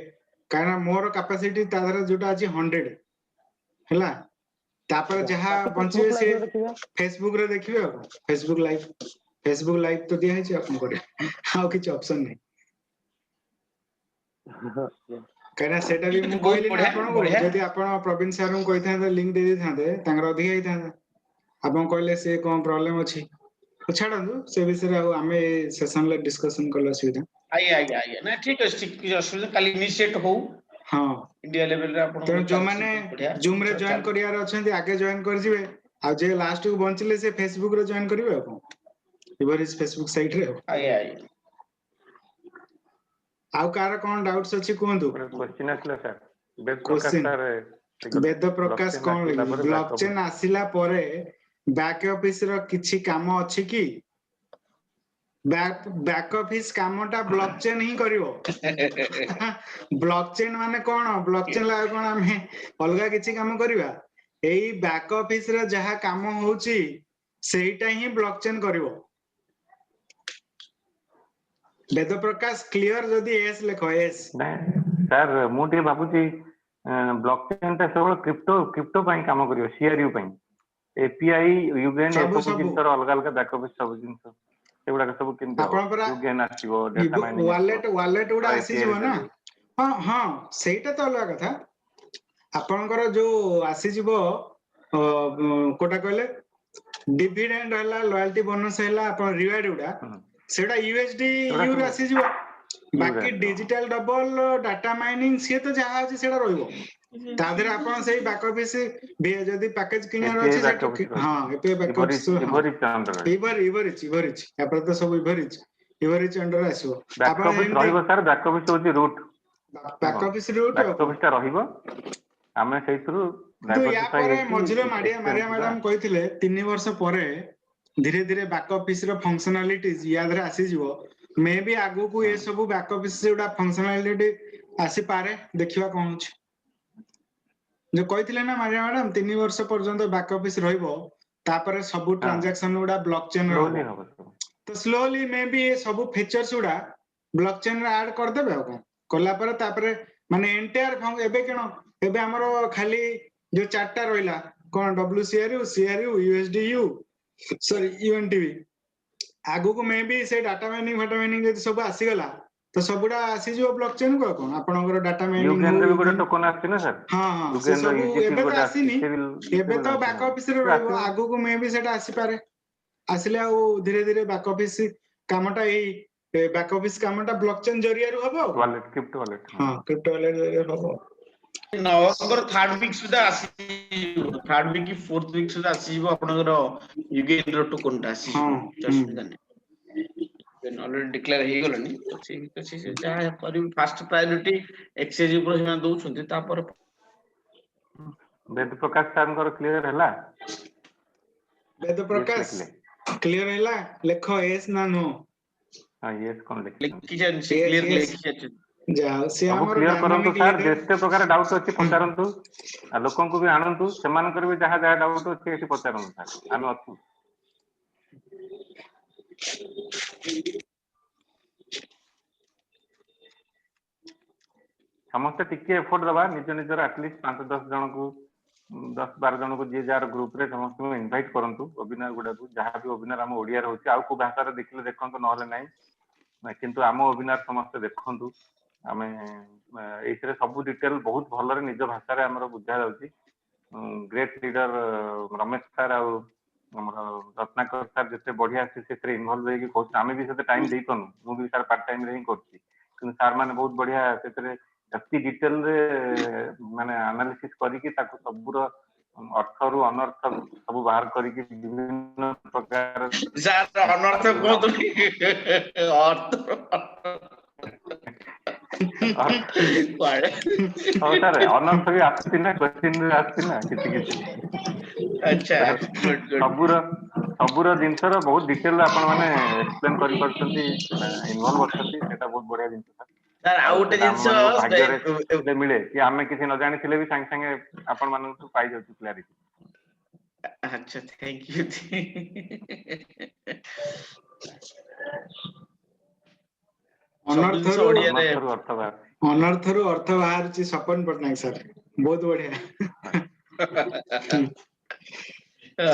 କାହିଁକି ମୋର କାପାସିଟି ତା ଧର ଯୋଉଟା ଅଛି 100 ହେଲା ତାପରେ ଯାହା ବଞ୍ଚିବେ ସେ ଫେସବୁକ ରେ ଦେଖିବେ ଆଉ ଫେସବୁକ ଲାଇଭ ତ ଦିଆ ହେଇଛି ଆପଣ କରିବା ଆଉ କିଛି ଅପସନ ନାହିଁ କାହିଁକିନା ସେଇଟା ବି ମୁଁ କହିଲି ନା ଆପଣଙ୍କୁ ଯଦି ଆପଣ ପ୍ରବୀଣ ସାର୍ଙ୍କୁ କହିଥାନ୍ତେ ଲିଙ୍କ ଦେଇ ଦେଇଥାନ୍ତେ ତାଙ୍କର ଅଧିକା ହେଇଥାନ୍ତା ଆପଣ କହିଲେ ସେ କଣ ପ୍ରୋବ୍ଲେମ ଅଛି ଛାଡ଼ନ୍ତୁ ସେ ବିଷୟରେ ଆଉ ଆମେ ସେସନରେ ଡିସ୍କସନ କଲେ ଅସୁବିଧା ଆଜ୍ଞା ନା ଠିକ ଅଛି କିଛି ଅସୁବିଧା କାଲି ଇନିସିଏଟ ହଉ ହଁ ଇଣ୍ଡିଆ ଲେଭେଲରେ ଆପଣ ତେଣୁ ଯୋଉମାନେ ଜୁମ ରେ ଜଏନ୍ କରିବାର ଅଛନ୍ତି ଆଗେ ଜଏନ୍ କରିଯିବେ ଆଉ ଯେ ଲାଷ୍ଟ କୁ ବଞ୍ଚିଲେ ସେ ଫେସବୁକ ରେ ଜଏନ୍ କରିବେ ଆଉ କଣ ଏଭରିଜ ଫେସବୁକ ସାଇଟ ରେ ଆଉ କାହାର କଣ ଡାଉଟ୍ସ ଅଛି କୁହନ୍ତୁ କ୍ୱେଶ୍ଚିନ୍ ଆସିଲା ସାର୍ ବେଦ ପ୍ରକାଶ କଣ ବ୍ଲକ ଚେନ୍ ଆସିଲା ପରେ ବ୍ୟାକ୍ ଅଫିସ ର କିଛି କାମ ଅଛି କି ବ୍ୟାକ୍ ଅଫିସ କାମଟା ବ୍ଲକ ଚେନ୍ ହିଁ କରିବ ବ୍ଲକ ଚେନ୍ ମାନେ କଣ ବ୍ଲକ ଚେନ୍ ଆଉ କଣ ଆମେ ଅଲଗା କିଛି କାମ କରିବା ଏଇ ବ୍ୟାକ୍ ଅଫିସ ରେ ଯାହା କାମ ହଉଛି ସେଇଟା ହିଁ ବ୍ଲକ ଚେନ୍ କରିବ ବେଦ ପ୍ରକାଶ କ୍ଲିୟର ଯଦି ଏସ୍ ଲେଖ ଏସ୍ ସାର୍ ମୁଁ ଟିକେ ଭାବୁଛି ବ୍ଲକ୍ ଚେନ୍ ଟା କେବଳ କ୍ରିପ୍ଟୋ ପାଇଁ କାମ କରିବ ସିଆରୟୁ ପାଇଁ ଏପିଆଇ ୟୁଗେନ୍ ଏସବୁ ଜିନିଷର ଅଲଗା ଅଲଗା ବ୍ୟାକ୍ ଅଫିସ ସବୁ ଜିନିଷ ସେଗୁଡାକ ସବୁ କେମିତି ହବ ୟୁଗେନ୍ ଆସିବ ଡାଟା ମାଇନିଂ ୱାଲେଟ ଗୁଡା ଆସିଯିବ ନା ହଁ ସେଇଟା ତ ଅଲଗା କଥା ଆପଣଙ୍କର ଯୋଉ ଆସିଯିବ କୋଉଟା କହିଲେ ଡିଭିଡେଣ୍ଡ ହେଲା ଲୟାଲଟି ବୋନସ ହେଲା ଆପଣ ରିୱାର୍ଡ ଗୁଡା सेटा USDU रे आसी जिवो बाकी डिजिटल डबल डाटा माइनिंग से तो जहाँ अछि सेटा रहइबो तादर आपण सेही बैक ऑफिस भी जदी पैकेज किनियार अछि से हां एपीआई बैक ऑफिस इवरिच एपर तो सब इवरिच अंडर आसीबो बैक ऑफिस रहइबो सर बैक ऑफिस होची route back office route back office ता रहइबो आमे सेहितरु तो या परे मझिरे मारिया मैडम कहिथिले 3 वर्ष परे धीरे धीरे बैक ऑफिस रो फंक्शनलिटीज याद रे आसी जिवो मे बी आगु को ये सब बैक ऑफिस से उडा फंक्शनलिटी आसी पारे देखिबा कोन छ जो कहिथिले ना मारिया मैडम 3 वर्ष पर्यंत बैक ऑफिस रहइबो तापरे सब ट्रांजैक्शन उडा ब्लॉकचेन रहबो तो स्लोली मे बी ये सब फीचर्स उडा ब्लॉकचेन रे ऐड कर देबे हो कोला पर तापरे माने एंटायर एबे केनो एबे हमरो खाली जो चारटा रहिला कोन WCRU CRU USDU sorry UNTV आगु को मे बी से डाटा माइनिंग जे सब आसी गला तो सबुडा आसी जो ब्लॉकचेन को कोन आपनकर डाटा माइनिंग यूकेन रे गोटे टोकन आछि ना सर हां से सब एबे तो आसीनी एबे तो बैक ऑफिस रे रहबो आगु को मे बी सेटा आसी पारे आसिले आ धीरे धीरे बैक ऑफिस कामटा ए बैक ऑफिस कामटा ब्लॉकचेन जरिया रो हबो वॉलेट क्रिप्टो वॉलेट हां क्रिप्टो वॉलेट जरिया हबो नवंबर 3rd वीक सुधा आसी 3rd वीक की 4th वीक सुधा आसी जीवो आपनकर यूकेन रो टोकन ता आसी जसुदा ने ऑलरेडी डिक्लेयर हे गलनी तो से जा करी फास्ट प्रायोरिटी एक्सचेंज ऊपर हिना दउ छथि ता पर वेद प्रकाश सर क्लियर हला वेद प्रकाश क्लियर हला लेखो एस ना नो हां यस कोन लिखि जन से क्लियर लिखि जाओ से हमर क्लियर करंतु सर जेते प्रकार डाउट अछि पचारंतु आ लोकन को भी आनंतु समान करबे जहा जहा डाउट अछि एठी पचारंतु सर आमे अछु समस्त टिके एफर्ट दबा निज निजर एटलीस्ट 5-10 जन को 10-12 जन को जे जार ग्रुप रे समस्त को इनवाइट करंतु वेबिनार गुडा को जहा भी वेबिनार हम ओडिया रहउची आ को भाषा रे देखले देखंतु नहले नाही किंतु हम वेबिनार समस्त देखंतु आमे एथरे सब डिटेल बहुत भल रे निज भाषा रे हमर बुझा जाउची ग्रेट लीडर रमेश सर आ हमर रत्नाकर सर जते बढ़िया से इन्वॉल्व होई कि कोच आमे भी सेते टाइम देई पनु मु भी सर पार्ट टाइम रे ही करची किंतु सर माने बहुत बढ़िया सेते अति डिटेल रे माने एनालिसिस करी कि ताको सबुर अर्थ रु अनर्थ सब बाहर करी कि विभिन्न प्रकार सर अनर्थ कोतुनी अर्थ सर अनर्थ भी आछि ना क्वेश्चन रे आछि ना किछि अच्छा सबुर जिनसर बहुत डिटेल आपण माने एक्सप्लेन करि परछंती इन्वॉल्व होछंती सेटा बहुत बढ़िया जिंस सर आउट जिंस मिले कि आमे किछि न जानि थिले भी संग संग आपण मानन को पाई जाउची क्लैरिटी अच्छा थैंक यू अनर्थरु अर्थ बाहरची सपन पटनायक सर बहुत बढ़िया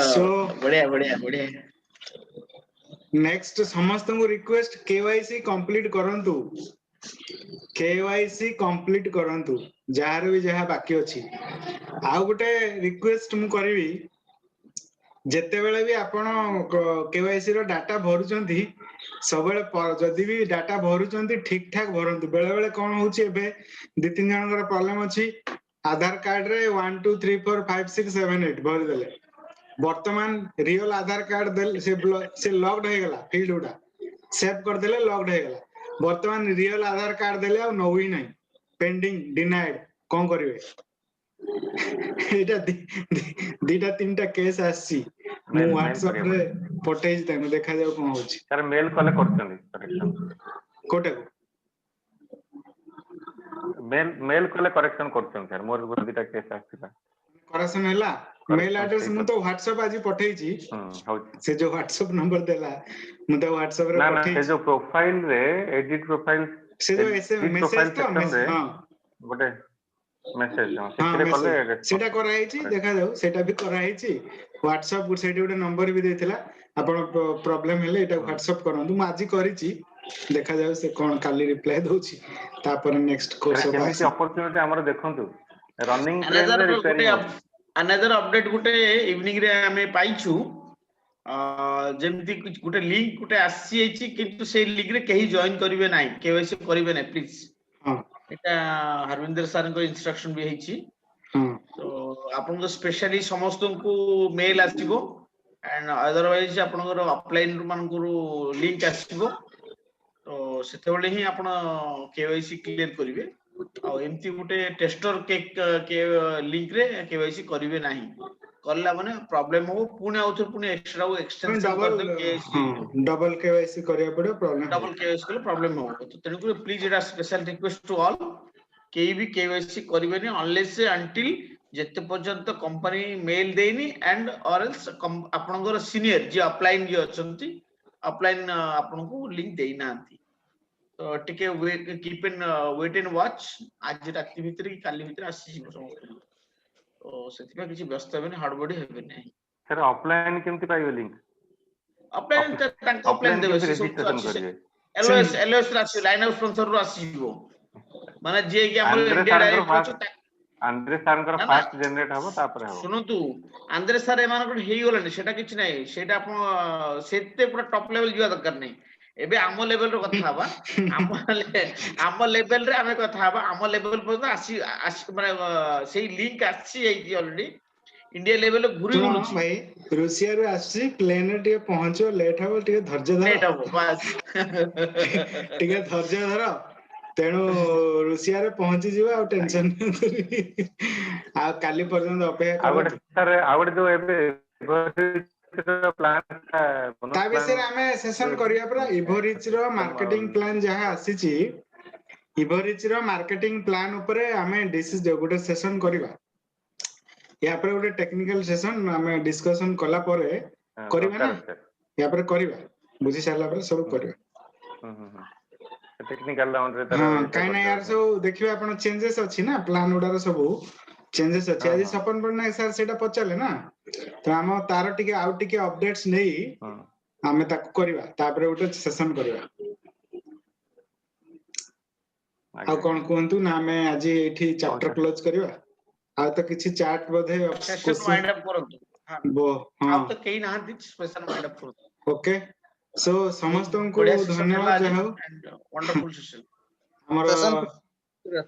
सो बढ़िया नेक्स्ट समस्त को रिक्वेस्ट केवाईसी कंप्लीट करंतु केवाईसी कंप्लीट करंतु जार भी जहा बाकी अछि आ गोटे रिक्वेस्ट मु करबी जेते बेले भी आपण केवाईसी रो डाटा भरुचंती सबले जदी भी डाटा भरुचंती ठीक ठाक भरंतु बेले बेले कोन होची एबे 2-3 जनकर प्रॉब्लम अछि आधार कार्ड रे 1 2 3 4 5 6 7 8 भर देले वर्तमान रियल आधार कार्ड देल से लॉक्ड हो गला फील्ड उडा सेव कर देले लॉक्ड हो गला वर्तमान रियल आधार कार्ड देले आ नो ही नहीं पेंडिंग डिनाइड कोन करिवे एटा दीटा तीनटा केस आसी मु व्हाट्सएप रे पठेज देम देखा जाऊ कोन होची सर मेल कले करछन करेक्शन कोटे मेल कले करेक्शन करछन सर मोर दीटा केस आसीला करेक्शन हैला मेल एड्रेस मु तो व्हाट्सएप आज पठेजी से जो व्हाट्सएप नंबर देला मु तो व्हाट्सएप रे पठेजी ना से जो प्रोफाइल रे एडिट प्रोफाइल से जो एसएमएस मैसेज तो मैसेज हां गोटे मैसेज सेरे कले सेटा कराइची देखा जाऊ सेटा भी कराइची व्हाट्सएप सेठी गोटे नंबर भी देथिला आपण प्रॉब्लम हेले एटा व्हाट्सएप करंतु मु आज करिची देखा जाऊ से कोन काली रिप्लाई दोची तापर नेक्स्ट कोर्स ऑफ केमिति अपॉर्चुनिटी हमर देखंतु रनिंग ट्रेन रे रिपेयरिंग अनदर अपडेट गुटे इवनिंग रे हमें पाइछु ଯେମିତି ଗୋଟେ ଲିଙ୍କ ଗୋଟେ ଆସିଯାଇଛି କିନ୍ତୁ ସେଇ ଲିଙ୍କ ରେ କେହି ଜଏନ କରିବେ ନାହିଁ, କେୱାଇସି କରିବେ ନାହିଁ ପ୍ଲିଜ। ଏଟା ହରବିନ୍ଦର ସାରଙ୍କ ଇନଷ୍ଟ୍ରକ୍ସନ ବି ହେଇଛି। ତ ଆପଣଙ୍କ ସ୍ପେଶାଲି ସମସ୍ତଙ୍କୁ ମେଲ ଆସିବ एंड अदरवाइज आपनकर ऑफलाइन मानकर लिंक आसीबो तो सेतेबेले ही आपण केवाईसी क्लियर करिवे आ एमती गुटे टेस्टर के लिंक रे केवाईसी करिवे नाही करला माने प्रॉब्लम हो पुणे आउथर पुणे एक्स्ट्रा एक्सटेंशन कर दे केवाईसी डबल केवाईसी करिया पड़े प्रॉब्लम डबल केवाईसी को प्रॉब्लम हो तो तेनु को please Etah special request to all केई भी केवाईसी करिवे नि अनलेस अंटिल जेते पर्यंत कंपनी मेल देनी एंड और एल्स आपनकर सीनियर जे अपलाइन जे अछंती अपलाइन आपनको लिंक देई नांती तो टिके keep in wait and watch आज राति भीतर की काली भीतर आसी जिवो समस्त तो सेतिबा किछि व्यस्त हेबे हड़बड़ी हेबे नै सर ऑफलाइन केमति पाइबो लिंक ऑफलाइन तक ऑफलाइन देबे रजिस्ट्रेशन करिवे एलओएस रासी लाइन ऑफ स्पॉन्सर रो आसी जिवो माने जे कि हमर इंडिया डायरेक्ट आंद्रे सारंकर फास्ट जनरेट हबो तापर हबो सुनंतु आंद्रे सार एमानकर हेई गेलनी सेटा किछ नै सेटा आपण सेते पूरा टॉप लेवल जिवा दरकार नै एबे आम लेवल रो कथा हबा आम लेवल रे हमें कथा हबा आम लेवल पर आसी माने सेही लिंक आसी एई ऑलरेडी इंडिया लेवल घुरी बुलुची भाई रूसिया रे आसी प्लेन रे टिके पहुंचो लेट हबो टिके धैर्य धर लेट हबो बस टिके धैर्य धर तेणु रूसिया रे पहुंची जीवा आ टेंशन आ काली पर्यंत अपेक्षा कर सर आउट जो एबे प्लान ता विषय हमें सेशन करिया परा इभोरिच रो मार्केटिंग प्लान जहा आसीची इभोरिच रो मार्केटिंग प्लान ऊपर हमें डिसीज गोटे सेशन करिवा या पर गोटे टेक्निकल सेशन हमें डिस्कशन कला परे करिवा ना या पर करिवा बुझी सारला पर सब करिवा टेक्निकल राउंड रे हां काई ना यार सो देखिबा आपण चेंजेस अछि ना प्लान उडार सब चेंजेस अछि आज सपन पड़ना सर सेटा पचाले ना तो हम तार टिके आउट टिके अपडेट्स नै हमें ताको करबा तापर उटे सेशन करबा आ कोन कोंतु ना हमें आज एठी चैप्टर क्लोज करबा आ तो किछि चार्ट बधे सेशन वाइंड अप करंतु हां बो हां आप तो केही ना दिस सेशन वाइंड अप करंतु ओके सो समस्तों को धन्यवाद जहाउ वंडरफुल सेशन हमर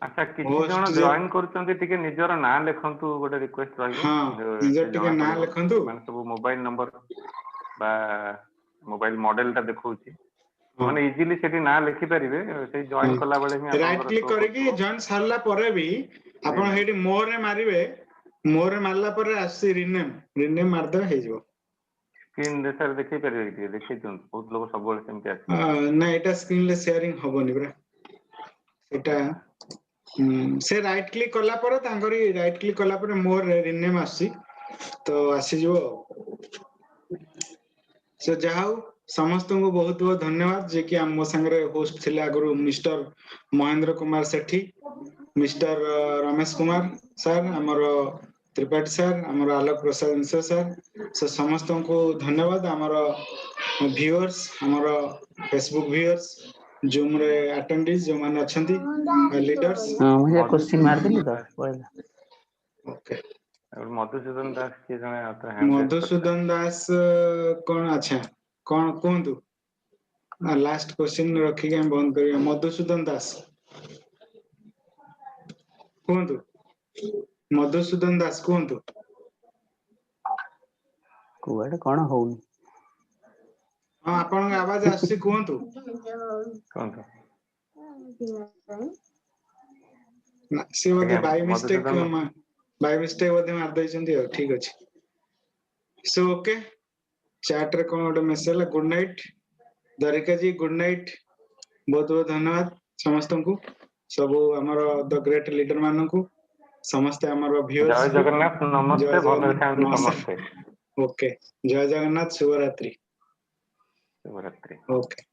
अच्छा किछि जण जॉइन करचंती टिके निजर ना लेखंतु गोटे रिक्वेस्ट रहइबो हां निजर टिके ना लेखंतु माने सब मोबाइल नंबर बा मोबाइल मॉडल ता देखौची माने इजीली सेठी ना लिखि परिबे से जॉइन कला बेले ही राइट क्लिक करके जॉइन सारला परे भी आपण हेडी मोर रे मारिबे मोर रे मारला परे आसी रिनेम मार दे हे जिवो स्क्रीन रे सर देखै परिबे कि देखै छन बहुत लोग सब बेले सेमति आसी ना एटा स्क्रीन ले शेयरिंग होबोनी बरा एटा से राइट क्लिक करला परे तांगरी राइट क्लिक करला परे मोर रे रिनेम आसी तो आसी जिवो से जाऊ समस्त को बहुत बहुत धन्यवाद जे कि हम संगे होस्ट थिले आगु मिस्टर महेंद्र कुमार सेठी मिस्टर रमेश कुमार सर हमर त्रिपाठी सर हमर आलोक प्रसाद सर से समस्त को धन्यवाद हमर व्यूअर्स हमर फेसबुक व्यूअर्स जूम रे अटेंडेंस जो माने अछंती लीडर्स हां मुझे क्वेश्चन मार देली तो ओके और मधुसूदन दास के जने आता है मधुसूदन दास कोन अच्छा कोन कोंतु लास्ट क्वेश्चन रखी के हम बंद करिया मधुसूदन दास कोंतु मधुसूदन दास कोंतु कोडे कोन होउनी हां आपन आवाज आसी कोंतु कोंतु ना से बोले बाय मिस्टेक बोले मार दई चंदी ठीक अछि सो ओके चैट रे कोन ओडे मैसेज गुड नाइट दरिका जी गुड नाइट बहुत बहुत धन्यवाद समस्त को सब हमर द ग्रेट लीडर मानन को समस्त हमर व्यूअर्स जय जगन्नाथ नमस्ते भले थांतु समस्त ओके जय जगन्नाथ शुभ रात्रि शुभ रात्रि ओके